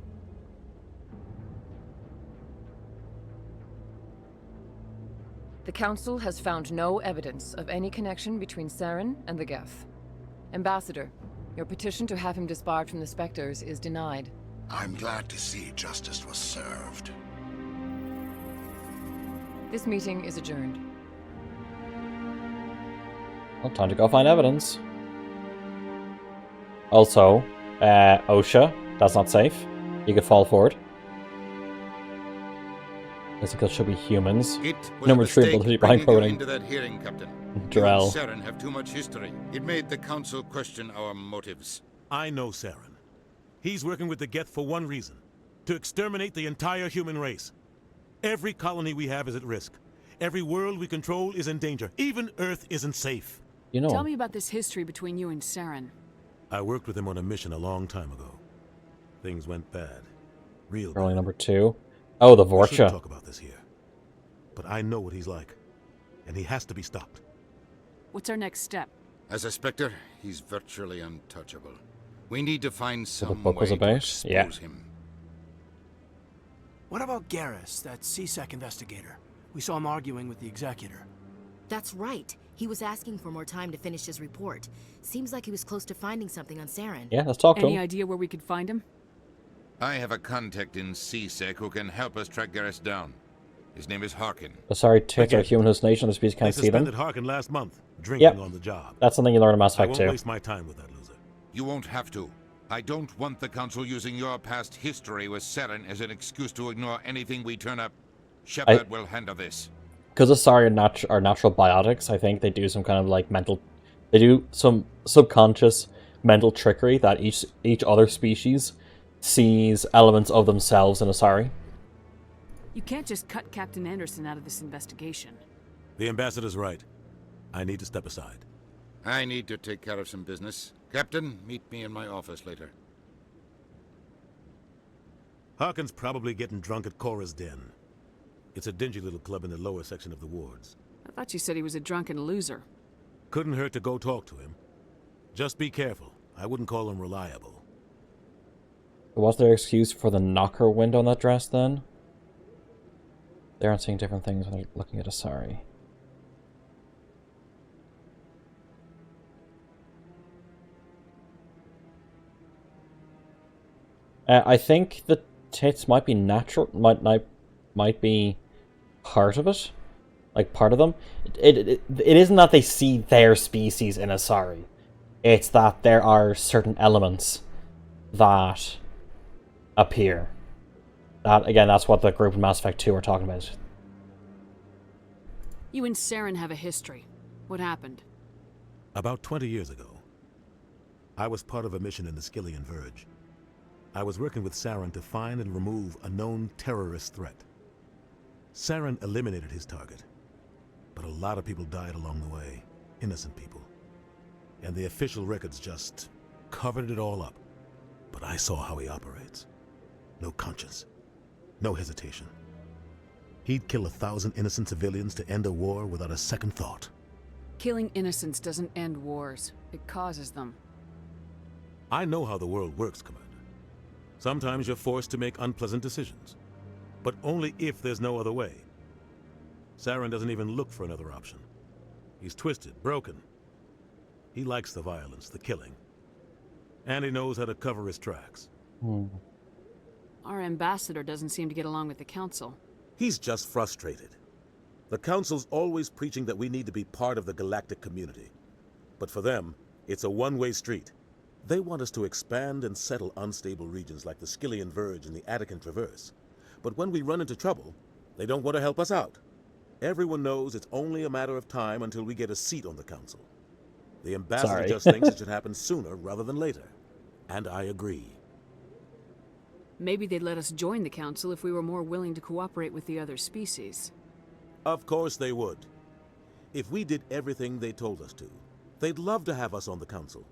The Council has found no evidence of any connection between Saren and the Geth. Ambassador, your petition to have him disbarred from the Spectres is denied. I'm glad to see justice was served. This meeting is adjourned. Well, time to go find evidence. Also, OSHA, that's not safe. You could fall for it. I think it should be humans. It was Number a 3 mistake ability bringing behind you coding. into that hearing, Captain. Drell. You and Saren have too much history. It made the Council question our motives. I know Saren. He's working with the Geth for one reason. To exterminate the entire human race. Every colony we have is at risk. Every world we control is in danger. Even Earth isn't safe. You know. Tell me about this history between you and Saren. I worked with him on a mission a long time ago. Things went bad. Real bad. Early number 2. Oh, the We shouldn't Vorcha. talk about this here. But I know what he's like. And he has to be stopped. What's our next step? As a Spectre, he's virtually untouchable. We need to find What some the book was way to about? expose Yeah. him. What about Garrus, that CSEC investigator? We saw him arguing with the Executor. That's right. He was asking for more time to finish his report. Seems like he was close to finding something on Saren. Yeah, let's talk to Any him. idea where we could find him? I have a contact in CSEC who can help us track Garrus down. His name is Harkin. The sorry tits are human hallucination. The species They can't see them. suspended Harkin last month, drinking Yep. on the job. That's something you learn in Mass I Effect won't 2. waste my time with that loser. You won't have to. I don't want the Council using your past history with Saren as an excuse to ignore anything we turn up. Shepard will handle this. Because Asari are natural biotics, I think they do some kind of like mental... They do some subconscious mental trickery that each other species sees elements of themselves in Asari. You can't just cut Captain Anderson out of this investigation. The ambassador's right. I need to step aside. I need to take care of some business. Captain, meet me in my office later. Harkin's probably getting drunk at Cora's Den. It's a dingy little club in the lower section of the wards. I thought you said he was a drunken loser. Couldn't hurt to go talk to him. Just be careful. I wouldn't call him reliable. What's their excuse for the knocker window on that dress, then? They aren't seeing different things when they're looking at Asari. I think the tits might be natural, might be part of it, like part of them. It isn't that they see their species in Asari. It's that there are certain elements that appear. That again, that's what the group in Mass Effect 2 are talking about. You and Saren have a history. What happened? About 20 years ago, I was part of a mission in the Skillian Verge. I was working with Saren to find and remove a known terrorist threat. Saren eliminated his target, but a lot of people died along the way, innocent people. And the official records just covered it all up. But I saw how he operates. No conscience, no hesitation. He'd kill 1,000 innocent civilians to end a war without a second thought. Killing innocents doesn't end wars. It causes them. I know how the world works, Commander. Sometimes you're forced to make unpleasant decisions, but only if there's no other way. Saren doesn't even look for another option. He's twisted, broken. He likes the violence, the killing. And he knows how to cover his tracks. Our ambassador doesn't seem to get along with the Council. He's just frustrated. The Council's always preaching that we need to be part of the galactic community. But for them, it's a one-way street. They want us to expand and settle unstable regions like the Skillian Verge and the Attican Traverse. But when we run into trouble, they don't want to help us out. Everyone knows it's only a matter of time until we get a seat on the Council. The ambassador just thinks it should happen sooner rather than later. And I agree. Maybe they'd let us join the Council if we were more willing to cooperate with the other species. Of course they would. If we did everything they told us to, they'd love to have us on the Council.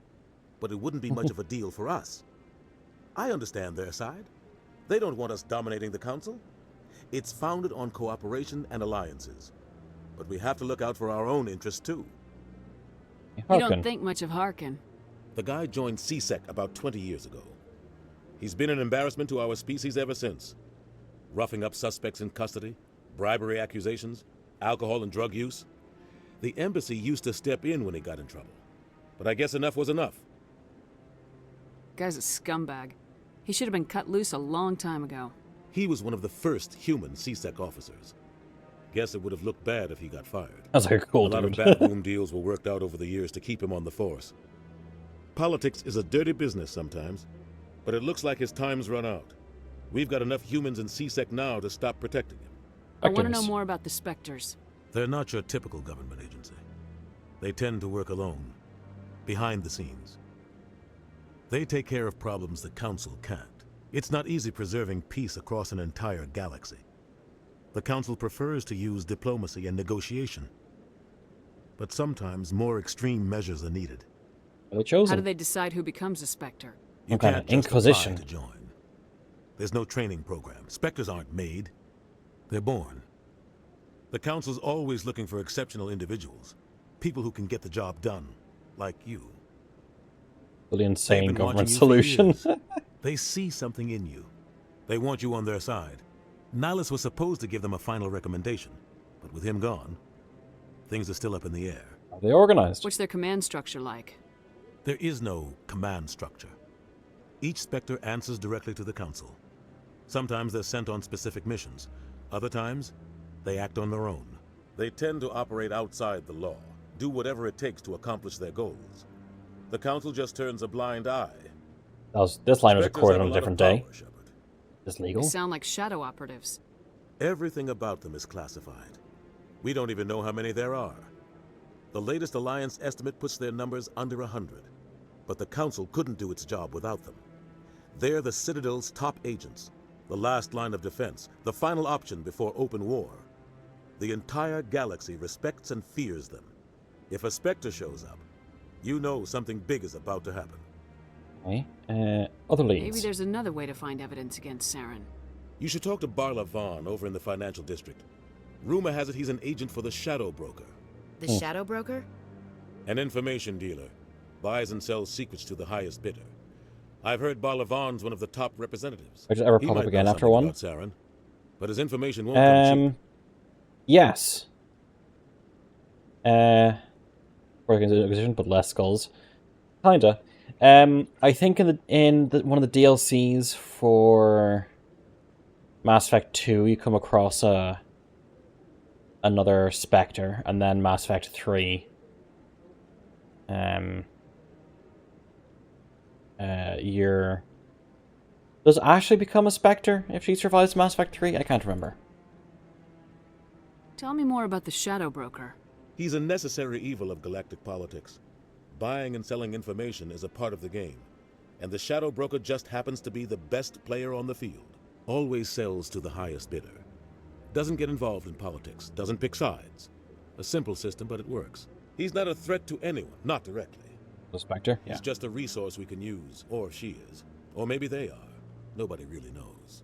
But it wouldn't be much of a deal for us. I understand their side. They don't want us dominating the Council. It's founded on cooperation and alliances. But we have to look out for our own interests, too. You don't think much of Harkin. The guy joined CSEC about 20 years ago. He's been an embarrassment to our species ever since. Roughing up suspects in custody, bribery accusations, alcohol and drug use. The embassy used to step in when he got in trouble. But I guess enough was enough. Guy's a scumbag. He should have been cut loose a long time ago. He was one of the first human CSEC officers. Guess it would have looked bad if he got fired. That's like a cool dude. A lot of backroom deals were worked out over the years to keep him on the force. Politics is a dirty business sometimes, but it looks like his time's run out. We've got enough humans in CSEC now to stop protecting him. I want to know more about the Spectres. They're not your typical government agency. They tend to work alone, behind the scenes. They take care of problems the Council can't. It's not easy preserving peace across an entire galaxy. The Council prefers to use diplomacy and negotiation. But sometimes more extreme measures are needed. How do they decide who becomes a Spectre? You can't just apply to join. There's no training program. Spectres aren't made. They're born. The Council's always looking for exceptional individuals. People who can get the job done. Like you. The insane government solution. They see something in you. They want you on their side. Nihilus was supposed to give them a final recommendation, but with him gone, things are still up in the air. Are they organized? What's their command structure like? There is no command structure. Each Spectre answers directly to the Council. Sometimes they're sent on specific missions. Other times, they act on their own. They tend to operate outside the law, do whatever it takes to accomplish their goals. The Council just turns a blind eye, This line was Spectres recorded have on a lot of different power, day. Shepard. Is They legal? sound like shadow operatives. Everything about them is classified. We don't even know how many there are. The latest Alliance estimate puts their numbers under 100. But the Council couldn't do its job without them. They're the Citadel's top agents, the last line of defense, the final option before open war. The entire galaxy respects and fears them. If a Spectre shows up, you know something big is about to happen. Okay. Other leads. Maybe there's another way to find evidence against Saren. You should talk to Barla Vaughn over in the financial district. Rumor has it he's an agent for the Shadow Broker. The Shadow Broker? An information dealer. Buys and sells secrets to the highest bidder. I've heard Barla Vaughn's one of the top representatives. Which ever He pop up might again know after something one? about Saren, but his information won't come cheap. Yes. Organization, but less skulls. Kinda. I think in one of the DLCs for Mass Effect 2, you come across another Spectre, and then Mass Effect 3. Does Ashley become a Spectre if she survives Mass Effect 3? I can't remember. Tell me more about the Shadow Broker. He's a necessary evil of galactic politics. Buying and selling information is a part of the game, and the Shadow Broker just happens to be the best player on the field. Always sells to the highest bidder. Doesn't get involved in politics, doesn't pick sides. A simple system, but it works. He's not a threat to anyone, not directly. The Spectre? Yeah. He's just a resource we can use, or she is. Or maybe they are. Nobody really knows.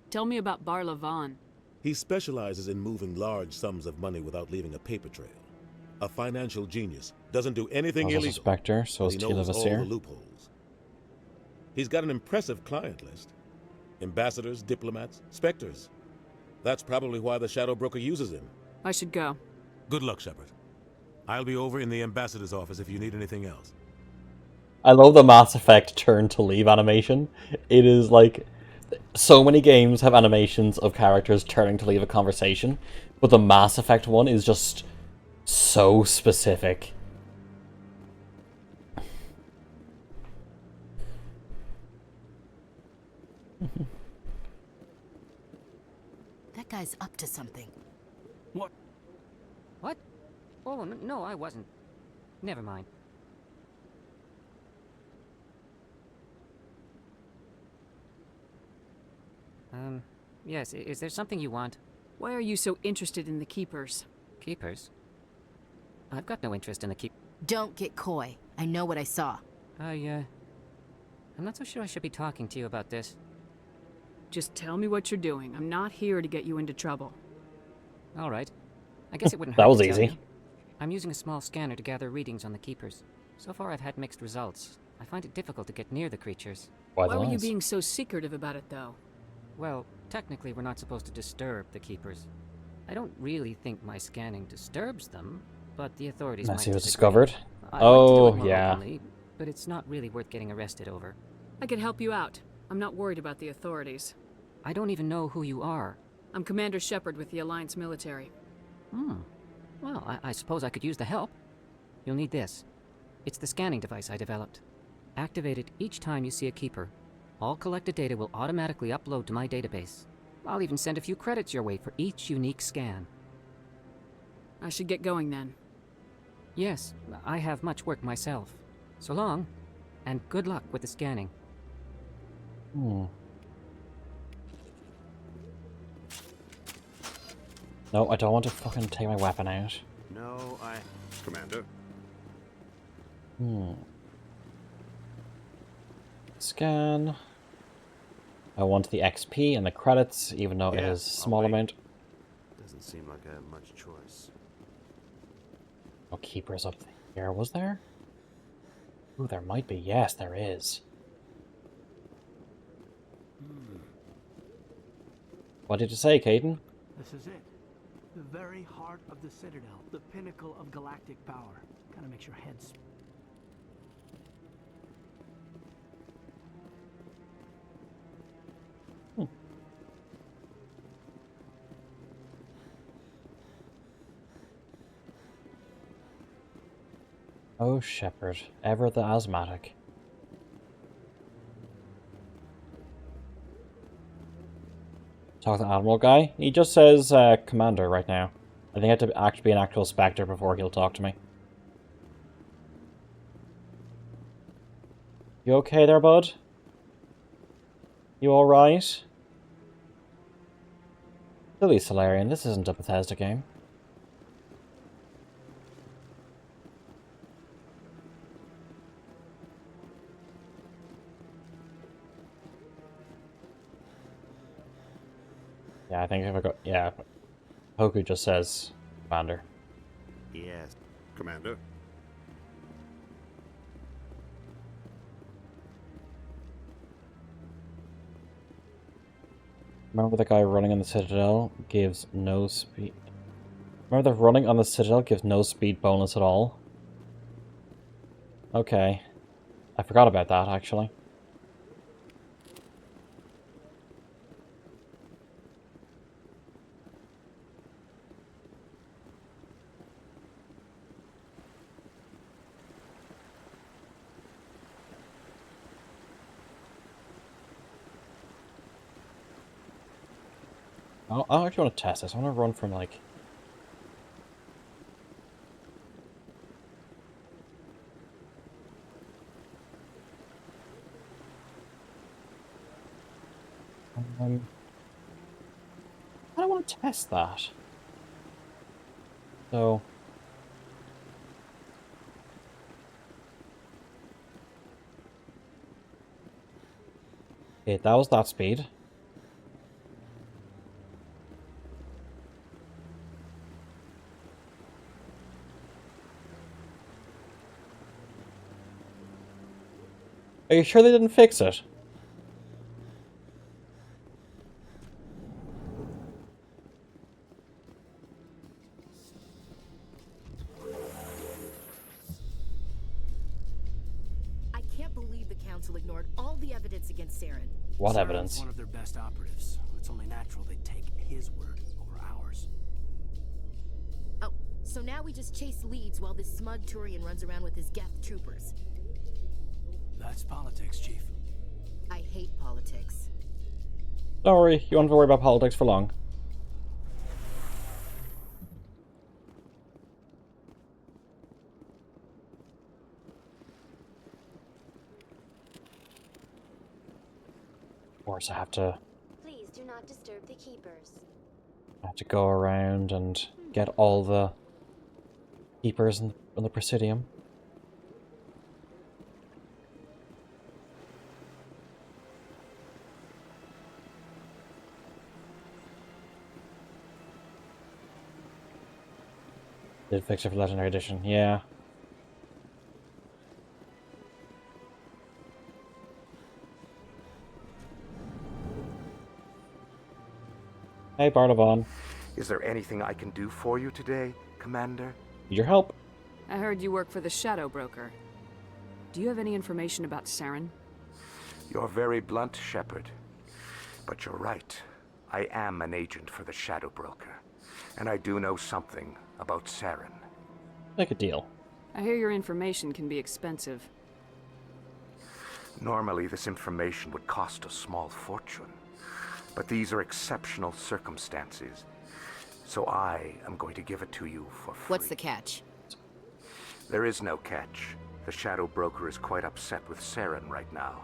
Tell me about Barla Vaughn. He specializes in moving large sums of money without leaving a paper trail. A financial genius. Doesn't do anything Also illegal. Spectre, so is He Tila knows all Vasir. the loopholes. He's got an impressive client list. Ambassadors, diplomats, Spectres. That's probably why the Shadow Broker uses him. I should go. Good luck, Shepard. I'll be over in the ambassador's office if you need anything else. I love the Mass Effect turn to leave animation. It is like, so many games have animations of characters turning to leave a conversation, but the Mass Effect one is just so specific. That guy's up to something. What? What? Oh, no, I wasn't. Never mind. Yes, is there something you want? Why are you so interested in the Keepers? Keepers? I've got no interest in the keep... Don't get coy. I know what I saw. I'm not so sure I should be talking to you about this. Just tell me what you're doing. I'm not here to get you into trouble. All right. I guess it wouldn't hurt That was to tell easy. you. I'm using a small scanner to gather readings on the Keepers. So far I've had mixed results. I find it difficult to get near the creatures. Why were you being so secretive about it, though? Well, technically we're not supposed to disturb the Keepers. I don't really think my scanning disturbs them, but the authorities might Messi was disagree. discovered? I'd like to do Oh, it more yeah. openly, but it's not really worth getting arrested over. I can help you out. I'm not worried about the authorities. I don't even know who you are. I'm Commander Shepard with the Alliance military. Well, I suppose I could use the help. You'll need this. It's the scanning device I developed. Activate it each time you see a Keeper. All collected data will automatically upload to my database. I'll even send a few credits your way for each unique scan. I should get going then. Yes, I have much work myself. So long, and good luck with the scanning. No, I don't want to fucking take my weapon out. No, Commander. Scan. I want the XP and the credits, even though it is a small amount. Doesn't seem like I have much choice. Oh, Keeper's up here, was there? Ooh, there might be. Yes, there is. What did you say, Caden? This is it. The very heart of the Citadel. The pinnacle of galactic power. Kind of makes your head spin. Oh, Shepard, ever the asthmatic. talk to the Admiral guy. He just says Commander right now. I think I have to actually be an actual Spectre before he'll talk to me. You okay there, bud? You alright? Silly Solarian, this isn't a Bethesda game. Yeah, I think if I go... Yeah, Hoku just says Commander. Yes, Commander. Remember the guy running on the Citadel gives no speed... Remember the running on the Citadel gives no speed bonus at all? Okay. I forgot about that, actually. I actually want to test this. I want to run from, like... I don't want to test that. So... Okay, that was that speed. Are you sure they didn't fix it? I can't believe the Council ignored all the evidence against Saren. What Saren's evidence? one of their best operatives. It's only natural they'd take his word over ours. Oh, so now we just chase leads while this smug Turian runs around with his Geth troopers. That's politics, Chief. I hate politics. Don't worry, you won't have to worry about politics for long. Of course, I have to Please do not disturb the keepers. go around and get all the keepers in the Presidium. Did fix it for Legendary Edition, yeah. Hey, Bardavan. Is there anything I can do for you today, Commander? Need your help. I heard you work for the Shadow Broker. Do you have any information about Saren? You're very blunt, Shepard. But you're right. I am an agent for the Shadow Broker. And I do know something about Saren. Make a deal. I hear your information can be expensive. Normally, this information would cost a small fortune. But these are exceptional circumstances. So I am going to give it to you for free. What's the catch? There is no catch. The Shadow Broker is quite upset with Saren right now.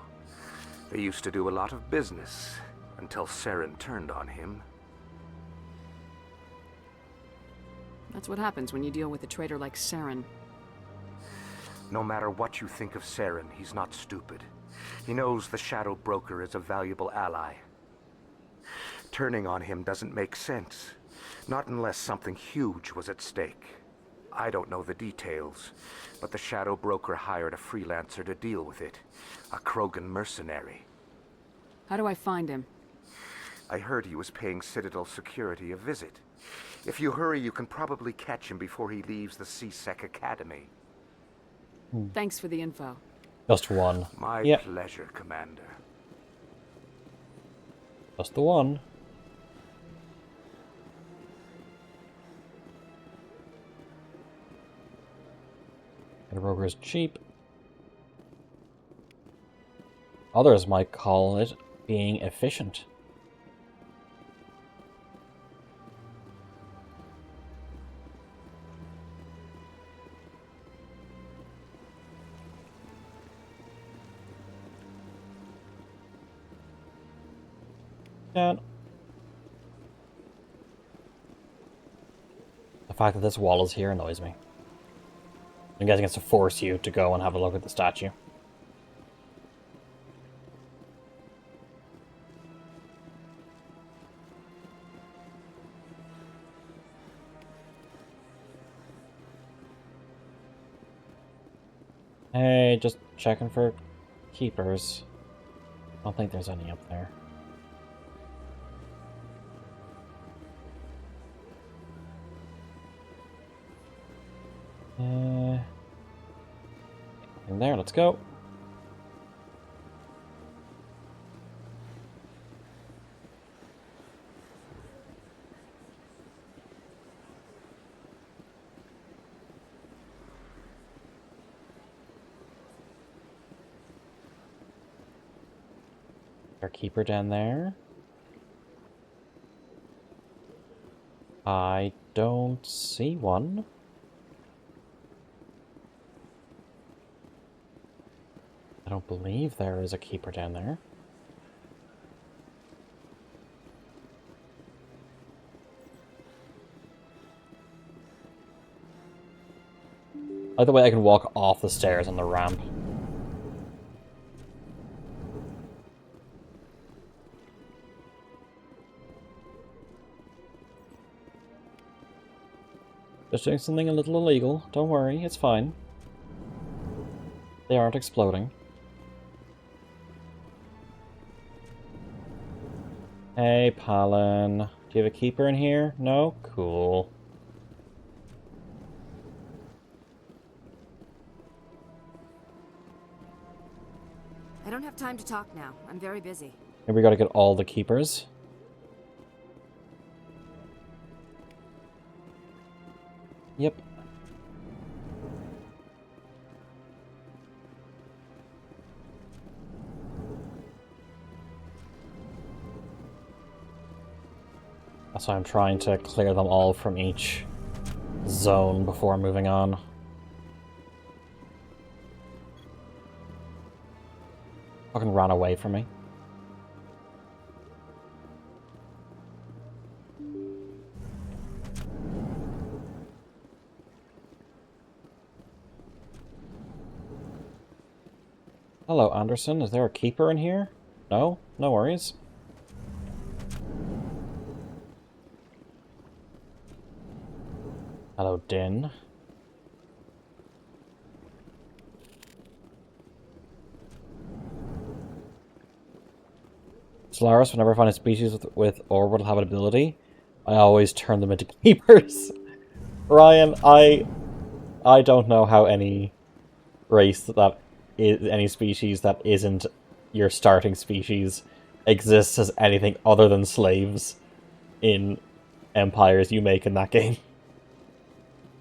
They used to do a lot of business until Saren turned on him. That's what happens when you deal with a traitor like Saren. No matter what you think of Saren, he's not stupid. He knows the Shadow Broker is a valuable ally. Turning on him doesn't make sense. Not unless something huge was at stake. I don't know the details, but the Shadow Broker hired a freelancer to deal with it. A Krogan mercenary. How do I find him? I heard he was paying Citadel security a visit. If you hurry, you can probably catch him before he leaves the C-Sec Academy. Thanks for the info. Just one. My Yep. pleasure, Commander. Just the one. The Rover is cheap. Others might call it being efficient. Down. The fact that this wall is here annoys me. I'm guessing it's to force you to go and have a look at the statue. Hey, just checking for keepers. I don't think there's any up there. In there, let's go. Our keeper down there. I don't see one. I don't believe there is a keeper down there. Either way, I can walk off the stairs on the ramp. Just doing something a little illegal. Don't worry, it's fine. They aren't exploding. Hey, Palin. Do you have a keeper in here? No? Cool. I don't have time to talk now. I'm very busy. Maybe we gotta get all the keepers. Yep. That's why I'm trying to clear them all from each zone before moving on. Fucking ran away from me. Hello, Anderson. Is there a keeper in here? No? No worries. Hello, Din. Solaris, whenever I find a species with orbital habitability, I always turn them into keepers. Ryan, I don't know how any race that is any species that isn't your starting species exists as anything other than slaves in empires you make in that game.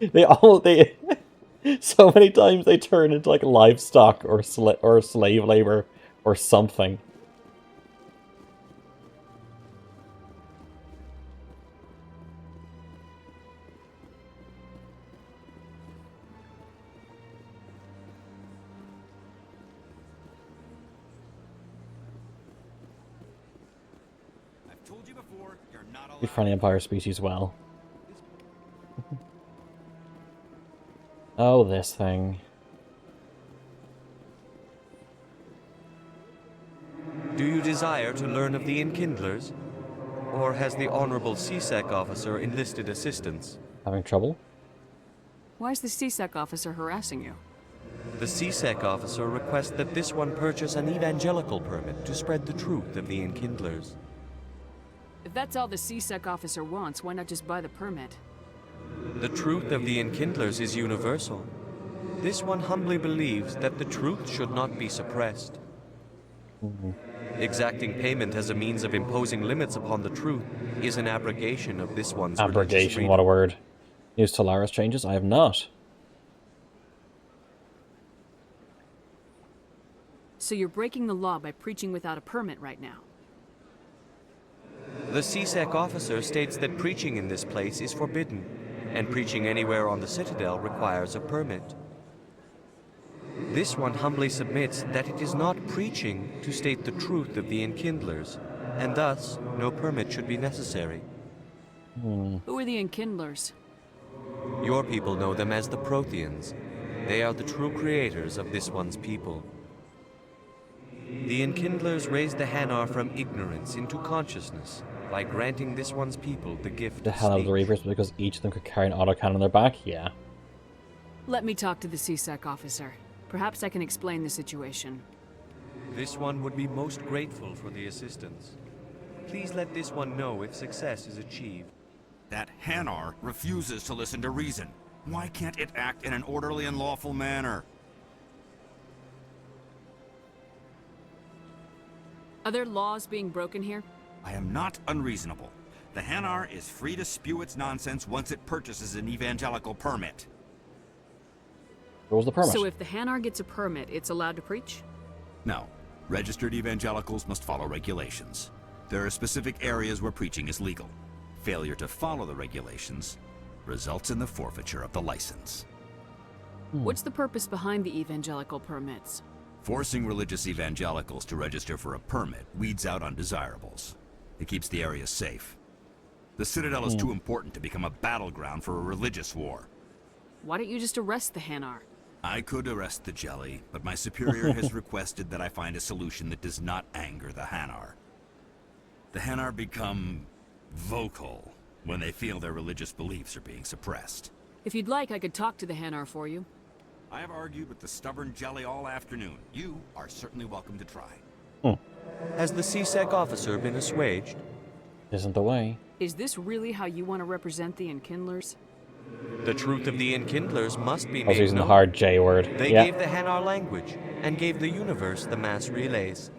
They so many times they turn into like livestock or slave labor or something. I've told you before, you're not allowed. We find Empire species well. Oh, this thing. Do you desire to learn of the Enkindlers? Or has the Honorable CSEC officer enlisted assistance? Having trouble? Why is the CSEC officer harassing you? The CSEC officer requests that this one purchase an evangelical permit to spread the truth of the Enkindlers. If that's all the CSEC officer wants, why not just buy the permit? The truth of the Enkindlers is universal. This one humbly believes that the truth should not be suppressed. Exacting payment as a means of imposing limits upon the truth is an abrogation of this one's abrogation, what a word. News Talaris changes? I have not. So you're breaking the law by preaching without a permit right now? The CSEC officer states that preaching in this place is forbidden, and preaching anywhere on the Citadel requires a permit. This one humbly submits that it is not preaching to state the truth of the Enkindlers, and thus no permit should be necessary. Who are the Enkindlers? Your people know them as the Protheans. They are the true creators of this one's people. The Enkindlers raised the Hanar from ignorance into consciousness by granting this one's people the gift The of hell out of speech. the Reapers because each of them could carry an autocannon on their back? Yeah. Let me talk to the CSEC officer. Perhaps I can explain the situation. This one would be most grateful for the assistance. Please let this one know if success is achieved. That Hanar refuses to listen to reason. Why can't it act in an orderly and lawful manner? Are there laws being broken here? I am not unreasonable. The Hanar is free to spew its nonsense once it purchases an evangelical permit. What was the permit? So if the Hanar gets a permit, it's allowed to preach? No. Registered evangelicals must follow regulations. There are specific areas where preaching is legal. Failure to follow the regulations results in the forfeiture of the license. What's the purpose behind the evangelical permits? Forcing religious evangelicals to register for a permit weeds out undesirables. It keeps the area safe. The Citadel is too important to become a battleground for a religious war. Why don't you just arrest the Hanar? I could arrest the Jelly, but my superior has requested that I find a solution that does not anger the Hanar. The Hanar become vocal when they feel their religious beliefs are being suppressed. If you'd like, I could talk to the Hanar for you. I have argued with the stubborn Jelly all afternoon. You are certainly welcome to try. Has the CSEC officer been assuaged? Isn't the way. Is this really how you want to represent the Enkindlers? The truth of the Enkindlers must be I was made using the known. hard J word. They Yeah. gave the Hanar language, and gave the universe the mass relays.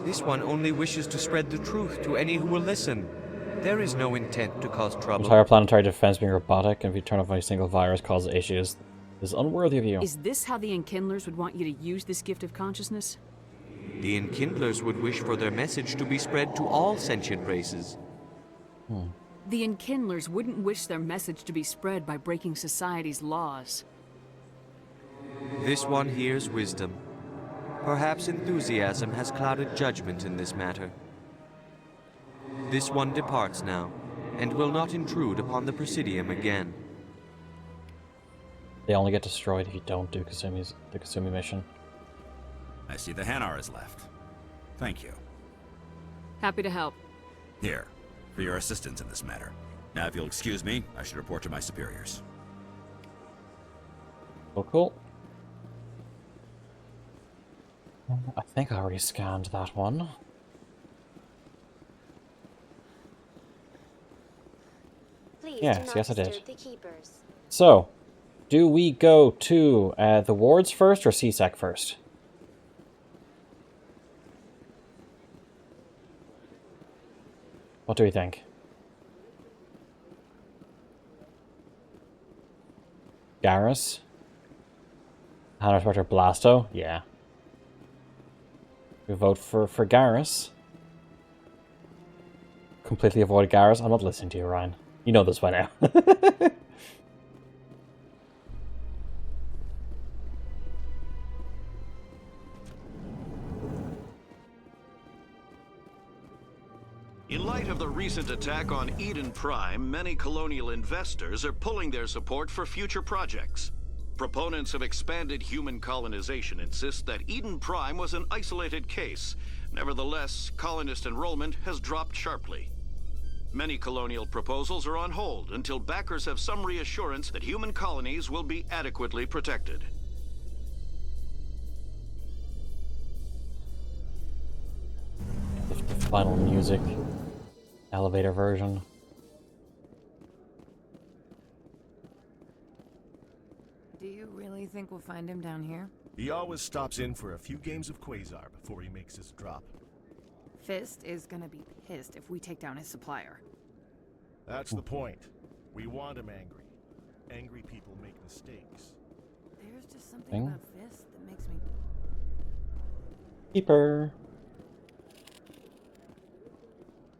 This one only wishes to spread the truth to any who will listen. There is no intent to cause trouble. Entire planetary defense being robotic, and if you turn off any single virus causes issues. This is unworthy of you. Is this how the Enkindlers would want you to use this gift of consciousness? The Enkindlers would wish for their message to be spread to all sentient races. The Enkindlers wouldn't wish their message to be spread by breaking society's laws. This one hears wisdom. Perhaps enthusiasm has clouded judgment in this matter. This one departs now, and will not intrude upon the Presidium again. They only get destroyed if you don't do the Kasumi mission. I see the Hanar is left. Thank you. Happy to help. Here, for your assistance in this matter. Now, if you'll excuse me, I should report to my superiors. Oh, cool. I think I already scanned that one. Please Yes, do not yes I did. disturb the keepers. So, do we go to the wards first or CSEC first? What do we think? Garrus? Hanar Inspector Blasto? Yeah. We vote for Garrus. Completely avoid Garrus. I'm not listening to you, Ryan. You know this by now. In light of the recent attack on Eden Prime, many colonial investors are pulling their support for future projects. Proponents of expanded human colonization insist that Eden Prime was an isolated case. Nevertheless, colonist enrollment has dropped sharply. Many colonial proposals are on hold until backers have some reassurance that human colonies will be adequately protected. The final music. Elevator version. Do you really think we'll find him down here? He always stops in for a few games of Quasar before he makes his drop. Fist is gonna be pissed if we take down his supplier. That's the point. We want him angry. Angry people make mistakes. There's just something Thing? about Fist that makes me... Keeper.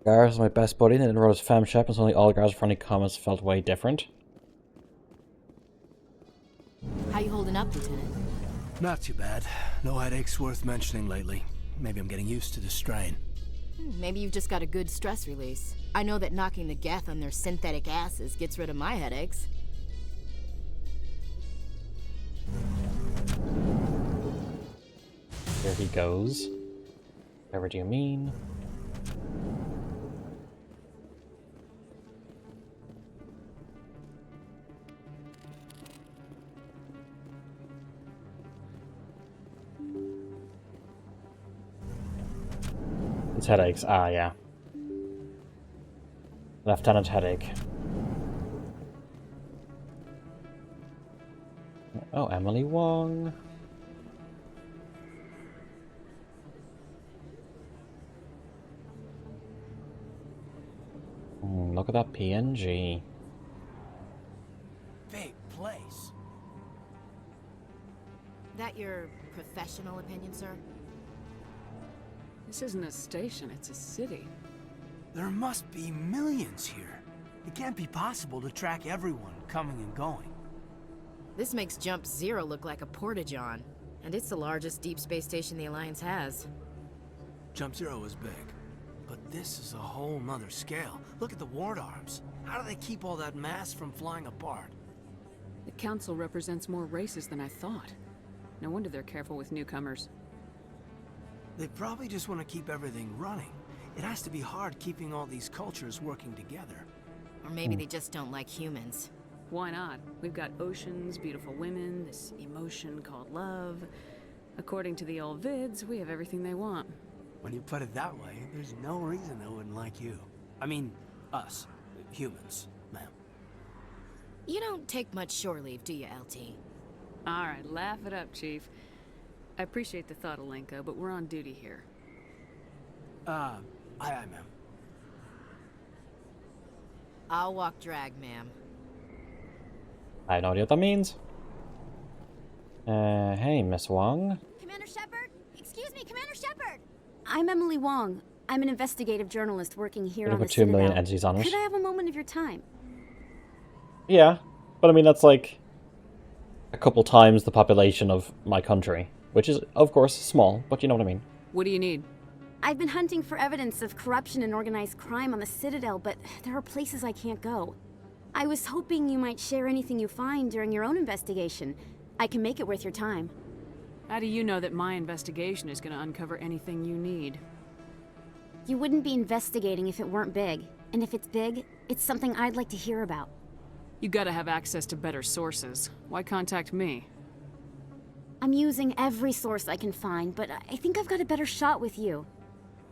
Garrus is my best buddy, and then wrote as FemShep, and suddenly all Garrus' friendly comments felt way different. How you holding up, Lieutenant? Not too bad. No headaches worth mentioning lately. Maybe I'm getting used to the strain. Maybe you've just got a good stress release. I know that knocking the Geth on their synthetic asses gets rid of my headaches. There he goes. Whatever do you mean? It's headaches. Ah, yeah. Lieutenant Headache. Oh, Emily Wong. Look at that PNG. Big place. That your professional opinion, sir? This isn't a station, it's a city. There must be millions here. It can't be possible to track everyone coming and going. This makes Jump Zero look like a porta-john, and it's the largest deep space station the Alliance has. Jump Zero is big, but this is a whole nother scale. Look at the ward arms. How do they keep all that mass from flying apart? The Council represents more races than I thought. No wonder they're careful with newcomers. They probably just want to keep everything running. It has to be hard keeping all these cultures working together. Or maybe they just don't like humans. Why not? We've got oceans, beautiful women, this emotion called love. According to the old vids, we have everything they want. When you put it that way, there's no reason they wouldn't like you. I mean, us. Humans, ma'am. You don't take much shore leave, do you, LT? Alright, laugh it up, Chief. I appreciate the thought, Alenka, but we're on duty here. Aye, ma'am. I'll walk drag, ma'am. I have no idea what that means. Hey, Miss Wong. Commander Shepard? Excuse me, Commander Shepard! I'm Emily Wong. I'm an investigative journalist working here on the 2 million Citadel. entities on it. Could I have a moment of your time? Yeah, but I mean, that's like a couple times the population of my country, which is, of course, small, but you know what I mean. What do you need? I've been hunting for evidence of corruption and organized crime on the Citadel, but there are places I can't go. I was hoping you might share anything you find during your own investigation. I can make it worth your time. How do you know that my investigation is going to uncover anything you need? You wouldn't be investigating if it weren't big. And if it's big, it's something I'd like to hear about. You gotta have access to better sources. Why contact me? I'm using every source I can find, but I think I've got a better shot with you.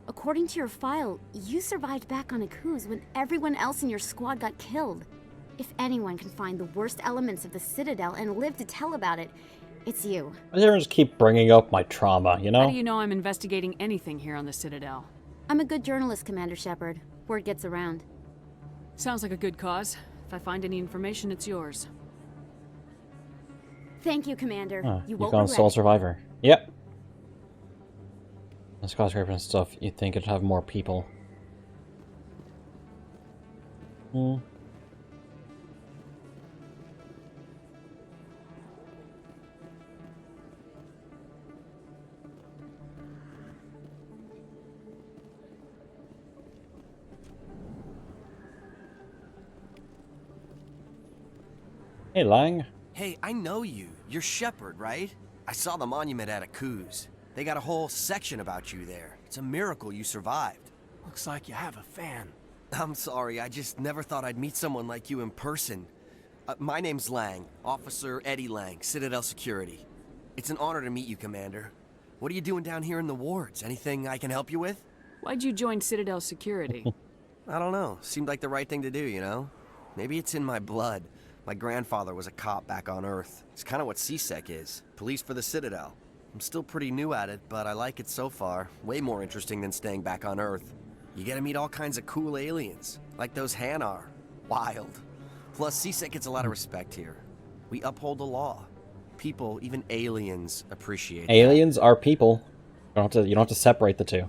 According to your file, you survived back on Akuz when everyone else in your squad got killed. If anyone can find the worst elements of the Citadel and live to tell about it, it's you. I don't just keep bringing up my trauma, you know? How do you know I'm investigating anything here on the Citadel? I'm a good journalist, Commander Shepard. Word gets around. Sounds like a good cause. If I find any information, it's yours. Thank you, Commander. You won't gone regret sole it. survivor. Yep. The skyscraper and stuff, you'd think it'd have more people. Hey, Lang. Hey, I know you. You're Shepard, right? I saw the monument at Akuz. They got a whole section about you there. It's a miracle you survived. Looks like you have a fan. I'm sorry, I just never thought I'd meet someone like you in person. My name's Lang, Officer Eddie Lang, Citadel Security. It's an honor to meet you, Commander. What are you doing down here in the wards? Anything I can help you with? Why'd you join Citadel Security? I don't know. Seemed like the right thing to do, you know? Maybe it's in my blood. My grandfather was a cop back on Earth. It's kind of what CSEC is. Police for the Citadel. I'm still pretty new at it, but I like it so far. Way more interesting than staying back on Earth. You get to meet all kinds of cool aliens, like those Hanar. Wild. Plus, CSEC gets a lot of respect here. We uphold the law. People, even aliens, appreciate Aliens are people. You don't have to separate the two.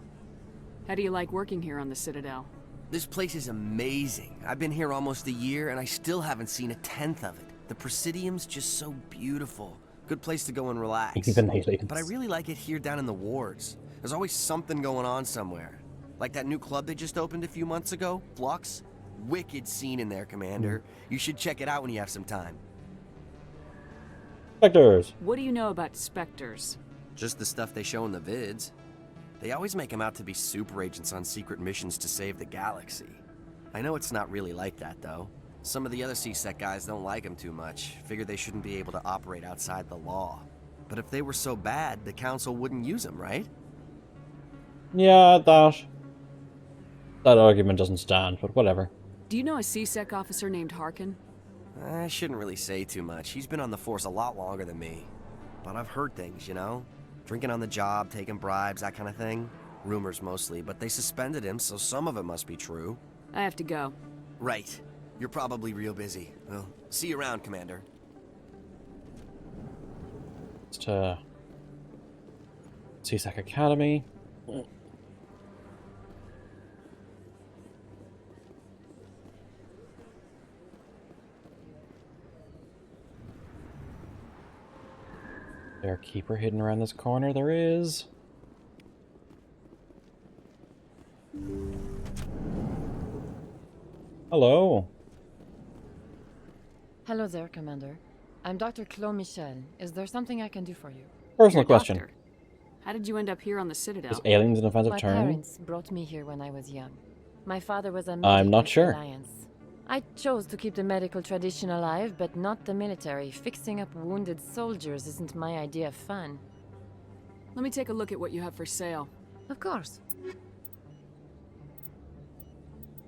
How do you like working here on the Citadel? This place is amazing. I've been here almost a year, and I still haven't seen a tenth of it. The Presidium's just so beautiful. Good place to go and relax. Even aliens. But I really like it here down in the wards. There's always something going on somewhere. Like that new club they just opened a few months ago, Flux. Wicked scene in there, Commander. You should check it out when you have some time. Spectres. What do you know about specters? Just the stuff they show in the vids. They always make them out to be super agents on secret missions to save the galaxy. I know it's not really like that, though. Some of the other CSEC guys don't like them too much. Figure they shouldn't be able to operate outside the law. But if they were so bad, the Council wouldn't use them, right? Yeah, that argument doesn't stand, but whatever. Do you know a CSEC officer named Harkin? I shouldn't really say too much. He's been on the force a lot longer than me. But I've heard things, you know? Drinking on the job, taking bribes, that kind of thing. Rumors mostly, but they suspended him, so some of it must be true. I have to go. Right. You're probably real busy. Well, see you around, Commander. It's to CSEC Academy. There a keeper hidden around this corner? There is. Hello. Hello there, Commander. I'm Dr. Claude Michel. Is there something I can do for you? Personal question. Doctor. How did you end up here on the Citadel? Is aliens an offensive My term? parents brought me here when I was young. My father was a I'm not sure. Alliance. I chose to keep the medical tradition alive, but not the military. Fixing up wounded soldiers isn't my idea of fun. Let me take a look at what you have for sale. Of course.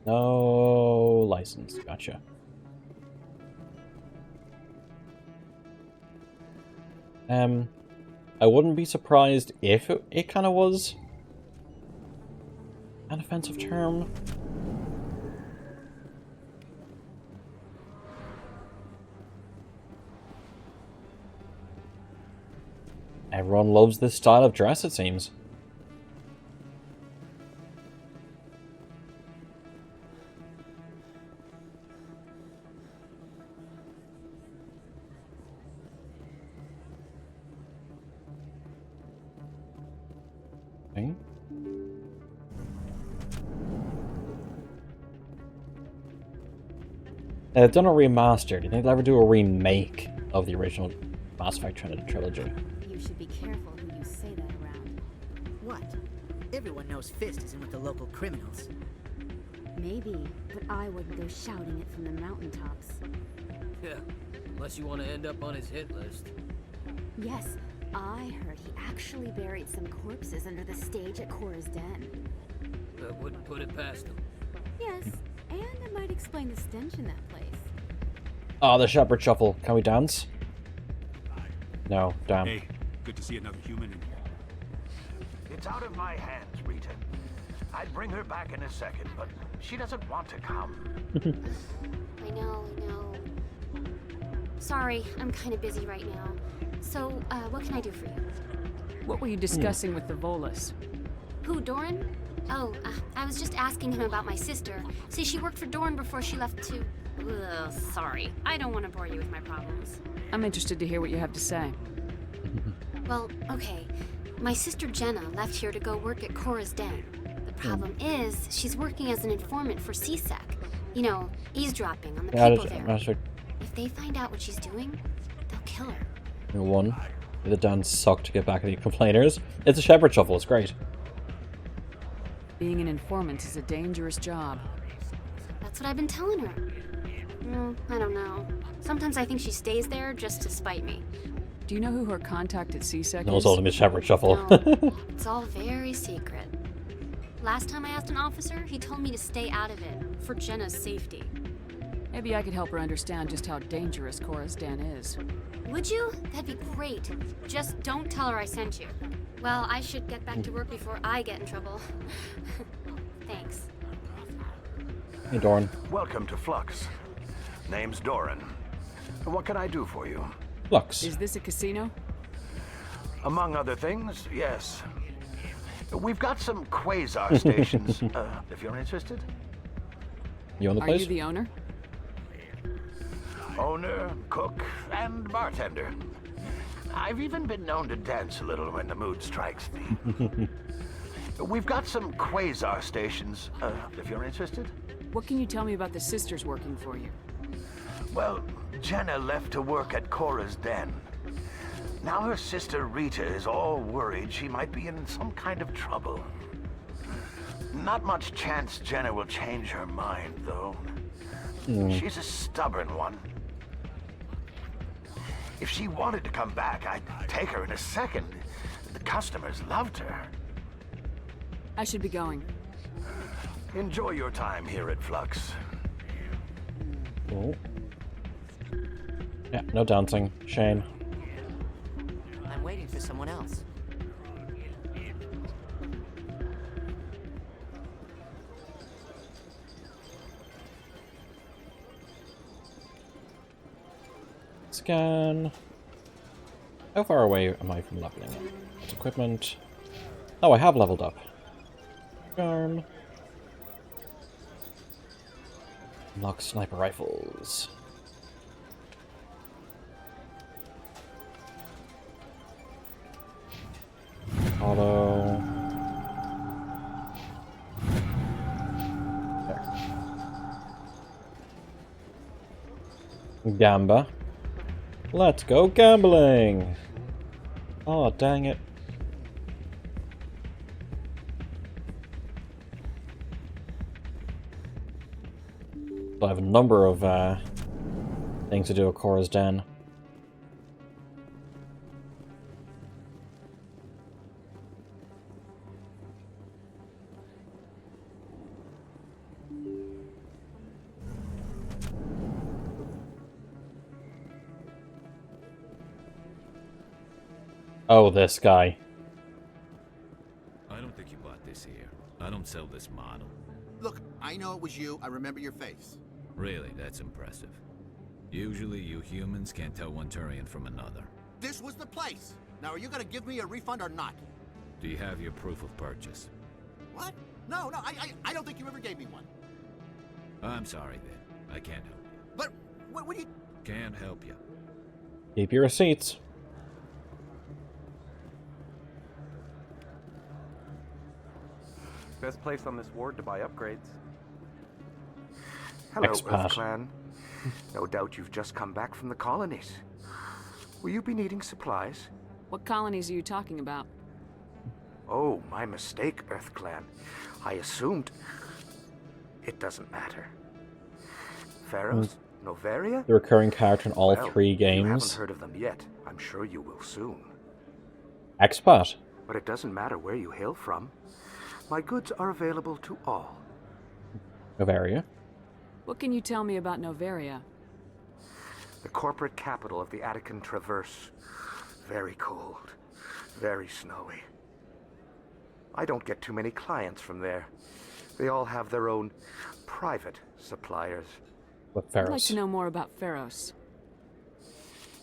No license. Gotcha. I wouldn't be surprised if it kind of was an offensive term. Everyone loves this style of dress, it seems. Okay. They've done a remaster. Do you think they'll ever do a remake of the original Mass Effect trilogy? You should be careful who you say that around. What? Everyone knows Fist is in with the local criminals. Maybe, but I wouldn't go shouting it from the mountaintops. Yeah, unless you want to end up on his hit list. Yes, I heard he actually buried some corpses under the stage at Cora's Den. I wouldn't put it past him. Yes, and it might explain the stench in that place. Oh, the Shepherd Shuffle. Can we dance? No, damn. Hey, good to see another human in here. It's out of my hands, Rita. I'd bring her back in a second, but she doesn't want to come. I know. Sorry, I'm kind of busy right now. So, what can I do for you? What were you discussing with the Volus? Who, Doran? Oh, I was just asking him about my sister. See, she worked for Doran before she left to... Ugh, sorry. I don't want to bore you with my problems. I'm interested to hear what you have to say. Well, okay. My sister Jenna left here to go work at Cora's Den. The problem is, she's working as an informant for CSEC. You know, eavesdropping on the people there. If they find out what she's doing, they'll kill her. One. The dance sucked to get back at the complainers. It's a Shepherd Shuffle, it's great. Being an informant is a dangerous job. That's what I've been telling her. No, I don't know. Sometimes I think she stays there just to spite me. Do you know who her contact at CSEC No, is? it's ultimate Shepherd Shuffle. No, it's all very secret. Last time I asked an officer, he told me to stay out of it, for Jenna's safety. Maybe I could help her understand just how dangerous Cora's Den is. Would you? That'd be great. Just don't tell her I sent you. Well, I should get back to work before I get in trouble. Thanks. Hey, Doran. Welcome to Flux. Name's Doran. What can I do for you? Flux. Is this a casino? Among other things, yes. We've got some quasar stations, if you're interested. You own the place? Are you the owner? Owner, cook, and bartender. I've even been known to dance a little when the mood strikes me. We've got some quasar stations, if you're interested. What can you tell me about the sisters working for you? Well, Jenna left to work at Cora's den. Now her sister Rita is all worried she might be in some kind of trouble. Not much chance Jenna will change her mind, though. She's a stubborn one. If she wanted to come back, I'd take her in a second. The customers loved her. I should be going. Enjoy your time here at Flux. Oh. Yeah, no dancing. Shame. I'm waiting for someone else. Scan. How far away am I from leveling up? It's equipment. Oh, I have leveled up. Arm. Unlock sniper rifles. Auto. There. Gamba. Let's go gambling! Oh, dang it. I have a number of things to do at Cora's Den. Oh, this guy. I don't think you bought this here. I don't sell this model. Look, I know it was you. I remember your face. Really, that's impressive. Usually you humans can't tell one Turian from another. This was the place. Now, are you gonna give me a refund or not? Do you have your proof of purchase? What? No, I don't think you ever gave me one. I'm sorry then. I can't help you. But, what do you... Can't help you. Keep your receipts. Best place on this ward to buy upgrades. Hello, Expat. Earth Clan. No doubt you've just come back from the colonies. Will you be needing supplies? What colonies are you talking about? Oh, my mistake, Earth Clan. I assumed... It doesn't matter. Pharaohs? Noveria? The recurring character in all Well, three you games. haven't heard of them yet. I'm sure you will soon. Expat. But it doesn't matter where you hail from. My goods are available to all. Noveria. What can you tell me about Noveria? The corporate capital of the Attican Traverse. Very cold. Very snowy. I don't get too many clients from there. They all have their own private suppliers. With I'd like Pharaohs. to know more about Pharos.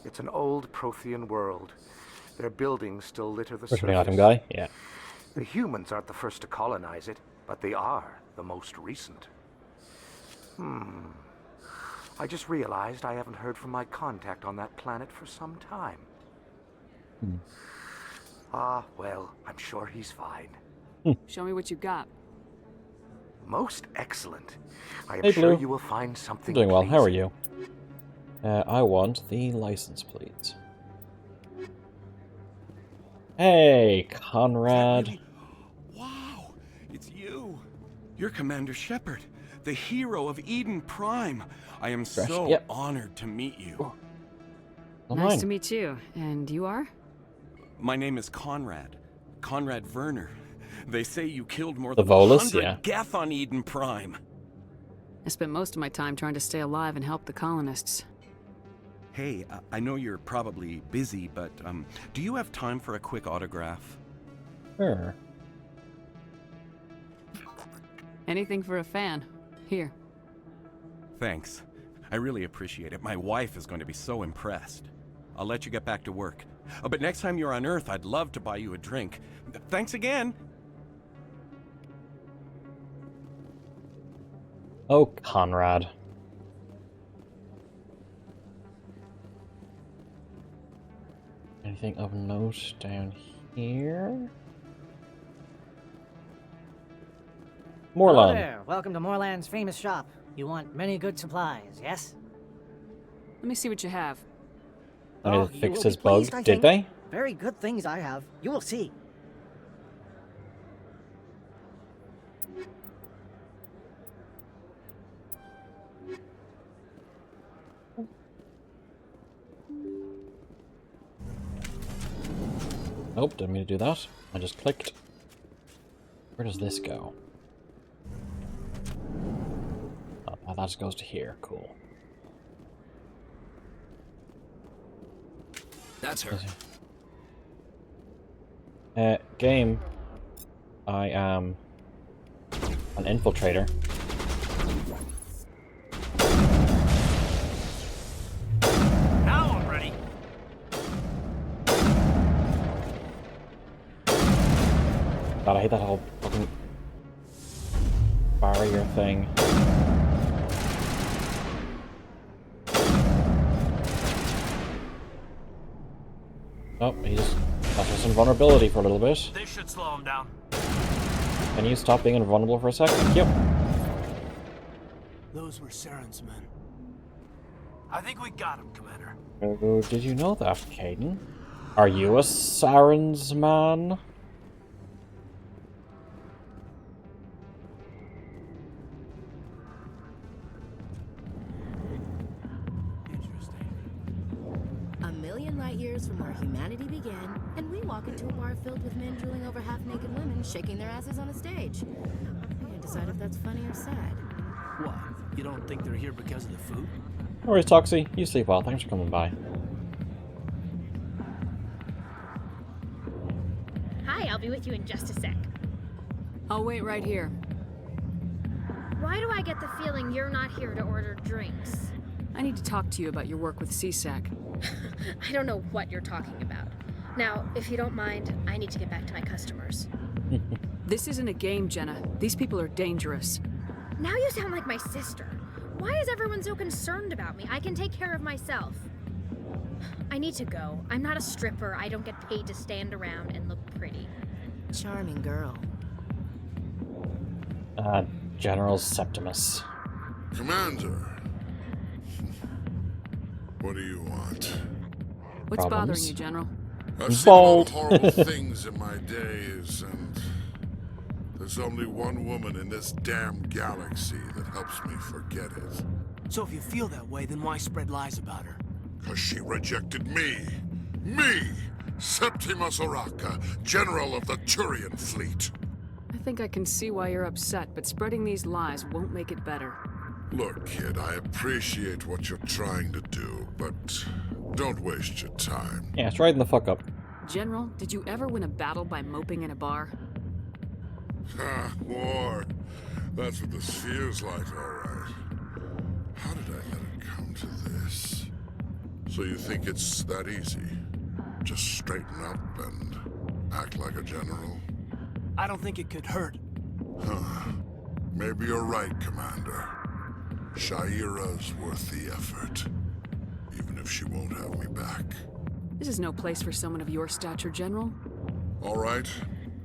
It's an old Prothean world. Their buildings still litter the Pushing the item surface. guy? Yeah. The humans aren't the first to colonize it, but they are the most recent. I just realized I haven't heard from my contact on that planet for some time. Ah, well, I'm sure he's fine. Show me what you've got. Most excellent. I am Hey, sure Blue. you will find something I'm doing well. How are pleasing. you? I want the license plate. Hey, Conrad. Wow, it's you. You're Commander Shepard, the hero of Eden Prime. I am Fresh. so Yep. honored to meet you. Nice to meet you. And you are? My name is Conrad. Conrad Werner. They say you killed more The than Volus, 100 yeah. Geth on Eden Prime. I spent most of my time trying to stay alive and help the colonists. Hey, I know you're probably busy, but do you have time for a quick autograph? Sure. Anything for a fan. Here. Thanks. I really appreciate it. My wife is going to be so impressed. I'll let you get back to work. But next time you're on Earth, I'd love to buy you a drink. Thanks again. Oh, Conrad. Anything of note down here? Hello Moorland. there. Welcome to Moorland's famous shop. You want many good supplies, yes? Let me see what you have. They you fixed will his be bug, pleased, I did think. they? Very good things I have. You will see. Nope, didn't mean to do that. I just clicked. Where does this go? Oh, that just goes to here. Cool. That's her. Game. I am an infiltrator. Now I'm ready. God, I hate that whole fucking barrier thing. Oh, he just lost some vulnerability for a little bit. This should slow him down. Can you stop being invulnerable for a sec? Thank you. Those were Saren's men. I think we got him, Commander. Oh, did you know that, Caden? Are you a Saren's man? A million light years from where humanity began, and we walk into a bar filled with men drooling over half-naked women shaking their asses on a stage. I can't decide if that's funny or sad. What? You don't think they're here because of the food? No worries, Toxie. You sleep well. Thanks for coming by. Hi, I'll be with you in just a sec. I'll wait right here. Why do I get the feeling you're not here to order drinks? I need to talk to you about your work with CSAC. I don't know what you're talking about. Now, if you don't mind, I need to get back to my customers. This isn't a game, Jenna. These people are dangerous. Now you sound like my sister. Why is everyone so concerned about me? I can take care of myself. I need to go. I'm not a stripper. I don't get paid to stand around and look pretty. Charming girl. General Septimus. Commander. What do you want? What's bothering you, General? I've seen a lot of horrible things in my days, and there's only one woman in this damn galaxy that helps me forget it. So if you feel that way, then why spread lies about her? 'Cause she rejected me! Me! Septimus Oraka, General of the Turian Fleet! I think I can see why you're upset, but spreading these lies won't make it better. Look, kid, I appreciate what you're trying to do, but don't waste your time. Yeah, straighten the fuck up. General, did you ever win a battle by moping in a bar? Ha, war. That's what this feels like, alright. How did I let it come to this? So you think it's that easy? Just straighten up and act like a general? I don't think it could hurt. Huh. Maybe you're right, Commander. Shaira's worth the effort. Even if she won't have me back. This is no place for someone of your stature, General. Alright,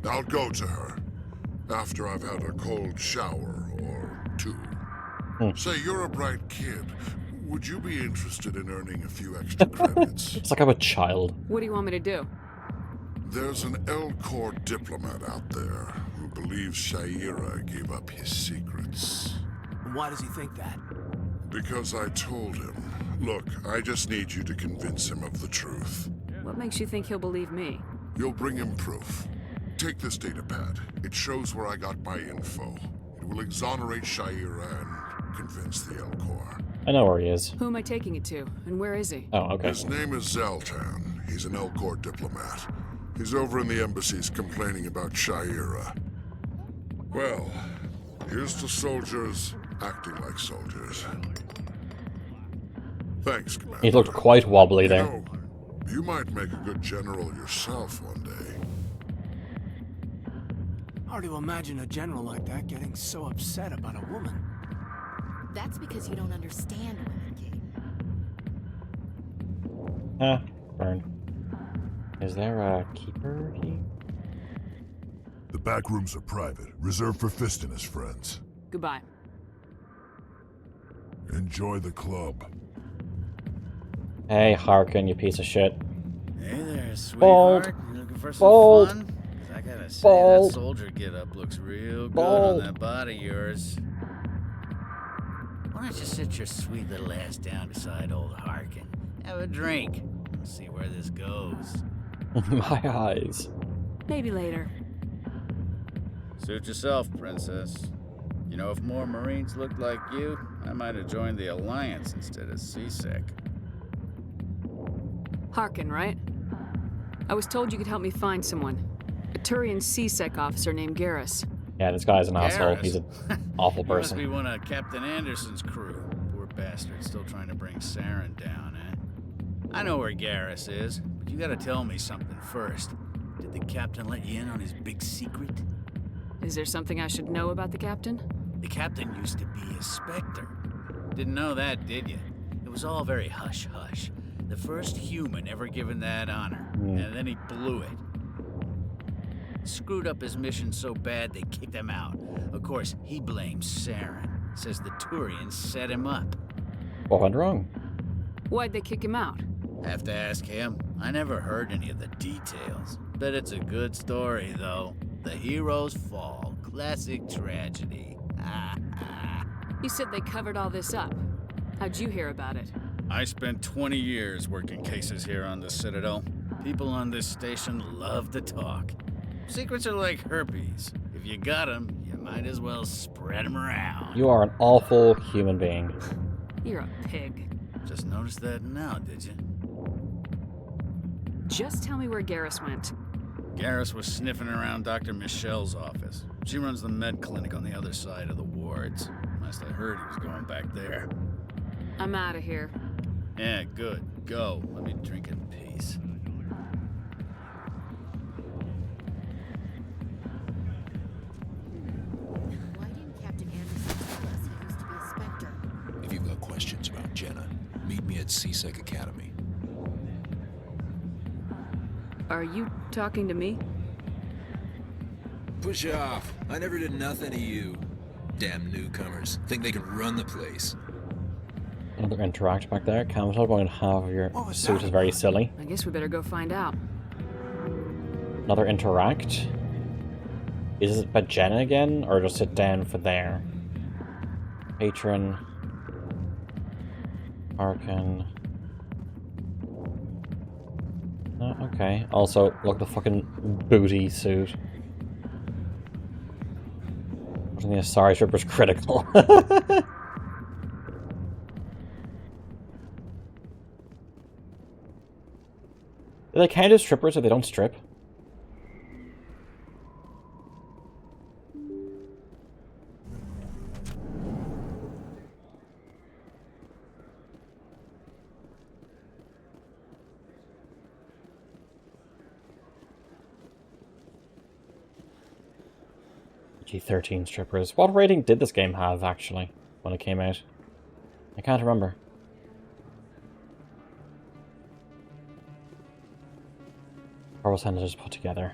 I'll go to her. After I've had a cold shower or two. Say, you're a bright kid. Would you be interested in earning a few extra credits? It's like I'm a child. What do you want me to do? There's an L-Corps diplomat out there who believes Shaira gave up his secrets. Why does he think that? Because I told him. Look, I just need you to convince him of the truth. What makes you think he'll believe me? You'll bring him proof. Take this datapad. It shows where I got my info. It will exonerate Shaira and convince the L-Corps. I know where he is. Who am I taking it to, and where is he? Oh, okay. His name is Zaltan. He's an L-Corps diplomat. He's over in the embassies complaining about Shaira. Well, here's to soldiers acting like soldiers. Thanks, Commander. He looked quite wobbly there. You know, you might make a good general yourself one day. Hard to imagine a general like that getting so upset about a woman. That's because you don't understand women, Kate. Ah, burn. Is there a keeper here? The back rooms are private, reserved for Fist and his friends. Goodbye. Enjoy the club. Hey, Harkin, you piece of shit. Hey there, Bald. sweetheart. You looking for some Bald. fun? 'Cause I gotta say, Bald. that soldier get-up looks real good Bald. on that body of yours. Why don't you sit your sweet little ass down beside old Harkin? Have a drink. And see where this goes. My eyes. Maybe later. Suit yourself, princess. You know, if more Marines looked like you, I might have joined the Alliance instead of CSEC. Harkin, right? I was told you could help me find someone. A Turian CSEC officer named Garrus. Yeah, this guy's an asshole. Garrus? He's an awful He must person. be one of Captain Anderson's crew. Poor bastard, still trying to bring Saren down, eh? I know where Garrus is, but you gotta tell me something first. Did the captain let you in on his big secret? Is there something I should know about the captain? The captain used to be a Spectre. Didn't know that, did you? It was all very hush-hush. The first human ever given that honor, and then he blew it. Screwed up his mission so bad they kicked him out. Of course, he blames Saren. Says the Turians set him up. What went wrong? Why'd they kick him out? Have to ask him. I never heard any of the details. Bet it's a good story, though. The hero's fall. Classic tragedy. You said they covered all this up. How'd you hear about it? I spent 20 years working cases here on the Citadel. People on this station love to talk. Secrets are like herpes. If you got them, you might as well spread them around. You are an awful human being. You're a pig. Just noticed that now, did you? Just tell me where Garrus went. Garrus was sniffing around Dr. Michelle's office. She runs the med clinic on the other side of the wards. Last I heard, he was going back there. I'm out of here. Yeah, good. Go. Let me drink in peace. Why didn't Captain Anderson tell us he used to be a Spectre? If you've got questions about Jenna, meet me at CSEC Academy. Are you talking to me? Push off. I never did nothing to you. Damn newcomers. Think they can run the place. Another interact back there. Camouflage going half of your suit is very silly. I guess we better go find out. Another interact. Is it about Jenna again, or just sit down for there? Patron. Arkan. Oh, okay. Also, look, the fucking booty suit. Wasn't the Asari Trooper's critical. Do they count as strippers if they don't strip? G13 strippers. What rating did this game have, actually, when it came out? I can't remember. Or was it just put together?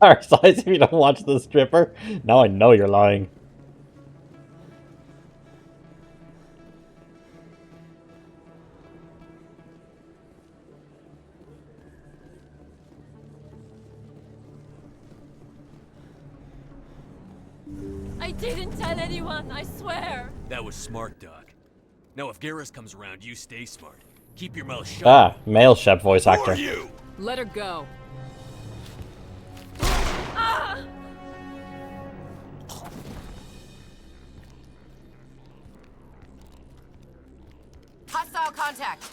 Our size if you don't watch the stripper? Now I know you're lying. I didn't tell anyone, I swear. That was smart, Doc. Now if Garrus comes around, you stay smart. Keep your mouth shut. Ah, male Shep voice actor. Who are you? Let her go. Ah! Hostile contact.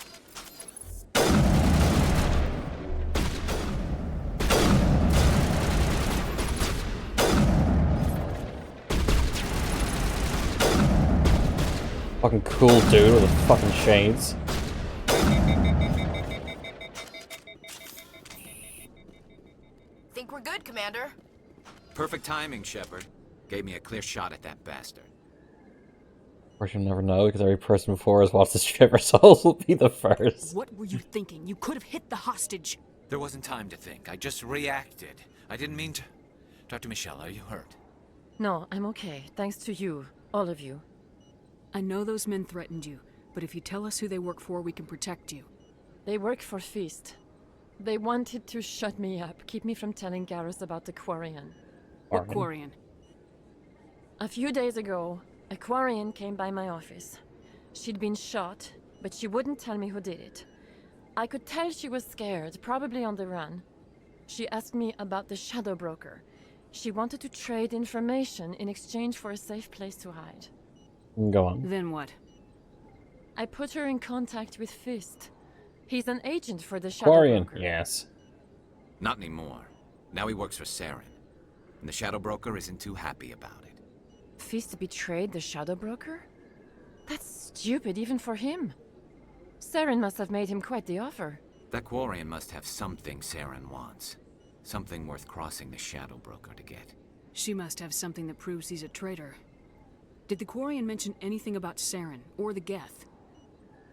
Fucking cool dude with the fucking shades. Think we're good, Commander. Perfect timing, Shepard. Gave me a clear shot at that bastard. course, you'll never know, because every person before has watched the stripper, so will be the first. What were you thinking? You could have hit the hostage. There wasn't time to think. I just reacted. I didn't mean to... Dr. Michelle, are you hurt? No, I'm okay. Thanks to you. All of you. I know those men threatened you, but if you tell us who they work for, we can protect you. They work for Feast. They wanted to shut me up, keep me from telling Garrus about the Quarian. What Quarian? A few days ago, a Quarian came by my office. She'd been shot, but she wouldn't tell me who did it. I could tell she was scared, probably on the run. She asked me about the Shadow Broker. She wanted to trade information in exchange for a safe place to hide. Go on. Then what? I put her in contact with Fist. He's an agent for the Shadow Quarian, Broker. yes. Not anymore. Now he works for Saren. And the Shadow Broker isn't too happy about it. Fist betrayed the Shadow Broker? That's stupid even for him. Saren must have made him quite the offer. That Quarian must have something Saren wants. Something worth crossing the Shadow Broker to get. She must have something that proves he's a traitor. Did the Quarian mention anything about Saren or the Geth?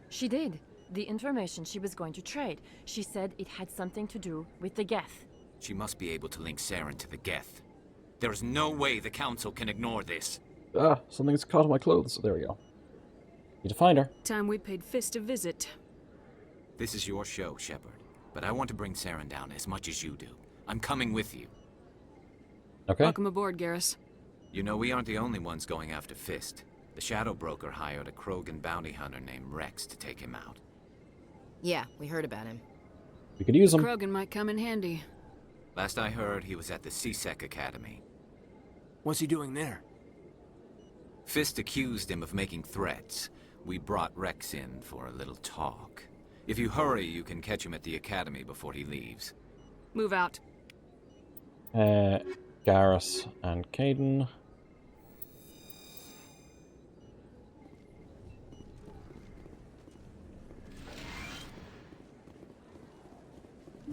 She did. The information she was going to trade. She said it had something to do with the Geth. She must be able to link Saren to the Geth. There is no way the Council can ignore this. Ah, something's caught on my clothes. There we go. Need to find her. Time we paid Fist a visit. This is your show, Shepard. But I want to bring Saren down as much as you do. I'm coming with you. Okay. Welcome aboard, Garrus. You know, we aren't the only ones going after Fist. The Shadow Broker hired a Krogan bounty hunter named Rex to take him out. Yeah, we heard about him. We could use him. Krogan might come in handy. Last I heard, he was at the CSEC Academy. What's he doing there? Fist accused him of making threats. We brought Rex in for a little talk. If you hurry, you can catch him at the Academy before he leaves. Move out. Garrus and Caden.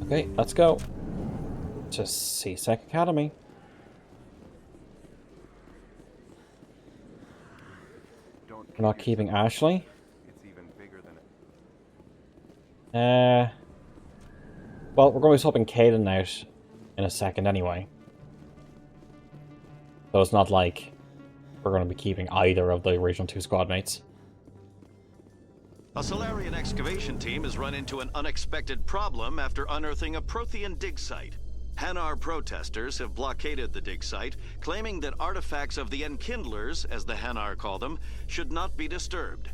Okay, let's go to CSEC Academy. We're not keeping Ashley. It's even bigger than it. Well, we're going to be swapping Caden out in a second anyway. So it's not like we're going to be keeping either of the original two squad mates. A Solarian excavation team has run into an unexpected problem after unearthing a Prothean dig site. Hanar protesters have blockaded the dig site, claiming that artifacts of the Enkindlers, as the Hanar call them, should not be disturbed.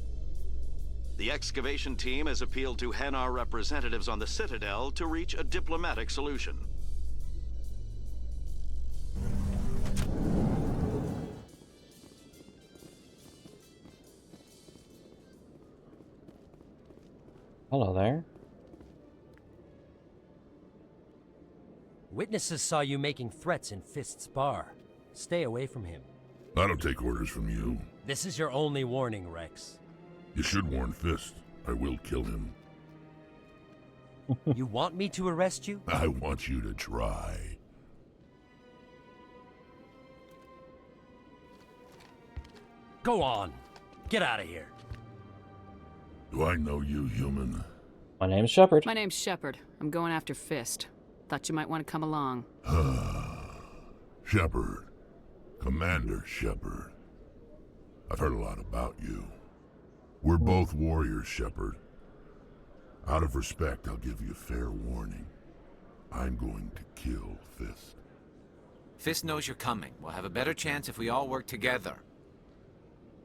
The excavation team has appealed to Hanar representatives on the Citadel to reach a diplomatic solution. Hello there. Witnesses saw you making threats in Fist's bar. Stay away from him. I don't take orders from you. This is your only warning, Rex. You should warn Fist. I will kill him. You want me to arrest you? I want you to try. Go on. Get out of here. Do I know you, human? My name's Shepard. My name's Shepard. I'm going after Fist. Thought you might want to come along. Shepard. Commander Shepard. I've heard a lot about you. We're both warriors, Shepard. Out of respect, I'll give you a fair warning. I'm going to kill Fist. Fist knows you're coming. We'll have a better chance if we all work together.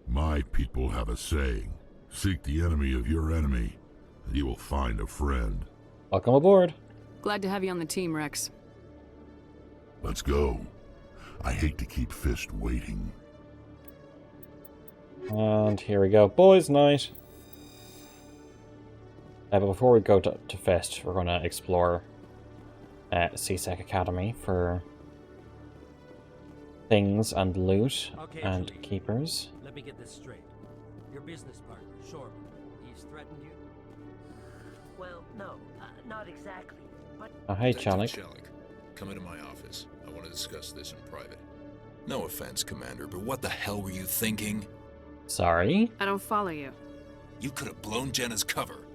My people have a saying. Seek the enemy of your enemy, and you will find a friend. Welcome aboard. Glad to have you on the team, Rex. Let's go. I hate to keep Fist waiting. And here we go. Boys' night. But before we go to Fist, we're going to explore CSEC Academy for things and loot and Julie. keepers. Let me get this straight. Your business partner, Shorman, he's threatened you? Well, no, not exactly, but... Oh, hey, Detective Chalik. Chalik, come into my office. I want to discuss this in private. No offense, Commander, but what the hell were you thinking? Sorry? I don't follow you. You could have blown Jenna's cover.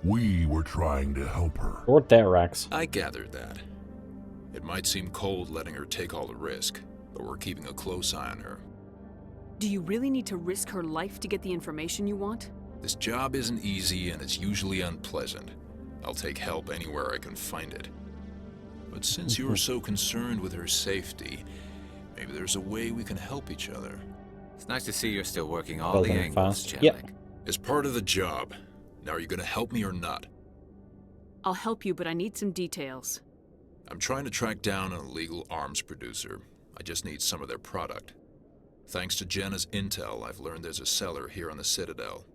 We were trying to help her. You're there, Rex. I gathered that. It might seem cold letting her take all the risk, but we're keeping a close eye on her. Do you really need to risk her life to get the information you want? This job isn't easy and it's usually unpleasant. I'll take help anywhere I can find it. But since you're so concerned with her safety, maybe there's a way we can help each other. It's nice to see you're still working all the angles, Jellic. Yep. As part of the job. Now, are you going to help me or not? I'll help you, but I need some details. I'm trying to track down an illegal arms producer. I just need some of their product. Thanks to Jenna's intel, I've learned there's a seller here on the Citadel.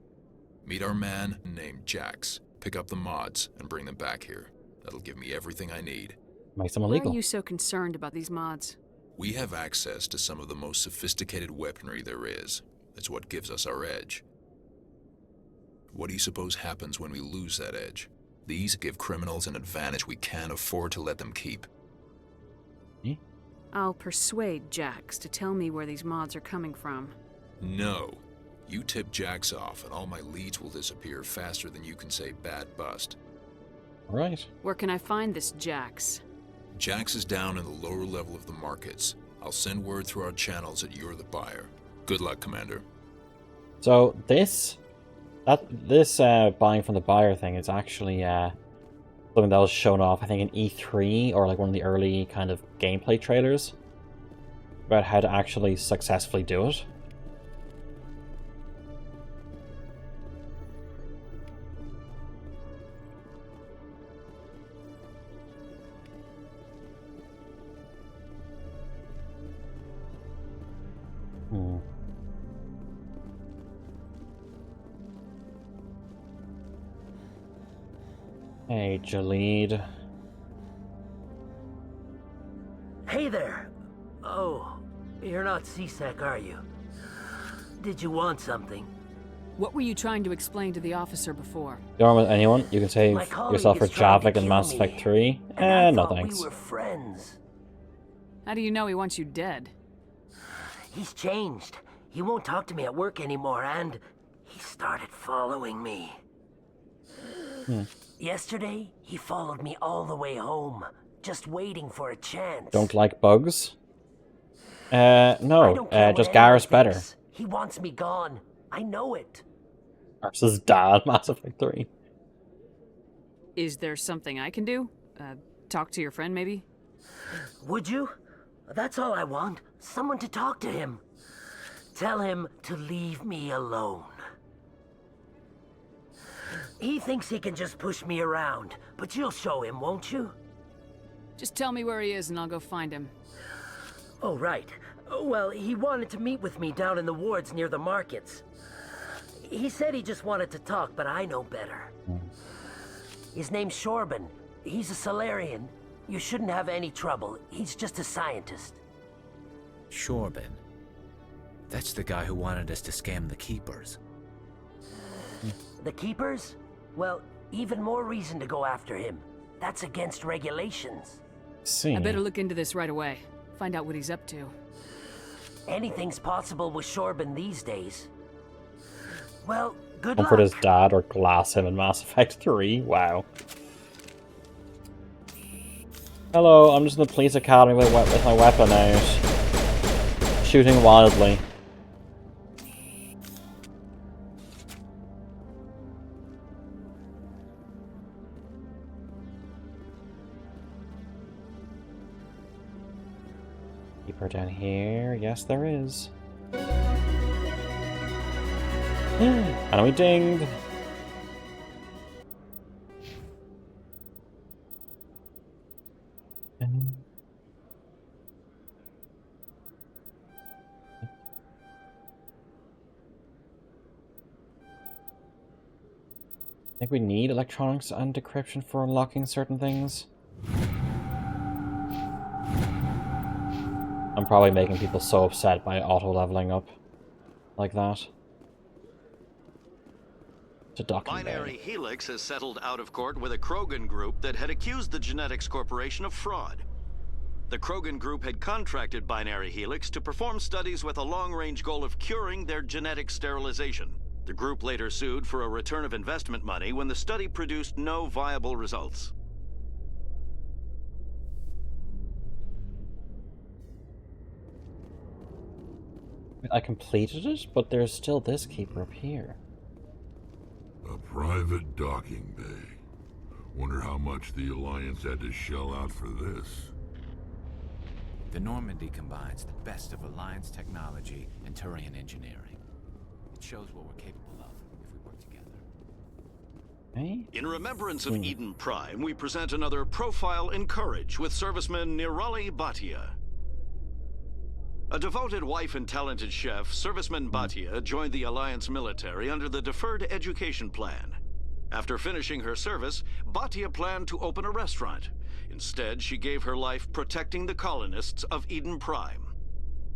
Meet our man named Jax. Pick up the mods and bring them back here. That'll give me everything I need. Makes them Why illegal. are you so concerned about these mods? We have access to some of the most sophisticated weaponry there is. It's what gives us our edge. What do you suppose happens when we lose that edge? These give criminals an advantage we can't afford to let them keep. I'll persuade Jax to tell me where these mods are coming from. No. You tip Jax off and all my leads will disappear faster than you can say bad bust. Right. Where can I find this Jax? Jax is down in the lower level of the markets. I'll send word through our channels that you're the buyer. Good luck, Commander. So this buying from the buyer thing is actually something that was shown off, I think, in E3 or like one of the early kind of gameplay trailers about how to actually successfully do it. Hey, Jalid. Hey there. Oh, you're not C-Sec, are you? Did you want something? What were you trying to explain to the officer before? You arm with anyone? You can save yourself for Javik and Mass Effect 3. No thanks. We were friends. How do you know he wants you dead? He's changed. He won't talk to me at work anymore, and he started following me. Yesterday, he followed me all the way home, just waiting for a chance. Don't like bugs? No, just Garrus better. He wants me gone. I know it. Garrus's dad, Mass Effect 3. Is there something I can do? Talk to your friend, maybe? Would you? That's all I want. Someone to talk to him. Tell him to leave me alone. He thinks he can just push me around, but you'll show him, won't you? Just tell me where he is and I'll go find him. Oh, right. Well, he wanted to meet with me down in the wards near the markets. He said he just wanted to talk, but I know better. His name's Shorban. He's a Solarian. You shouldn't have any trouble. He's just a scientist. Shorban. That's the guy who wanted us to scam the Keepers. The Keepers? Well, even more reason to go after him. That's against regulations. I better look into this right away. Find out what he's up to. Anything's possible with Shorban these days. Well, good Comfort luck. his dad or glass him in Mass Effect 3? Wow. Hello, I'm just in the police academy with my weapon out. Shooting wildly. Keeper down here. Yes, there is. And we dinged. I think we need electronics and decryption for unlocking certain things. I'm probably making people so upset by auto-leveling up like that. To document. Binary Helix has settled out of court with a Krogan group that had accused the Genetics Corporation of fraud. The Krogan group had contracted Binary Helix to perform studies with a long-range goal of curing their genetic sterilization. The group later sued for a return of investment money when the study produced no viable results. I completed it, but there's still this keeper up here. A private docking bay. Wonder how much the Alliance had to shell out for this. The Normandy combines the best of Alliance technology and Turian engineering. It shows what we're capable of if we work together. Hey? In remembrance of Eden Prime, we present another profile in courage with serviceman Nirali Bhatia. A devoted wife and talented chef, Serviceman Bhatia joined the Alliance military under the Deferred Education Plan. After finishing her service, Bhatia planned to open a restaurant. Instead, she gave her life protecting the colonists of Eden Prime.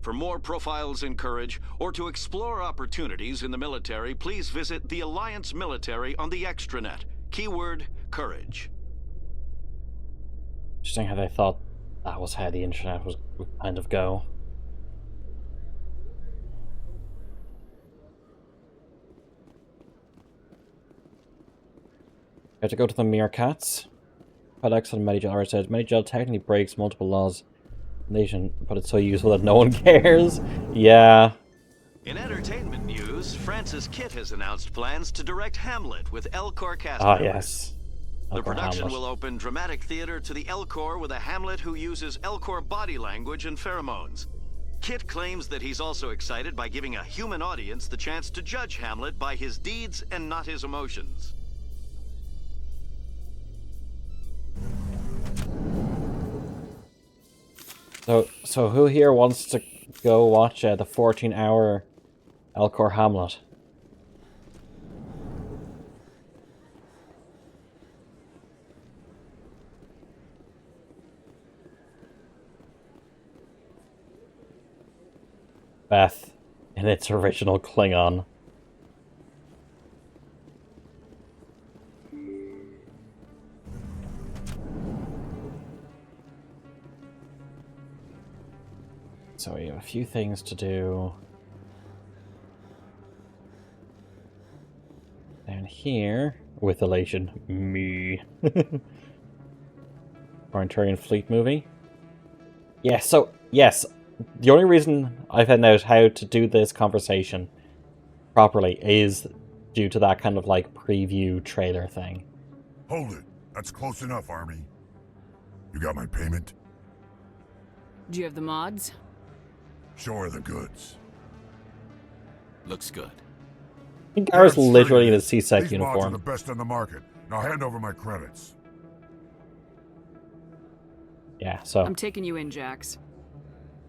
For more profiles in courage, or to explore opportunities in the military, please visit the Alliance military on the extranet. Keyword, courage. Interesting how they thought that was how the internet would kind of go. I have to go to the meerkats. Codex on Medigel says Medigel technically breaks multiple laws of the nation, but it's so useful that no one cares. Yeah. In entertainment news, Francis Kitt has announced plans to direct Hamlet with Elcor cast Ah, members. yes. The Elcor production Hamlet. will open dramatic theater to the Elcor with a Hamlet who uses Elcor body language and pheromones. Kitt claims that he's also excited by giving a human audience the chance to judge Hamlet by his deeds and not his emotions. So who here wants to go watch the 14-hour Elcor Hamlet? Beth, in its original Klingon. So we have a few things to do. Down here, with elation, me. Turian Fleet movie. Yeah, so, yes, the only reason I found out how to do this conversation properly is due to that kind of, like, preview trailer thing. Hold it. That's close enough, Army. You got my payment? Do you have the mods? Show her the goods. Looks good. I think Garrett's Yeah, literally in straight. his CSEC These mods are uniform. the best on the market. Now hand over my credits. Yeah, so... I'm taking you in, Jax.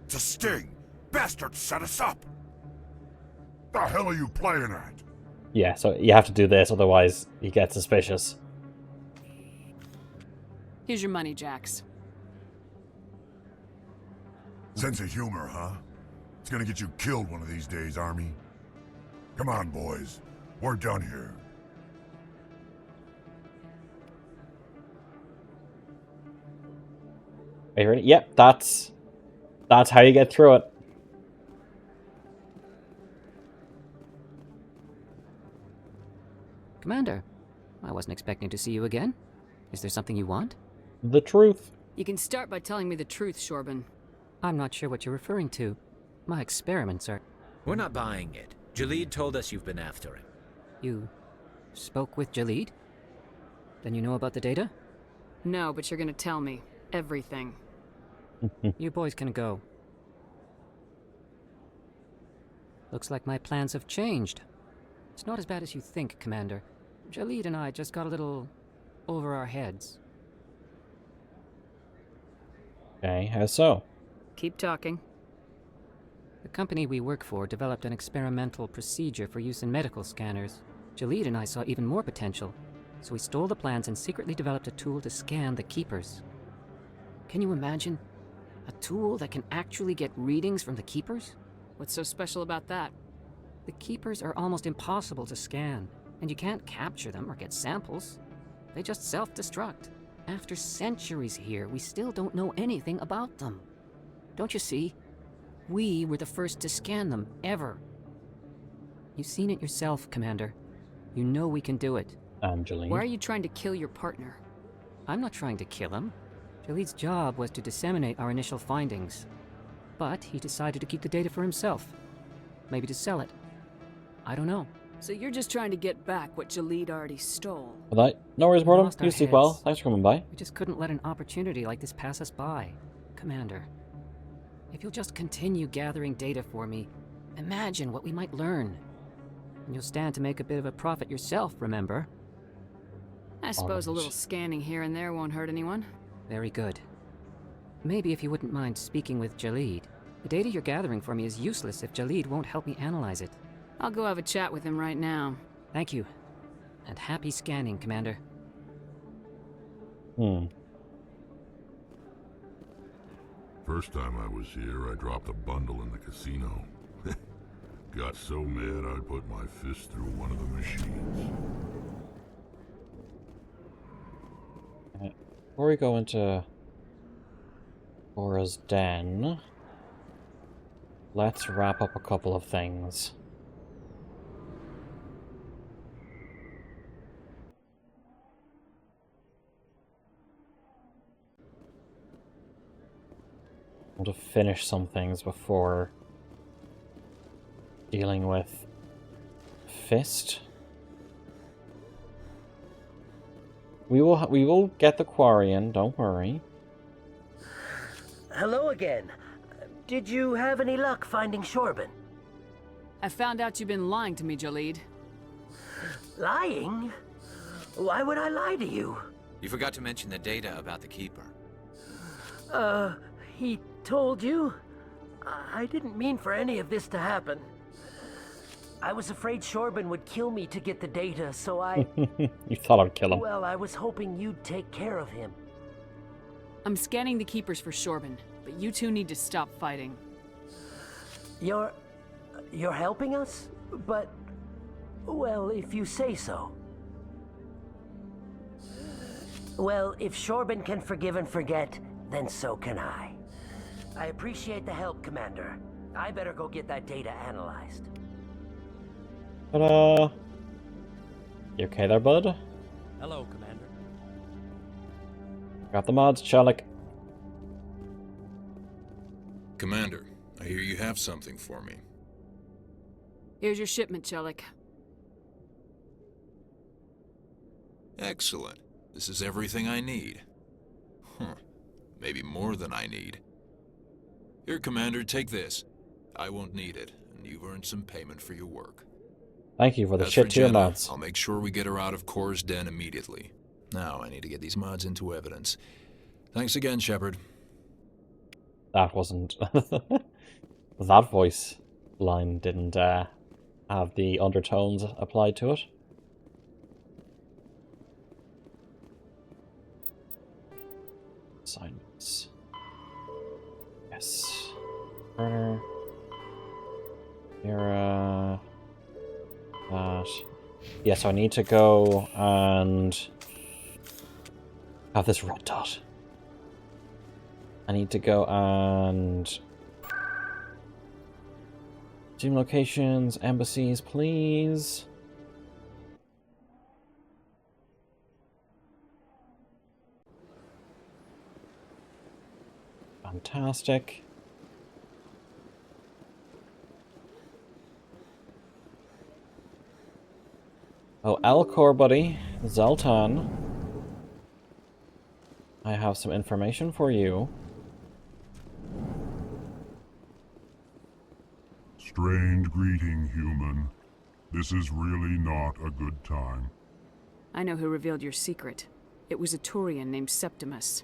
It's a sting! Bastards set us up! The hell are you playing at? Yeah, so you have to do this, otherwise he gets suspicious. Here's your money, Jax. Sense of humor, huh? It's gonna get you killed one of these days, Army. Come on, boys. We're done here. Are you ready? Yep, that's how you get through it. Commander, I wasn't expecting to see you again. Is there something you want? The truth. You can start by telling me the truth, Shorban. I'm not sure what you're referring to. My experiments are... We're not buying it. Jalid told us you've been after him. You spoke with Jalid? Then you know about the data? No, but you're gonna tell me. Everything. You boys can go. Looks like my plans have changed. It's not as bad as you think, Commander. Jalid and I just got a little over our heads. Okay, how so? Keep talking. The company we work for developed an experimental procedure for use in medical scanners. Jalid and I saw even more potential, so we stole the plans and secretly developed a tool to scan the Keepers. Can you imagine? A tool that can actually get readings from the Keepers? What's so special about that? The Keepers are almost impossible to scan, and you can't capture them or get samples. They just self-destruct. After centuries here, we still don't know anything about them. Don't you see? We were the first to scan them, ever. You've seen it yourself, Commander. You know we can do it. Angeline. Why are you trying to kill your partner? I'm not trying to kill him. Jaleed's job was to disseminate our initial findings. But he decided to keep the data for himself. Maybe to sell it. I don't know. So you're just trying to get back what Jaleed already stole? Well, no worries, Mortem. Lost our You sleep well. heads. Thanks for coming by. We just couldn't let an opportunity like this pass us by. Commander, if you'll just continue gathering data for me, imagine what we might learn. And you'll stand to make a bit of a profit yourself, remember? I suppose a little scanning here and there won't hurt anyone. Very good. Maybe if you wouldn't mind speaking with Jaleed. The data you're gathering for me is useless if Jaleed won't help me analyze it. I'll go have a chat with him right now. Thank you. And happy scanning, Commander. First time I was here, I dropped a bundle in the casino. Got so mad I put my fist through one of the machines. Before we go into Aura's den, let's wrap up a couple of things. I want to finish some things before dealing with Fist. We will get the Quarian, don't worry. Hello again. Did you have any luck finding Shorban? I found out you've been lying to me, Jaleed. Lying? Why would I lie to you? You forgot to mention the data about the Keeper. He told you? I didn't mean for any of this to happen. I was afraid Shorban would kill me to get the data, so I... You thought I'd kill him. Well, I was hoping you'd take care of him. I'm scanning the Keepers for Shorban, but you two need to stop fighting. You're helping us? But... well, if you say so. Well, if Shorban can forgive and forget, then so can I. I appreciate the help, Commander. I better go get that data analyzed. Ta-da! You okay there, bud? Hello, Commander. Got the mods, Sherlock. Commander, I hear you have something for me. Here's your shipment, Chelik. Excellent. This is everything I need. Maybe more than I need. Here, Commander, take this. I won't need it, and you've earned some payment for your work. Thank you for the As shit for to your Jenna, mods. I'll make sure we get her out of Kor's den immediately. Now I need to get these mods into evidence. Thanks again, Shepard. That wasn't... that voice line didn't have the undertones applied to it. Assignments. Yes. Turner. Mira. That. Yeah, so I need to go and have this red dot. I need to go and team locations, embassies, please. Fantastic. Oh, Alcor, buddy. Zoltan. I have some information for you. Strange greeting, human. This is really not a good time. I know who revealed your secret. It was a Turian named Septimus.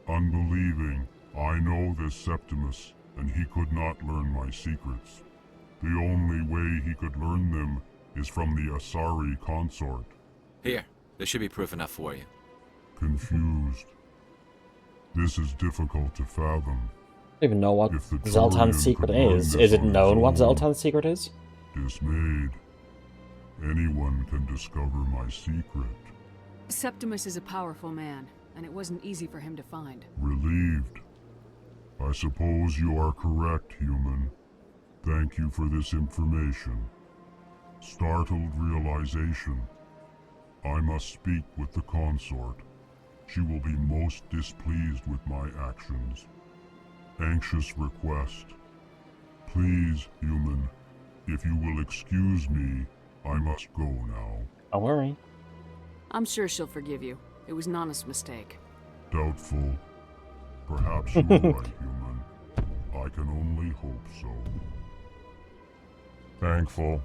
Unbelieving, I know this Septimus, and he could not learn my secrets. The only way he could learn them is from the Asari consort. Here, this should be proof enough for you. Confused. This is difficult to fathom. I don't even know what If the Zoltan's Turian secret could learn is. this Is it on his known what own, Zoltan's secret is? Dismayed. Anyone can discover my secret. Septimus is a powerful man, and it wasn't easy for him to find. Relieved. I suppose you are correct, human. Thank you for this information. Startled realization. I must speak with the consort. She will be most displeased with my actions. Anxious request. Please, human, if you will excuse me, I must go now. Don't worry. I'm sure she'll forgive you. It was an honest mistake. Doubtful. Perhaps you are right, human. I can only hope so. Thankful.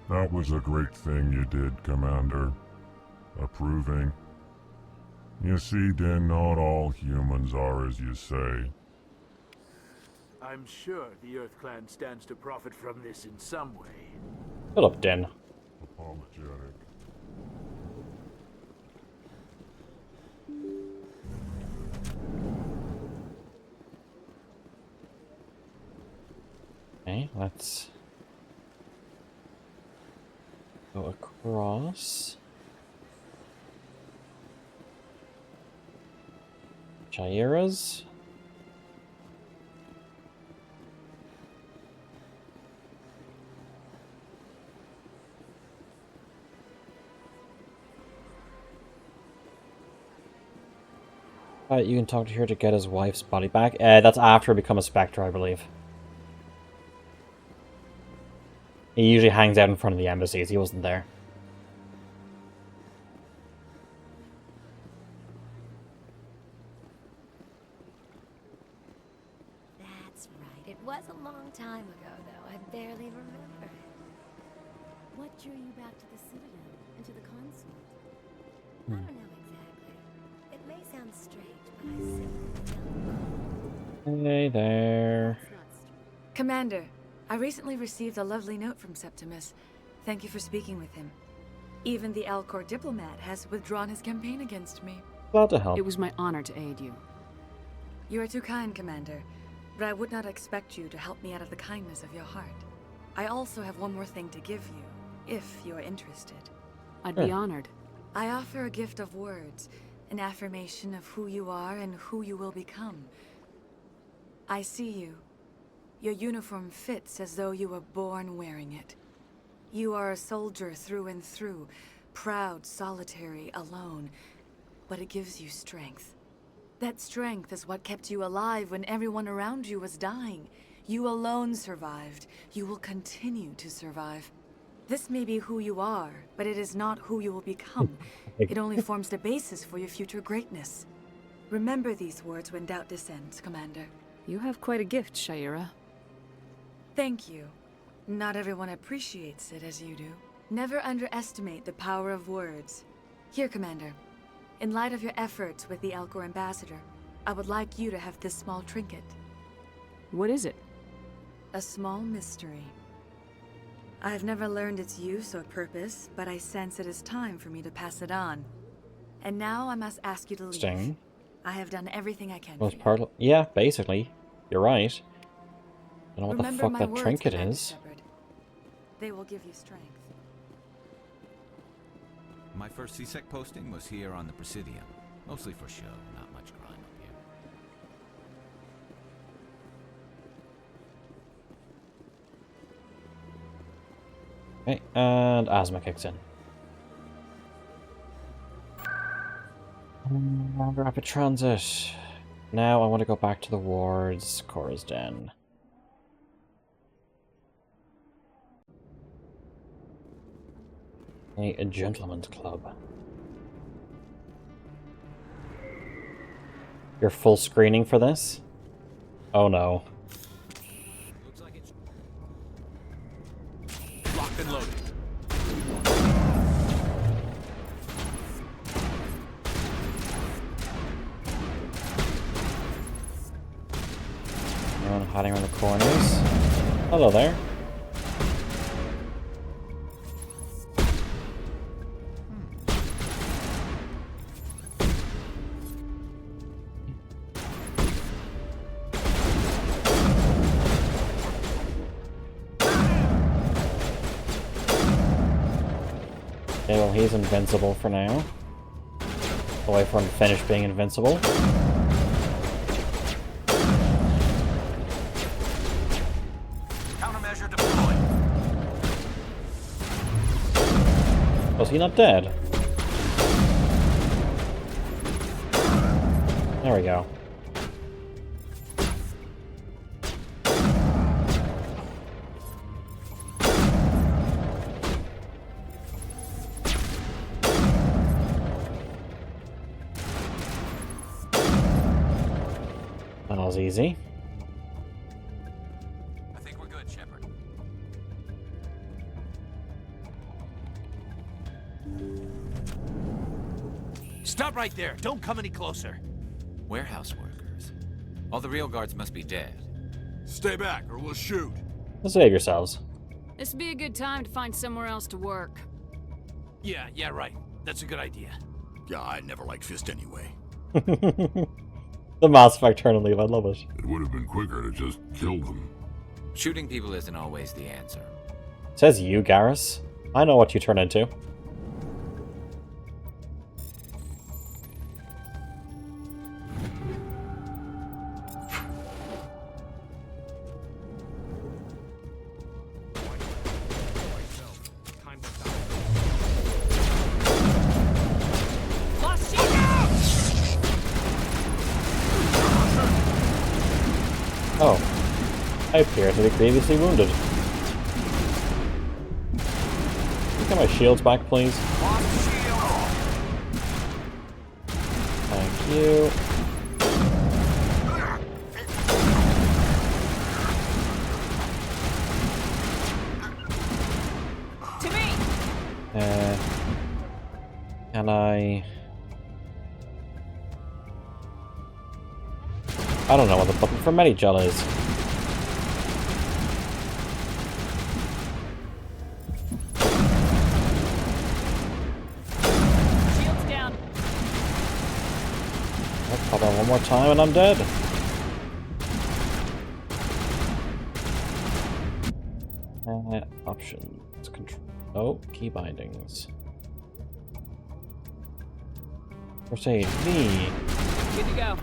That was a great thing you did, Commander. Approving. You see, Din, not all humans are as you say. I'm sure the Earth Clan stands to profit from this in some way. Shut up, Den. Apologetic. Okay, let's go across. Jaira's. You can talk to her to get his wife's body back. That's after he becomes a Spectre, I believe. He usually hangs out in front of the embassies. He wasn't there. That's right. It was a long time ago, though. I barely remember it. What drew you back to the Citadel and to the consort? I don't know exactly. It may sound strange, but I simply don't know. Hey there. Commander, I recently received a lovely note from Septimus. Thank you for speaking with him. Even the Alcor diplomat has withdrawn his campaign against me. Glad to help. It was my honor to aid you. You are too kind, Commander, but I would not expect you to help me out of the kindness of your heart. I also have one more thing to give you, if you are interested. I'd be honored. I offer a gift of words, an affirmation of who you are and who you will become. I see you. Your uniform fits as though you were born wearing it. You are a soldier through and through, proud, solitary, alone, but it gives you strength. That strength is what kept you alive when everyone around you was dying. You alone survived. You will continue to survive. This may be who you are, but it is not who you will become. It only forms the basis for your future greatness. Remember these words when doubt descends, Commander. You have quite a gift, Shaira. Thank you. Not everyone appreciates it as you do. Never underestimate the power of words. Here, Commander. In light of your efforts with the Alcor ambassador, I would like you to have this small trinket. What is it? A small mystery. I have never learned its use or purpose, but I sense it is time for me to pass it on. And now I must ask you to leave. Sting. I have done everything I can. Was part of, yeah, basically. You're right. I don't know what Remember the fuck my that words, trinket Commander is. Shepard. They will give you strength. My first CSEC posting was here on the Presidium. Mostly for show, not much crime up here. Okay, and asthma kicks in. Rapid transit. Now I want to go back to the wards, Cora's Den. A gentleman's club. You're full screening for this? Oh no. Looks like it's locked and loaded. Everyone hiding around the corners. Hello there. Okay, well, he's invincible for now. I'll wait for him to finish being invincible. Countermeasure deployed. Was he not dead? There we go. That was easy. I think we're good, Shepard. Stop right there. Don't come any closer. Warehouse workers. All the real guards must be dead. Stay back or we'll shoot. Save yourselves. This would be a good time to find somewhere else to work. Yeah, right. That's a good idea. Yeah, I never liked Fist anyway. The Mass Effect turn and leave, I love it. It would have been quicker to just kill them. Shooting people isn't always the answer. Says you, Garrus. I know what you turn into. Oh. I appear to be grievously wounded. Get my shields back, please. Thank you. To me. Can I don't know what the button for Medigel is. Shields down. I'll pop on one more time and I'm dead. Options. Control. Oh, key bindings. First aid. Me. Good to go.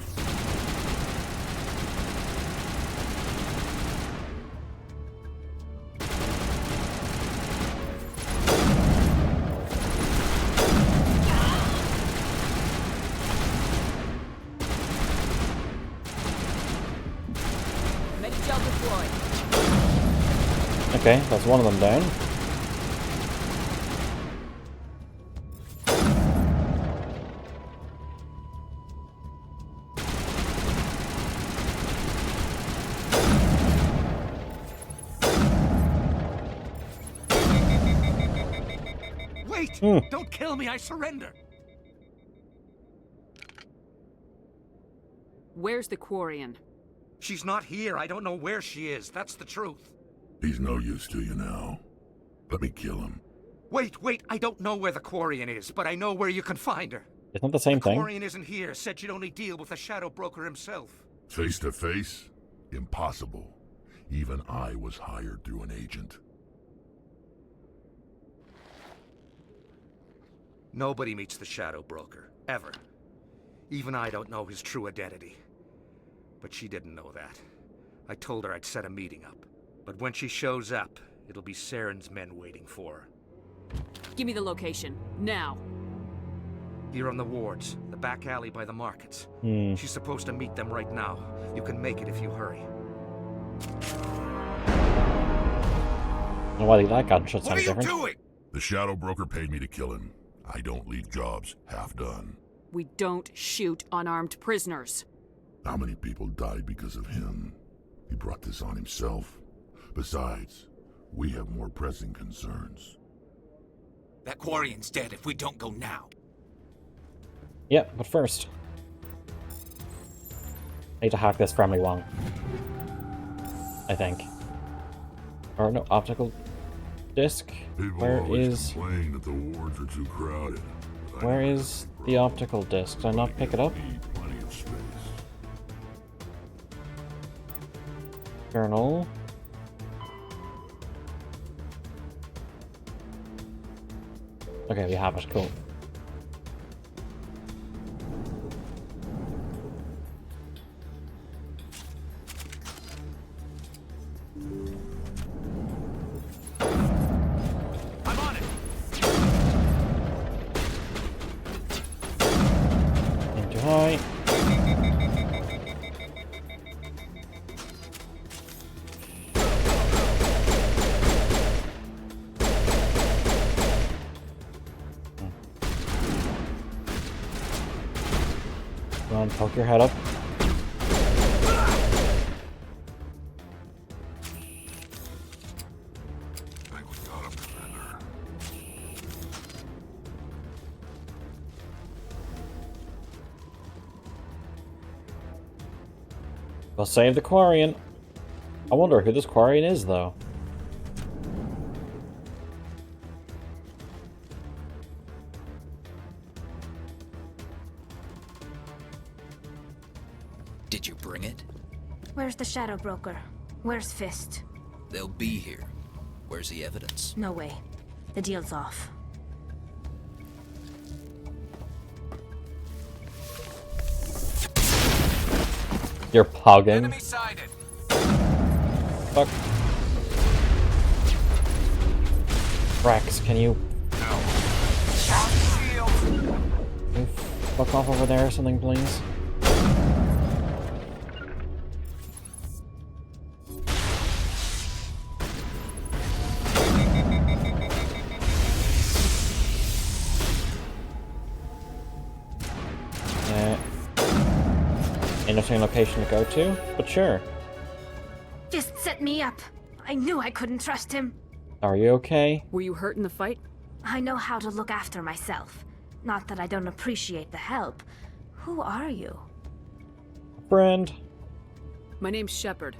Okay, that's one of them down. Wait! Don't kill me, I surrender! Where's the Quarian? She's not here. I don't know where she is. That's the truth. He's no use to you now. Let me kill him. Wait, I don't know where the Quarian is, but I know where you can find her. Isn't that the same thing? Quarian isn't here. Said she'd only deal with the Shadow Broker himself. Face to face? Impossible. Even I was hired through an agent. Nobody meets the Shadow Broker, ever. Even I don't know his true identity. But she didn't know that. I told her I'd set a meeting up. But when she shows up, it'll be Saren's men waiting for her. Give me the location, now. Here on the wards, the back alley by the markets. She's supposed to meet them right now. You can make it if you hurry. Why that gunshot sounded different. Doing? The Shadow Broker paid me to kill him. I don't leave jobs half done. We don't shoot unarmed prisoners. How many people died because of him? He brought this on himself. Besides, we have more pressing concerns. That Quarian's dead if we don't go now. Yeah, but first, I need to hack this Family Wong. I think. Or no, optical disc. People Where always is? complain that the wards are too crowded. Where is the optical disc? Did I not pick it up? Plenty of space. Journal. Okay, we have it. Cool. I'm on it. Aim too high. Come on, poke your head up. We'll save the Quarian. I wonder who this Quarian is, though. Did you bring it? Where's the Shadow Broker? Where's Fist? They'll be here. Where's the evidence? No way. The deal's off. You're pogging. Enemy sighted. Fuck. Rex, can you... Can you fuck off over there or something, please? Interesting location to go to, but sure. Fist set me up. I knew I couldn't trust him. Are you okay? Were you hurt in the fight? I know how to look after myself. Not that I don't appreciate the help. Who are you? Friend. My name's Shepard.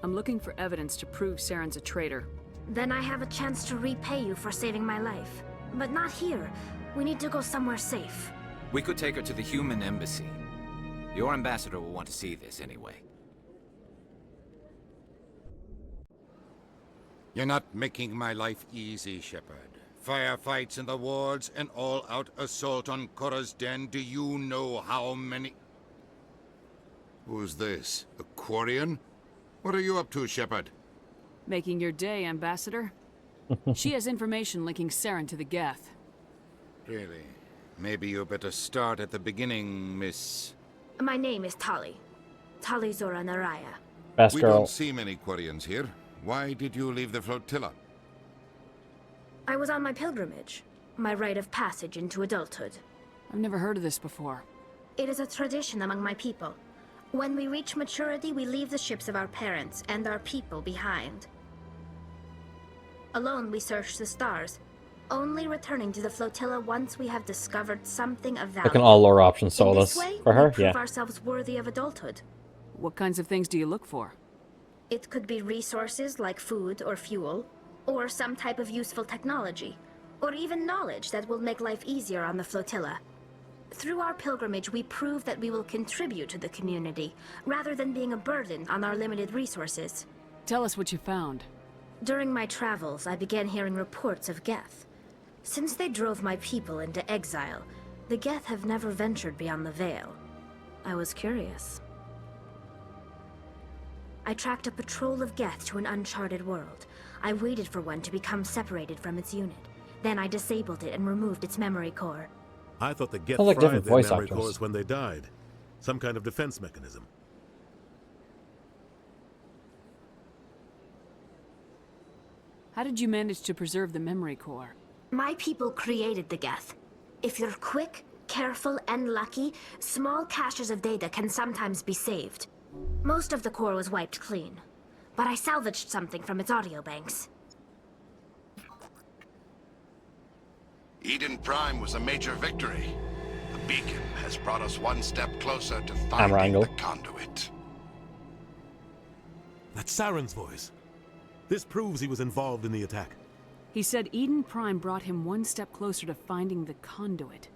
I'm looking for evidence to prove Saren's a traitor. Then I have a chance to repay you for saving my life. But not here. We need to go somewhere safe. We could take her to the human embassy. Your ambassador will want to see this anyway. You're not making my life easy, Shepard. Firefights in the wards, an all-out assault on Korra's den. Do you know how many... Who's this? A Quarian? What are you up to, Shepard? Making your day, Ambassador. She has information linking Saren to the Geth. Really? Maybe you better start at the beginning, Miss... My name is Tali. Tali Zora Naraya. Best we girl. don't see many Quarians here. Why did you leave the flotilla? I was on my pilgrimage. My rite of passage into adulthood. I've never heard of this before. It is a tradition among my people. When we reach maturity, we leave the ships of our parents and our people behind. Alone, we search the stars, only returning to the flotilla once we have discovered something of value. Look at all lore options, In Solus. this way, For her, we prove yeah. ourselves worthy of adulthood. What kinds of things do you look for? It could be resources like food or fuel, or some type of useful technology, or even knowledge that will make life easier on the flotilla. Through our pilgrimage, we prove that we will contribute to the community, rather than being a burden on our limited resources. Tell us what you found. During my travels, I began hearing reports of Geth. Since they drove my people into exile, the Geth have never ventured beyond the Veil. I was curious. I tracked a patrol of Geth to an uncharted world. I waited for one to become separated from its unit. Then I disabled it and removed its memory core. I thought the Geth Sounds like fried different their voice memory actors. cores when they died. Some kind of defense mechanism. How did you manage to preserve the memory core? My people created the Geth. If you're quick, careful, and lucky, small caches of data can sometimes be saved. Most of the core was wiped clean, but I salvaged something from its audio banks. Eden Prime was a major victory. The beacon has brought us one step closer to Camera finding angle. the conduit. That's Saren's voice. This proves he was involved in the attack. He said Eden Prime brought him one step closer to finding the conduit.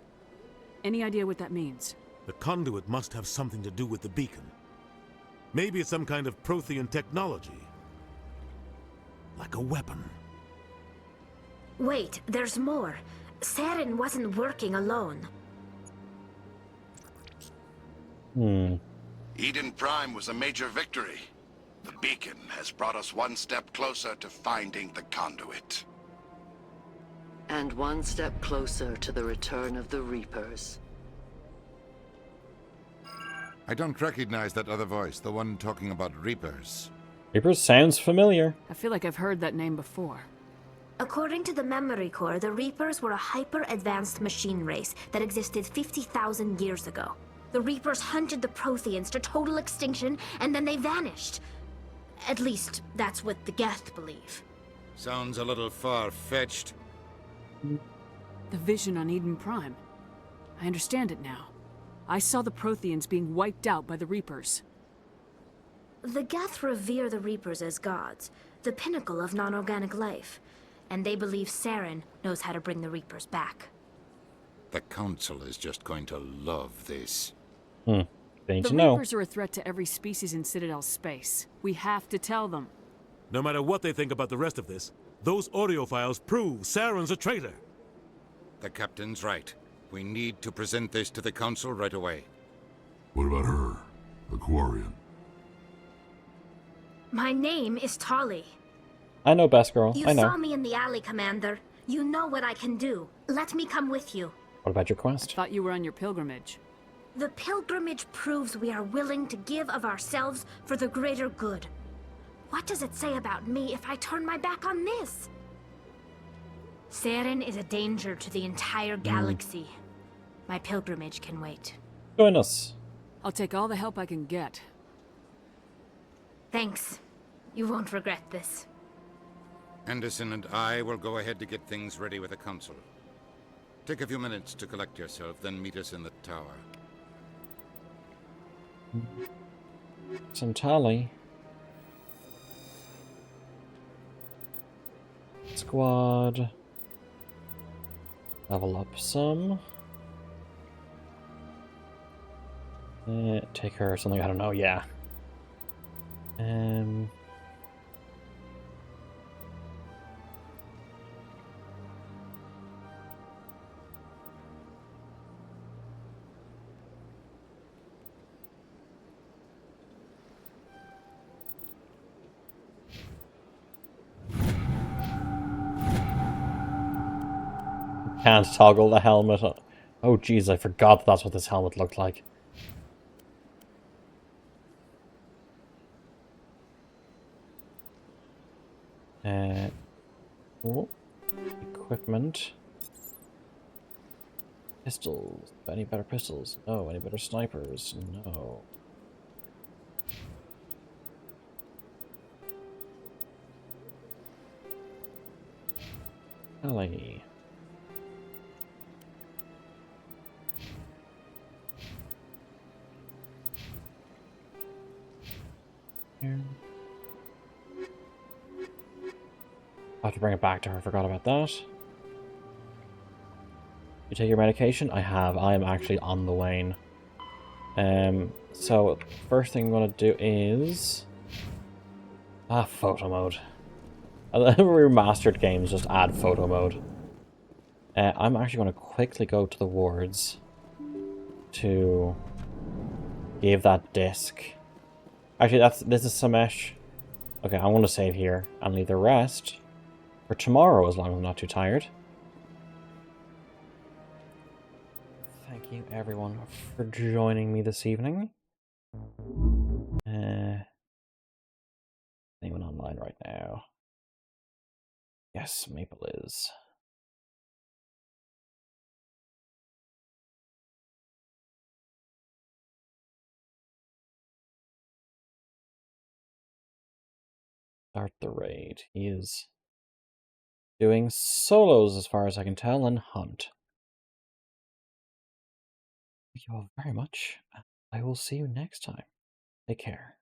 Any idea what that means? The conduit must have something to do with the beacon. Maybe it's some kind of Prothean technology. Like a weapon. Wait, there's more. Saren wasn't working alone. Eden Prime was a major victory. The beacon has brought us one step closer to finding the conduit. And one step closer to the return of the Reapers. I don't recognize that other voice, the one talking about Reapers. Reapers sounds familiar. I feel like I've heard that name before. According to the Memory Core, the Reapers were a hyper-advanced machine race that existed 50,000 years ago. The Reapers hunted the Protheans to total extinction, and then they vanished. At least, that's what the Geth believe. Sounds a little far-fetched. The vision on Eden Prime. I understand it now. I saw the Protheans being wiped out by the Reapers. The Geth revere the Reapers as gods, the pinnacle of non-organic life. And they believe Saren knows how to bring the Reapers back. The Council is just going to love this. They need The to know. Reapers are a threat to every species in Citadel space. We have to tell them. No matter what they think about the rest of this, those audio files prove Saren's a traitor. The Captain's right. We need to present this to the Council right away. What about her? The Quarian? My name is Tali. I know, best girl. You I know. saw me in the alley, Commander. You know what I can do. Let me come with you. What about your quest? Thought you were on your pilgrimage. The pilgrimage proves we are willing to give of ourselves for the greater good. What does it say about me if I turn my back on this? Saren is a danger to the entire galaxy. My pilgrimage can wait. Join us. I'll take all the help I can get. Thanks. You won't regret this. Anderson and I will go ahead to get things ready with the Council. Take a few minutes to collect yourself, then meet us in the tower. Some Tali. Squad. Level up some. Take her or something, I don't know, yeah. Can't toggle the helmet. Oh jeez, I forgot that's what this helmet looked like. Oh, equipment. Pistols. Any better pistols? No. Any better snipers? No. Ellie. Here. I'll have to bring it back to her. Forgot about that. You take your medication? I have. I am actually on the wane. So first thing I'm gonna do is photo mode. Remastered games just add photo mode. I'm actually gonna quickly go to the wards to give that disc. Actually, this is Samesh. Okay, I'm gonna save here and leave the rest for tomorrow, as long as I'm not too tired. Thank you, everyone, for joining me this evening. Anyone online right now? Yes, Maple is. Start the raid. He is doing solos as far as I can tell, and hunt. Thank you all very much. I will see you next time. Take care.